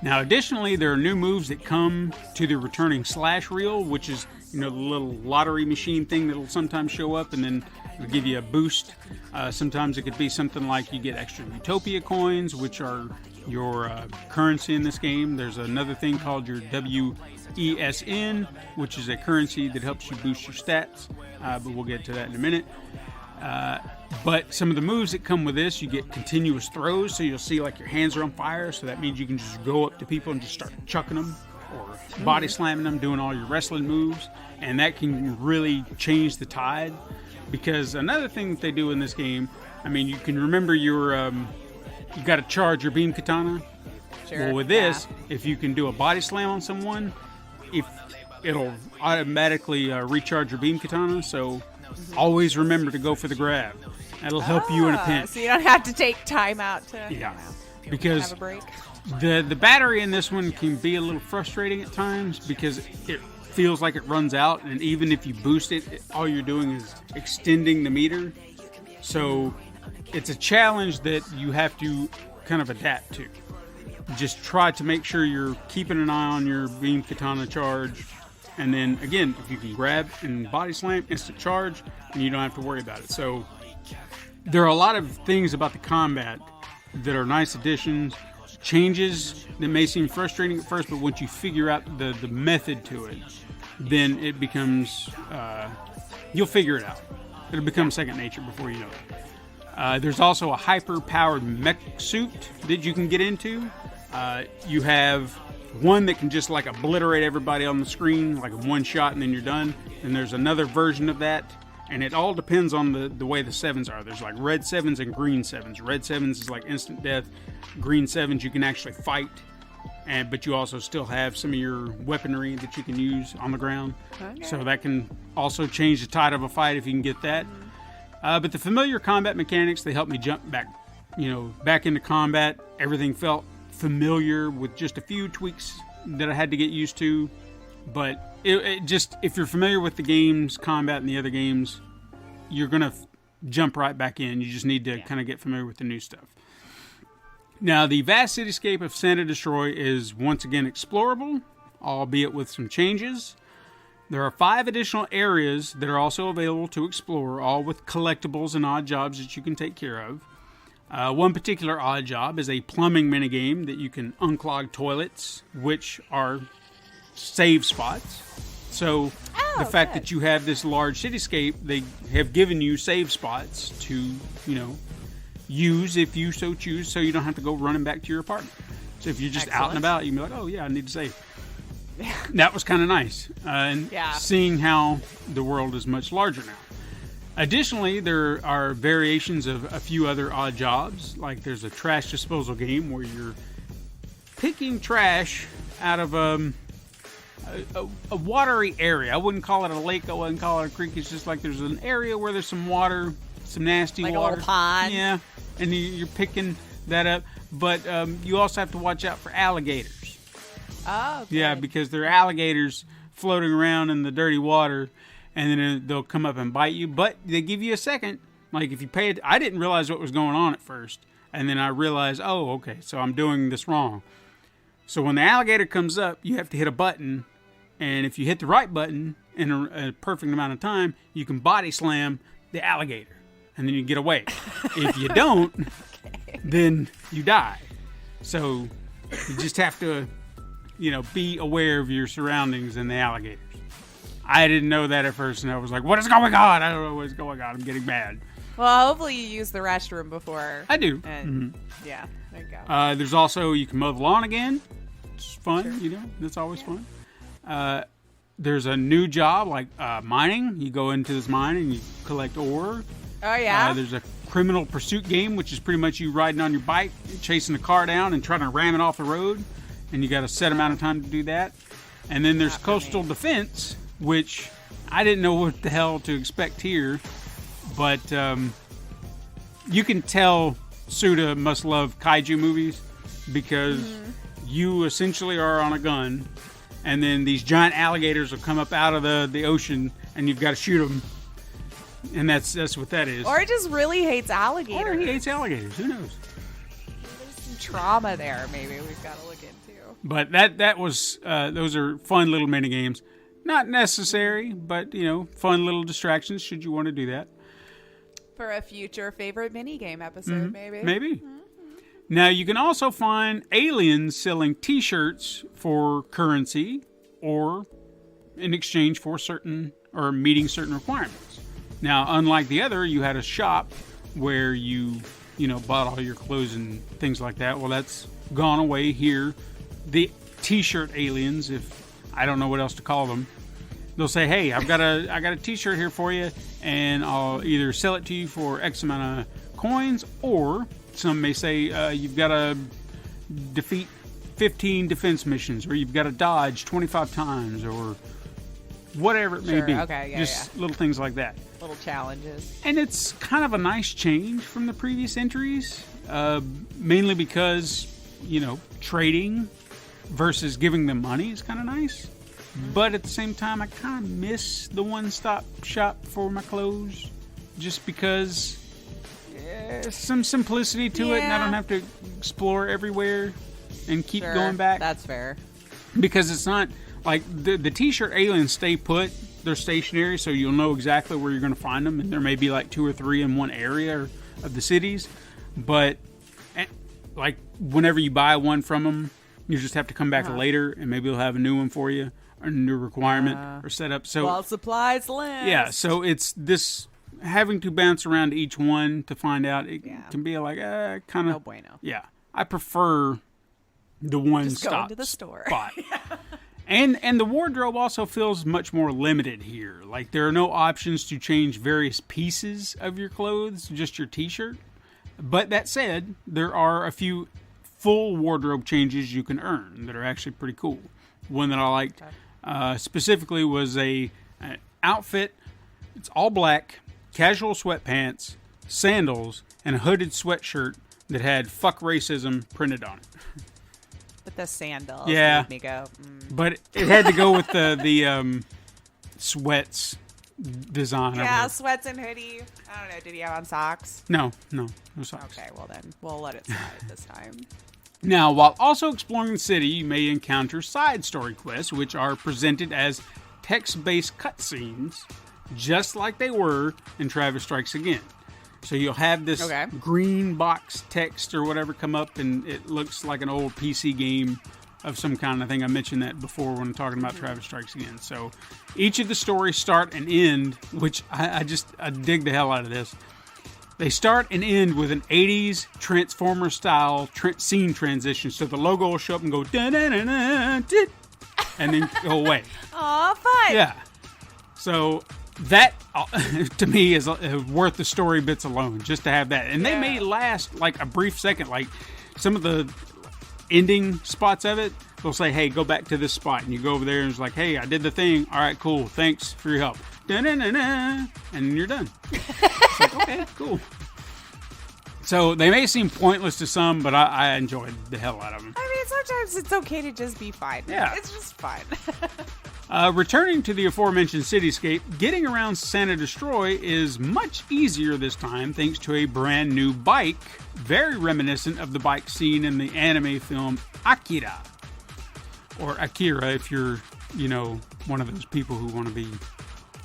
[SPEAKER 3] Now, additionally, there are new moves that come to the returning slash reel, which is, the little lottery machine thing that'll sometimes show up, and then it'll give you a boost. Sometimes it could be something like you get extra Utopia coins, which are your currency in this game. There's another thing called your WESN, which is a currency that helps you boost your stats, but we'll get to that in a minute. But some of the moves that come with this, you get continuous throws, so you'll see your hands are on fire, so that means you can just go up to people and just start chucking them or body slamming them, doing all your wrestling moves, and that can really change the tide. Because another thing that they do in this game, you can remember you got to charge your beam katana.
[SPEAKER 4] Sure.
[SPEAKER 3] Well, with this, if you can do a body slam on someone, it'll automatically recharge your beam katana. So always remember to go for the grab. That'll help you in a pinch.
[SPEAKER 4] So you don't have to take time out to
[SPEAKER 3] because
[SPEAKER 4] have a break.
[SPEAKER 3] The battery in this one can be a little frustrating at times because it feels like it runs out, and even if you boost it, all you're doing is extending the meter. So it's a challenge that you have to kind of adapt to. Just try to make sure you're keeping an eye on your beam katana charge. And then, again, if you can grab and body slam, instant charge, and you don't have to worry about it. So there are a lot of things about the combat that are nice additions, changes that may seem frustrating at first, but once you figure out the method to it, then it becomes, you'll figure it out. It'll become second nature before you know it. There's also a hyper-powered mech suit that you can get into. You have one that can just obliterate everybody on the screen, like in one shot, and then you're done. And there's another version of that, and it all depends on the way the sevens are. There's red sevens and green sevens. Red sevens is instant death. Green sevens you can actually fight, but you also still have some of your weaponry that you can use on the ground. Okay. So that can also change the tide of a fight if you can get that. But the familiar combat mechanics, they help me jump back into combat. Everything felt familiar with just a few tweaks that I had to get used to. But it just, if you're familiar with the game's combat and the other games, you're going to jump right back in. You just need to kind of get familiar with the new stuff. Now, the vast cityscape of Santa Destroy is once again explorable, albeit with some changes. There are 5 additional areas that are also available to explore, all with collectibles and odd jobs that you can take care of. One particular odd job is a plumbing minigame that you can unclog toilets, which are save spots. So the fact that you have this large cityscape, they have given you save spots to, use if you so choose, so you don't have to go running back to your apartment. So if you're just out and about, you can be like, oh yeah, I need to save. That was kind of nice. Seeing how the world is much larger now. Additionally, there are variations of a few other odd jobs. Like there's a trash disposal game where you're picking trash out of a watery area. I wouldn't call it a lake. I wouldn't call it a creek. It's just there's an area where there's some water, some nasty water.
[SPEAKER 4] Like a little pond.
[SPEAKER 3] Yeah, and you're picking that up. But you also have to watch out for alligators.
[SPEAKER 4] Oh, okay.
[SPEAKER 3] Yeah, because there are alligators floating around in the dirty water, and then they'll come up and bite you. But they give you a second. If you pay it, I didn't realize what was going on at first, and then I realized, oh, okay, so I'm doing this wrong. So when the alligator comes up, you have to hit a button, and if you hit the right button in a perfect amount of time, you can body slam the alligator, and then you get away. If you don't, then you die. So you just have to, be aware of your surroundings and the alligators. I didn't know that at first, and I was like, what is going on? I don't know what's going on. I'm getting mad.
[SPEAKER 4] Well, hopefully you use the restroom before.
[SPEAKER 3] I do.
[SPEAKER 4] And yeah, there you go.
[SPEAKER 3] There's also, you can mow the lawn again. It's fun, That's always fun. There's a new job, like mining. You go into this mine and you collect ore.
[SPEAKER 4] Oh, yeah?
[SPEAKER 3] There's a criminal pursuit game, which is pretty much you riding on your bike, chasing the car down and trying to ram it off the road. And you got a set amount of time to do that. And then there's coastal defense, which I didn't know what the hell to expect here. But you can tell Suda must love kaiju movies because you essentially are on a gun. And then these giant alligators will come up out of the ocean, and you've got to shoot them. And that's what that is.
[SPEAKER 4] Or he just really hates alligators.
[SPEAKER 3] Or he hates alligators. Who knows?
[SPEAKER 4] There's some trauma there. Maybe we've got to look into.
[SPEAKER 3] But that was those are fun little mini games. Not necessary, but fun little distractions. Should you want to do that?
[SPEAKER 4] For a future favorite minigame episode, maybe.
[SPEAKER 3] Maybe. Mm-hmm. Now, you can also find aliens selling T-shirts for currency or in exchange for meeting certain requirements. Now, unlike the other, you had a shop where you bought all your clothes and things like that. Well, that's gone away here. The T-shirt aliens, if I don't know what else to call them, they'll say, "Hey, I got a T-shirt here for you, and I'll either sell it to you for X amount of coins, or some may say you've got to defeat 15 defense missions, or you've got to dodge 25 times, or whatever it may be."
[SPEAKER 4] Okay,
[SPEAKER 3] just little things like that.
[SPEAKER 4] Little challenges.
[SPEAKER 3] And it's kind of a nice change from the previous entries, mainly because trading versus giving them money is kind of nice. But at the same time, I kind of miss the one-stop shop for my clothes, just because some simplicity to it, and I don't have to explore everywhere and keep going back.
[SPEAKER 4] That's fair.
[SPEAKER 3] Because it's not like the T-shirt aliens stay put; they're stationary, so you'll know exactly where you're going to find them, and there may be like 2 or 3 in one area of the cities. But like whenever you buy one from them, you just have to come back later, and maybe they'll have a new one for you, or a new requirement or setup. So
[SPEAKER 4] while supplies last.
[SPEAKER 3] Yeah, so it's this having to bounce around to each one to find out. It can be like kind of
[SPEAKER 4] no bueno.
[SPEAKER 3] Yeah, I prefer the one-stop
[SPEAKER 4] Just go into the store.
[SPEAKER 3] spot. And the wardrobe also feels much more limited here. Like there are no options to change various pieces of your clothes, just your T-shirt. But that said, there are a few full wardrobe changes you can earn that are actually pretty cool. One that I liked specifically was an outfit. It's all black, casual sweatpants, sandals, and a hooded sweatshirt that had "fuck racism" printed on it.
[SPEAKER 4] With the sandals,
[SPEAKER 3] yeah,
[SPEAKER 4] made me go.
[SPEAKER 3] But it had to go with the sweats design.
[SPEAKER 4] Yeah, sweats and hoodie. I don't know. Did he have on socks?
[SPEAKER 3] No socks.
[SPEAKER 4] Okay, well then we'll let it slide this time.
[SPEAKER 3] Now, while also exploring the city, you may encounter side story quests, which are presented as text-based cutscenes, just like they were in Travis Strikes Again. So you'll have this green box text or whatever come up, and it looks like an old PC game of some kind. I think I mentioned that before when talking about Travis Strikes Again. So each of the stories start and end, which I dig the hell out of this. They start and end with an 80s Transformer style scene transition. So the logo will show up and go da-da-da-da, and then go away.
[SPEAKER 4] Aw, fun.
[SPEAKER 3] Yeah. So that to me is worth the story bits alone, just to have that. And they may last like a brief second. Like some of the ending spots of it, they'll say, "Hey, go back to this spot," and you go over there and it's like, "Hey, I did the thing. All right, cool. Thanks for your help." Da-da-da-da, and you're done. It's like, okay, cool. So they may seem pointless to some, but I enjoyed the hell out of them.
[SPEAKER 4] I mean, sometimes it's okay to just be fun.
[SPEAKER 3] Yeah.
[SPEAKER 4] It's just fun.
[SPEAKER 3] Returning to the aforementioned cityscape, getting around Santa Destroy is much easier this time thanks to a brand new bike, very reminiscent of the bike seen in the anime film Akira. Or Akira, if you're, one of those people who want to be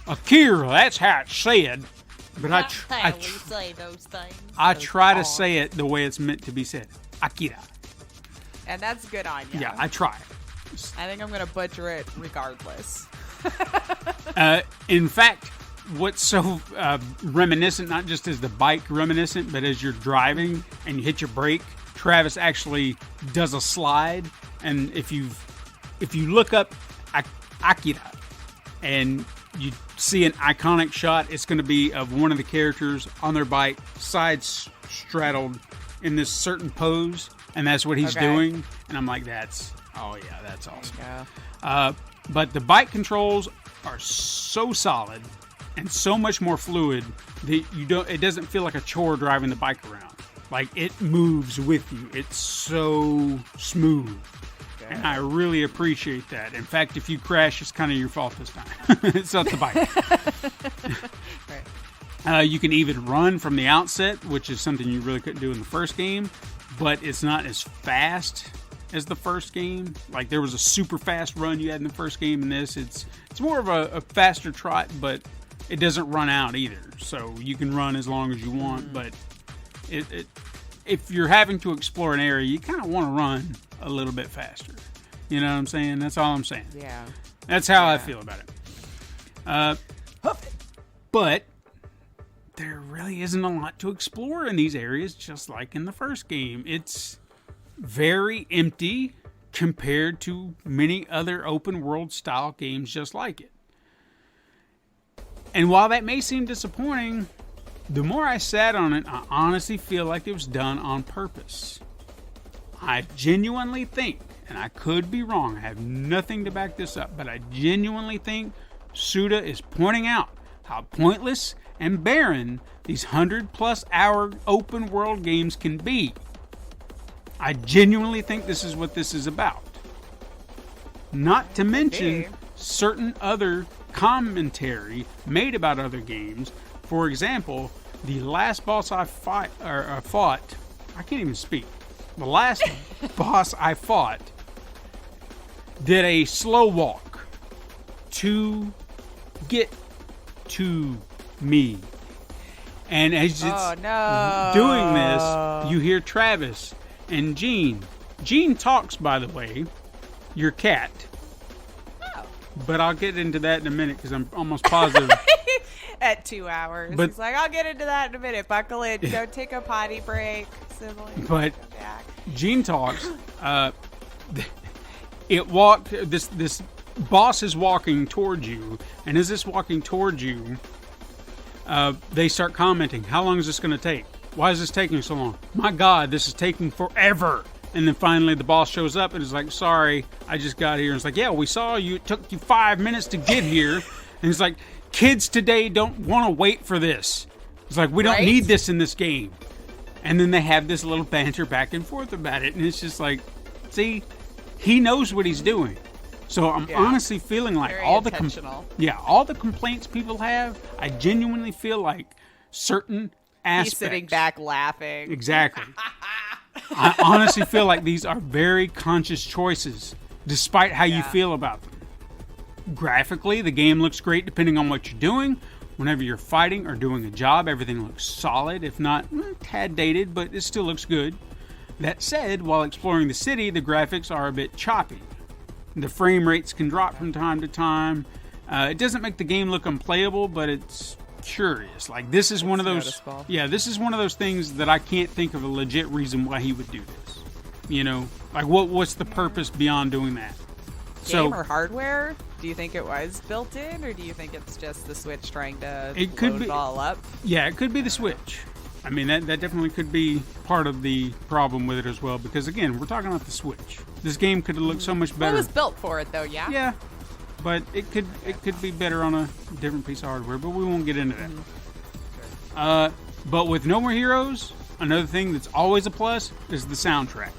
[SPEAKER 3] Akira, that's how it's said. But
[SPEAKER 5] say those things.
[SPEAKER 3] I try to say it the way it's meant to be said. Akira.
[SPEAKER 4] And that's good on you.
[SPEAKER 3] Yeah, I try.
[SPEAKER 4] I think I'm going to butcher it regardless.
[SPEAKER 3] In fact, what's so reminiscent, not just as the bike reminiscent, but as you're driving and you hit your brake, Travis actually does a slide. And if you look up Akira and you see an iconic shot, it's going to be of one of the characters on their bike, sides straddled in this certain pose, and that's what he's doing. And I'm like, that's awesome. But the bike controls are so solid and so much more fluid that it doesn't feel like a chore driving the bike around. Like, it moves with you. It's so smooth. And I really appreciate that. In fact, if you crash, it's kind of your fault this time. It's not the bike. Right. You can even run from the outset, which is something you really couldn't do in the first game. But it's not as fast as the first game. Like, there was a super fast run you had in the first game. In this, it's more of a faster trot, but it doesn't run out either. So you can run as long as you want. But if you're having to explore an area, you kind of want to run a little bit faster. You know what I'm saying? That's all I'm saying.
[SPEAKER 4] Yeah.
[SPEAKER 3] That's how I feel about it. But there really isn't a lot to explore in these areas, just like in the first game. It's very empty compared to many other open world style games just like it. And while that may seem disappointing, the more I sat on it, I honestly feel like it was done on purpose. I genuinely think, and I could be wrong, I have nothing to back this up, but I genuinely think Suda is pointing out how pointless and barren these 100+ hour open world games can be. I genuinely think this is what this is about. Not to mention certain other commentary made about other games. For example, the last boss I fought, I can't even speak. The last boss I fought did a slow walk to get to me. And as it's doing this, you hear Travis and Jean. Jean talks, by the way, your cat. Oh. But I'll get into that in a minute because I'm almost positive.
[SPEAKER 4] At 2 hours. But he's like, I'll get into that in a minute. Buckle in. Go take a potty break. Sibling.
[SPEAKER 3] But Jean talks. This boss is walking towards you, and as it's walking towards you, they start commenting. How long is this going to take? Why is this taking so long? My God, this is taking forever. And then finally the boss shows up and is like, sorry, I just got here. And it's like, yeah, we saw you. It took you 5 minutes to get here. And he's like, kids today don't want to wait for this. It's like, we don't need this in this game. And then they have this little banter back and forth about it. And it's just like, see, he knows what he's doing. So I'm honestly feeling like all the complaints people have, I genuinely feel like certain aspects.
[SPEAKER 4] He's sitting back laughing.
[SPEAKER 3] Exactly. I honestly feel like these are very conscious choices, despite how you feel about them. Graphically, the game looks great depending on what you're doing. Whenever you're fighting or doing a job, everything looks solid, if not tad dated, but it still looks good. That said, while exploring the city, the graphics are a bit choppy. The frame rates can drop from time to time. It doesn't make the game look unplayable, but it's curious. Like, this is one of those. Noticeable. Yeah, this is one of those things that I can't think of a legit reason why he would do this. You know, like what's the purpose beyond doing that?
[SPEAKER 4] Game or hardware? Do you think it was built in, or do you think it's just the Switch trying to load it all up? Yeah, it
[SPEAKER 3] could be the Switch. I mean, that definitely could be part of the problem with it as well, because again, we're talking about the Switch. This game could have looked so much better.
[SPEAKER 4] It was built for it, though, yeah?
[SPEAKER 3] Yeah, but it could be better on a different piece of hardware, but we won't get into that. But with No More Heroes, another thing that's always a plus is the soundtrack.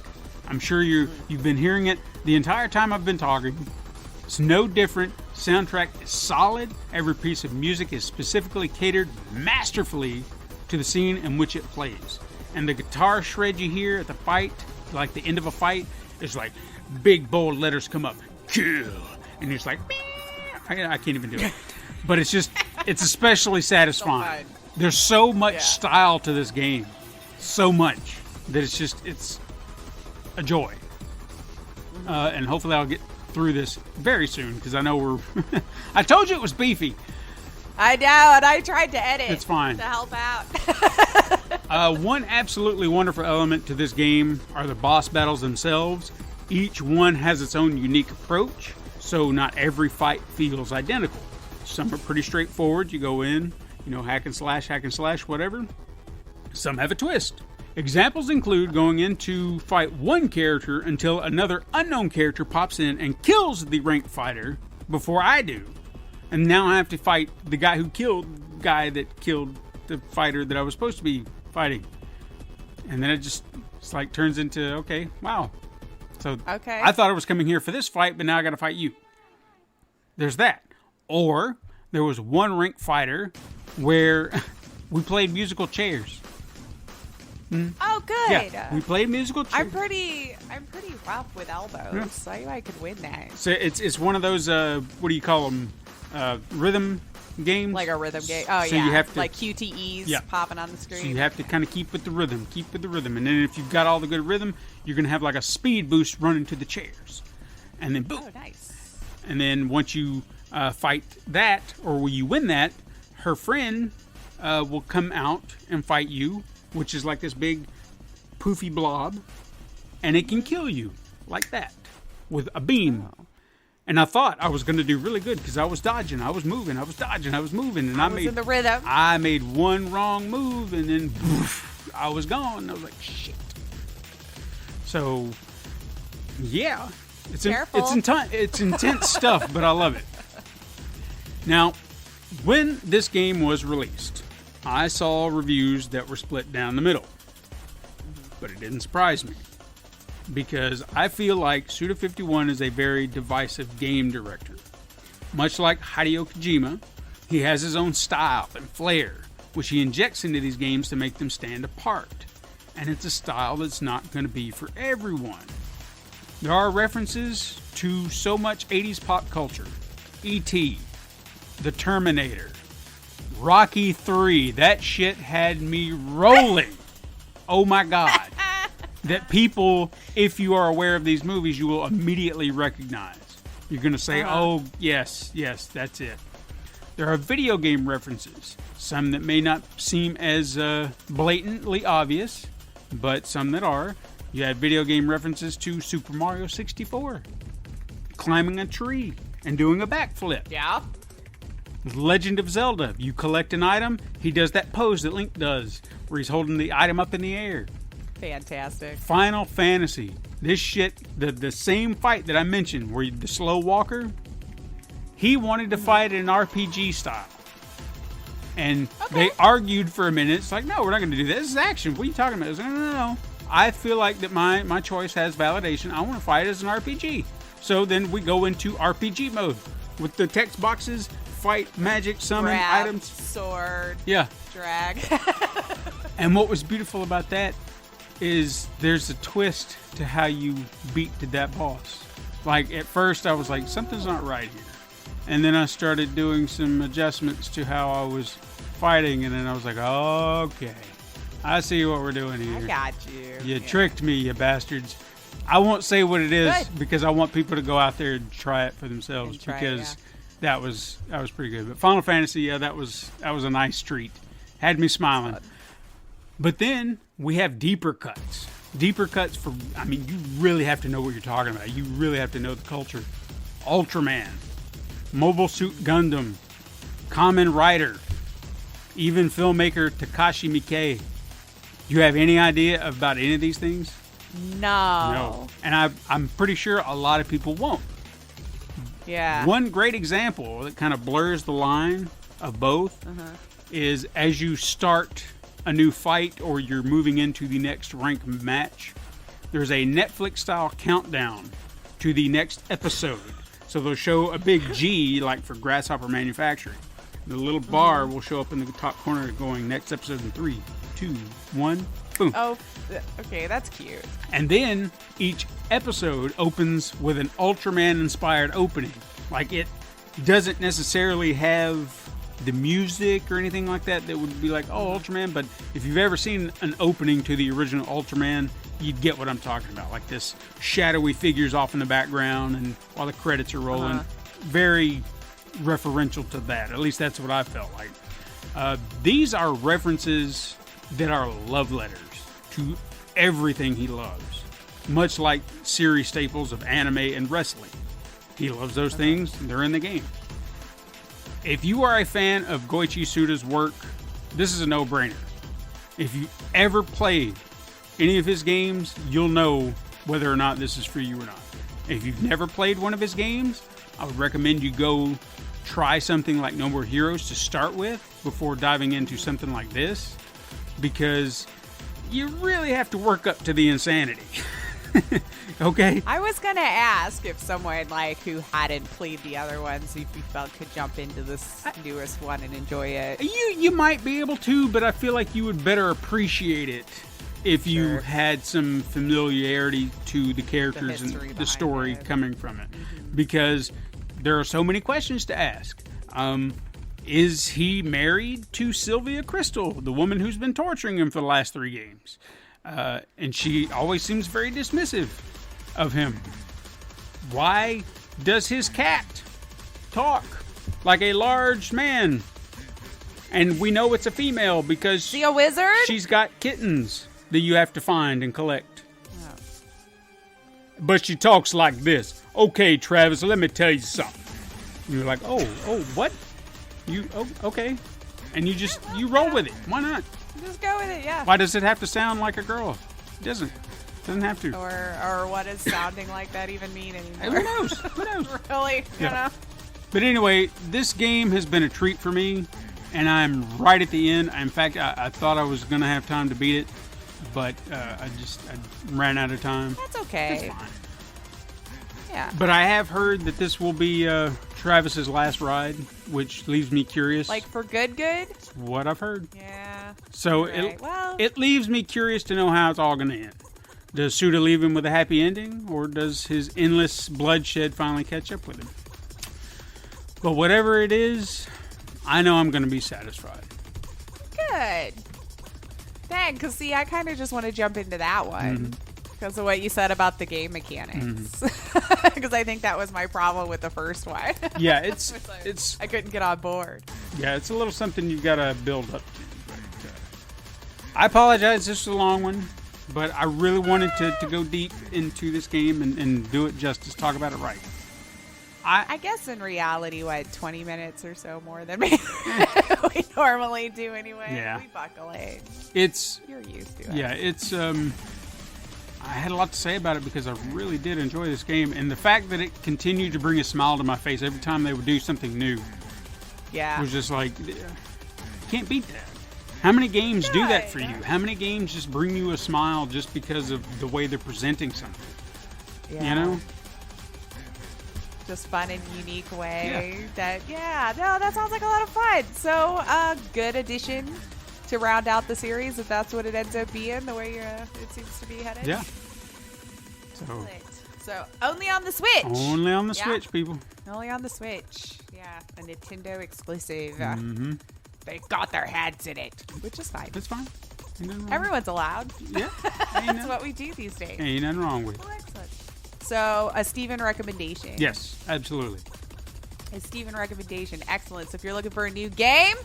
[SPEAKER 3] I'm sure you've been hearing it the entire time I've been talking. It's no different. Soundtrack is solid. Every piece of music is specifically catered masterfully to the scene in which it plays. And the guitar shred you hear at the fight, like the end of a fight, is like big bold letters come up, kill, and it's like, I can't even do it. But it's especially satisfying. There's so much style to this game. So much that it's a joy. And hopefully I'll get through this very soon because I know we're... I told you it was beefy.
[SPEAKER 4] I know, and I tried to edit.
[SPEAKER 3] It's fine.
[SPEAKER 4] To help out.
[SPEAKER 3] One absolutely wonderful element to this game are the boss battles themselves. Each one has its own unique approach, so not every fight feels identical. Some are pretty straightforward. You go in, hack and slash, whatever. Some have a twist. Examples include going in to fight one character until another unknown character pops in and kills the ranked fighter before I do. And now I have to fight the guy who killed the guy that killed the fighter that I was supposed to be fighting. And then it's like turns into, okay, wow. So I thought I was coming here for this fight, but now I got to fight you. There's that. Or there was one ranked fighter where we played musical chairs.
[SPEAKER 4] Oh, good.
[SPEAKER 3] Yeah, we played musical chairs.
[SPEAKER 4] I'm pretty rough with elbows, so I could win that.
[SPEAKER 3] So it's one of those what do you call them? Rhythm games.
[SPEAKER 4] Like a rhythm game. Oh
[SPEAKER 3] so
[SPEAKER 4] yeah.
[SPEAKER 3] You have to,
[SPEAKER 4] like QTEs popping on the screen.
[SPEAKER 3] So you have to kind of keep with the rhythm, and then if you've got all the good rhythm, you're gonna have like a speed boost running to the chairs, and then boom.
[SPEAKER 4] Oh, nice.
[SPEAKER 3] And then once you fight that, or when you win that, her friend will come out and fight you, which is like this big poofy blob, and it can kill you like that with a beam. Oh. And I thought I was going to do really good because I was dodging, I was moving, I was dodging, I was moving, and I
[SPEAKER 4] was in the rhythm.
[SPEAKER 3] I made one wrong move, and then poof, I was gone. I was like, shit. So, yeah, it's intense stuff, but I love it. Now, when this game was released, I saw reviews that were split down the middle, but it didn't surprise me. Because I feel like Suda51 is a very divisive game director. Much like Hideo Kojima, he has his own style and flair, which he injects into these games to make them stand apart. And it's a style that's not going to be for everyone. There are references to so much 80s pop culture. E.T., The Terminator, Rocky 3. That shit had me rolling. Oh my God. That people, if you are aware of these movies, you will immediately recognize. You're going to say, oh, yes, that's it. There are video game references, some that may not seem as blatantly obvious, but some that are. You have video game references to Super Mario 64, climbing a tree and doing a backflip.
[SPEAKER 4] Yeah.
[SPEAKER 3] Legend of Zelda, you collect an item, he does that pose that Link does, where he's holding the item up in the air.
[SPEAKER 4] Fantastic.
[SPEAKER 3] Final Fantasy. This shit, the same fight that I mentioned, where the slow walker, he wanted to fight in an RPG style. And they argued for a minute. It's like, no, we're not going to do this. This is action. What are you talking about? I was like, no. I feel like that my choice has validation. I want to fight as an RPG. So then we go into RPG mode with the text boxes, fight, magic, summon,
[SPEAKER 4] grab,
[SPEAKER 3] items.
[SPEAKER 4] Sword.
[SPEAKER 3] Yeah.
[SPEAKER 4] Drag.
[SPEAKER 3] And what was beautiful about that is there's a twist to how you beat to that boss. Like, at first I was like, something's not right here. And then I started doing some adjustments to how I was fighting, and then I was like, okay, I see what we're doing here.
[SPEAKER 4] I got you.
[SPEAKER 3] You tricked me, you bastards. I won't say what it is because I want people to go out there and try it for themselves because that was pretty good. But Final Fantasy, that was a nice treat. Had me smiling. But then we have deeper cuts. Deeper cuts for, you really have to know what you're talking about. You really have to know the culture. Ultraman, Mobile Suit Gundam, Kamen Rider, even filmmaker Takashi Miike. Do you have any idea about any of these things?
[SPEAKER 4] No.
[SPEAKER 3] And I'm pretty sure a lot of people won't.
[SPEAKER 4] Yeah.
[SPEAKER 3] One great example that kind of blurs the line of both is as you start a new fight or you're moving into the next ranked match, there's a Netflix-style countdown to the next episode. So they'll show a big G, like for Grasshopper Manufacturing. The little bar will show up in the top corner going, next episode in 3, 2, 1, boom.
[SPEAKER 4] Oh, okay, that's cute.
[SPEAKER 3] And then each episode opens with an Ultraman-inspired opening. Like, it doesn't necessarily have the music or anything like that would be like, oh, Ultraman. But if you've ever seen an opening to the original Ultraman, you'd get what I'm talking about. Like this shadowy figures off in the background and while the credits are rolling. Very referential to that. At least that's what I felt like. These are references that are love letters to everything he loves. Much like series staples of anime and wrestling. He loves those things, and they're in the game. If you are a fan of Goichi Suda's work, this is a no-brainer. If you ever played any of his games, you'll know whether or not this is for you or not. If you've never played one of his games, I would recommend you go try something like No More Heroes to start with before diving into something like this, because you really have to work up to the insanity. Okay?
[SPEAKER 4] I was going to ask if someone like who hadn't played the other ones, if you felt could jump into this newest one and enjoy it.
[SPEAKER 3] You might be able to, but I feel like you would better appreciate it if you had some familiarity to the characters and the story coming from it. Because there are so many questions to ask. Is he married to Sylvia Crystal, the woman who's been torturing him for the last 3 games? And she always seems very dismissive of him. Why does his cat talk like a large man? And we know it's a female because
[SPEAKER 4] Is he a wizard?
[SPEAKER 3] She's got kittens that you have to find and collect.
[SPEAKER 4] Oh.
[SPEAKER 3] But she talks like this. Okay, Travis, let me tell you something. And you're like, oh, what? Okay. And you roll with it. Why not?
[SPEAKER 4] Just go with it, yeah.
[SPEAKER 3] Why does it have to sound like a girl? It doesn't. Doesn't have to.
[SPEAKER 4] Or what does sounding like that even mean anymore?
[SPEAKER 3] Who knows? Who knows?
[SPEAKER 4] Really? You know?
[SPEAKER 3] But anyway, this game has been a treat for me, and I'm right at the end. In fact, I thought I was going to have time to beat it, but I ran out of time.
[SPEAKER 4] That's okay.
[SPEAKER 3] It's fine.
[SPEAKER 4] Yeah.
[SPEAKER 3] But I have heard that this will be Travis's last ride, which leaves me curious.
[SPEAKER 4] Like for good?
[SPEAKER 3] That's what I've heard.
[SPEAKER 4] Yeah.
[SPEAKER 3] So it leaves me curious to know how it's all going to end. Does Suda leave him with a happy ending, or does his endless bloodshed finally catch up with him? But whatever it is, I know I'm going to be satisfied.
[SPEAKER 4] Good. Dang, because see, I kind of just want to jump into that one. Because of what you said about the game mechanics. Because I think that was my problem with the first one.
[SPEAKER 3] Yeah, it's
[SPEAKER 4] I couldn't get on board.
[SPEAKER 3] Yeah, it's a little something you've got to build up to. But, I apologize, this was a long one, but I really wanted to go deep into this game and do it justice, talk about it right.
[SPEAKER 4] I guess in reality, 20 minutes or so more than we normally do anyway.
[SPEAKER 3] Yeah.
[SPEAKER 4] We buckle in.
[SPEAKER 3] You're
[SPEAKER 4] used to it.
[SPEAKER 3] Yeah, I had a lot to say about it because I really did enjoy this game, and the fact that it continued to bring a smile to my face every time they would do something new.
[SPEAKER 4] Yeah.
[SPEAKER 3] Was just like, can't beat that. How many games do that for you? How many games just bring you a smile just because of the way they're presenting something?
[SPEAKER 4] Yeah.
[SPEAKER 3] You know?
[SPEAKER 4] Just fun and unique way. That sounds like a lot of fun. So a good addition to round out the series, if that's what it ends up being, the way it seems to be headed.
[SPEAKER 3] Yeah.
[SPEAKER 4] So only on the Switch.
[SPEAKER 3] Only on the Switch, people.
[SPEAKER 4] Only on the Switch. Yeah, a Nintendo exclusive. They got their heads in it, which is fine.
[SPEAKER 3] That's fine.
[SPEAKER 4] Everyone's allowed.
[SPEAKER 3] Yeah.
[SPEAKER 4] That's what we do these days.
[SPEAKER 3] Ain't nothing wrong with it.
[SPEAKER 4] Well, excellent. So a Steven recommendation.
[SPEAKER 3] Yes, absolutely.
[SPEAKER 4] A Steven recommendation. Excellent. So if you're looking for a new game.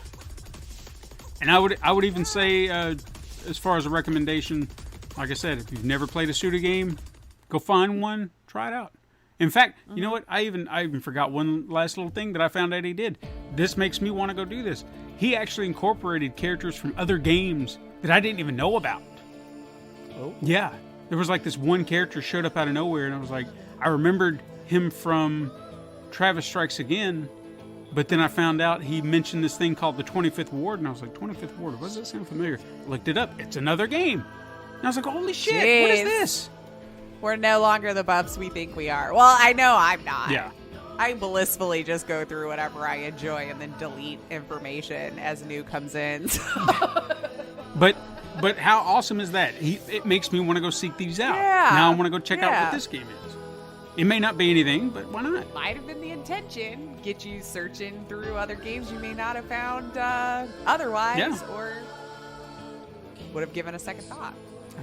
[SPEAKER 3] And I would even say, as far as a recommendation, like I said, if you've never played a Suda game, go find one, try it out. In fact, you know what? I even forgot one last little thing that I found out he did. This makes me want to go do this. He actually incorporated characters from other games that I didn't even know about. Oh. Yeah. There was like this one character showed up out of nowhere, and I was like, I remembered him from Travis Strikes Again, but then I found out he mentioned this thing called the 25th Ward, and I was like, 25th Ward, what does that sound familiar? Looked it up. It's another game. And I was like, holy shit, what is this?
[SPEAKER 4] We're no longer the buffs we think we are. Well, I know I'm not.
[SPEAKER 3] Yeah.
[SPEAKER 4] I blissfully just go through whatever I enjoy and then delete information as new comes in.
[SPEAKER 3] But how awesome is that? It makes me want to go seek these out.
[SPEAKER 4] Yeah.
[SPEAKER 3] Now I want to go check out what this game is. It may not be anything, but why not?
[SPEAKER 4] Might have been the intention. Get you searching through other games you may not have found otherwise, or would have given a second thought.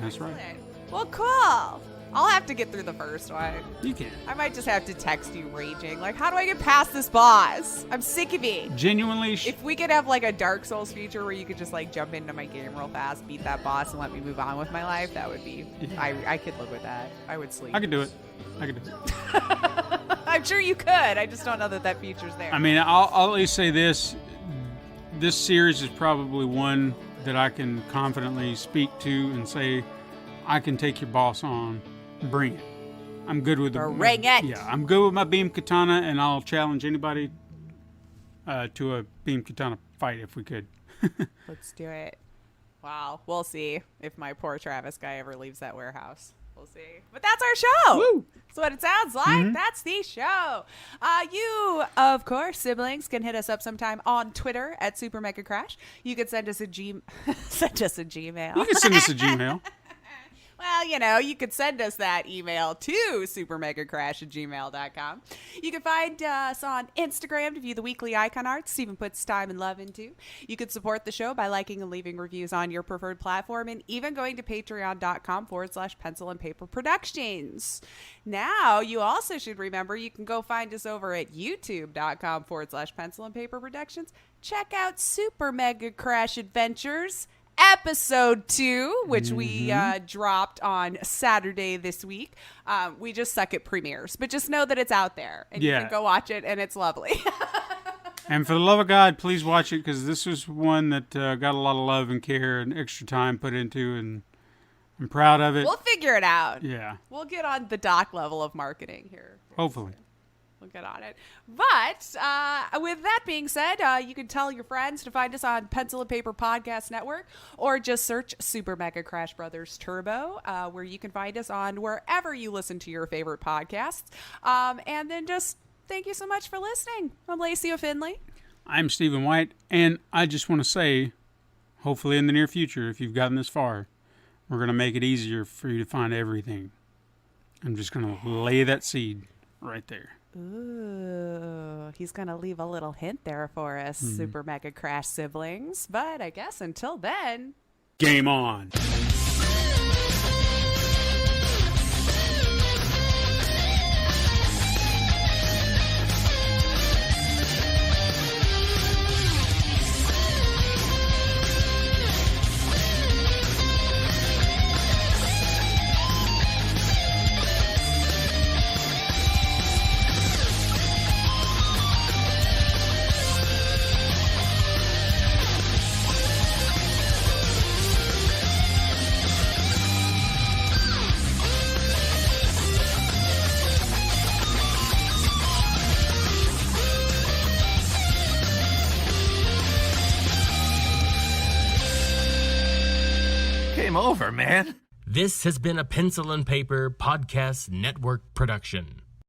[SPEAKER 3] That's right.
[SPEAKER 4] Well, cool. I'll have to get through the first one.
[SPEAKER 3] You can.
[SPEAKER 4] I might just have to text you raging. Like, how do I get past this boss? I'm sick of it.
[SPEAKER 3] Genuinely.
[SPEAKER 4] If we could have like a Dark Souls feature where you could just like jump into my game real fast, beat that boss, and let me move on with my life, that would be. Yeah. I could live with that. I would sleep.
[SPEAKER 3] I could do it.
[SPEAKER 4] I'm sure you could. I just don't know that feature's there.
[SPEAKER 3] I mean, I'll at least say this. This series is probably one that I can confidently speak to and say, I can take your boss on. Bring it. I'm good with
[SPEAKER 4] Bring it.
[SPEAKER 3] Yeah, I'm good with my beam katana, and I'll challenge anybody to a beam katana fight if we could.
[SPEAKER 4] Let's do it. Wow, we'll see if my poor Travis guy ever leaves that warehouse. We'll see. But that's our show. Woo! That's what it sounds like. Mm-hmm. That's the show. You, of course, siblings, can hit us up sometime on Twitter at Super Mega Crash. You can send us a Gmail.
[SPEAKER 3] You can send us a Gmail.
[SPEAKER 4] Well, you could send us that email to supermegacrash@gmail.com. You can find us on Instagram to view the weekly icon art Steven puts time and love into. You can support the show by liking and leaving reviews on your preferred platform, and even going to patreon.com/pencil and paper productions. Now, you also should remember you can go find us over at youtube.com/pencil and paper productions. Check out Super Mega Crash Adventures Episode 2, which we dropped on Saturday this week. We just suck at premieres, but just know that it's out there, and you can go watch it, and it's lovely.
[SPEAKER 3] And for the love of God, please watch it, because this was one that got a lot of love and care and extra time put into, and I'm proud of it.
[SPEAKER 4] We'll figure it out.
[SPEAKER 3] Yeah.
[SPEAKER 4] We'll get on the doc level of marketing here.
[SPEAKER 3] Hopefully.
[SPEAKER 4] We'll get on it. But with that being said, you can tell your friends to find us on Pencil and Paper Podcast Network, or just search Super Mega Crash Brothers Turbo, where you can find us on wherever you listen to your favorite podcasts. And then just thank you so much for listening. I'm Lacey O'Finley.
[SPEAKER 3] I'm Stephen White, and I just want to say, hopefully in the near future, if you've gotten this far, we're going to make it easier for you to find everything. I'm just going to lay that seed right there.
[SPEAKER 4] Ooh, he's going to leave a little hint there for us, Super Mega Crash siblings. But I guess until then,
[SPEAKER 3] game on.
[SPEAKER 1] Over, man. This has been a Pencil and Paper Podcast Network production.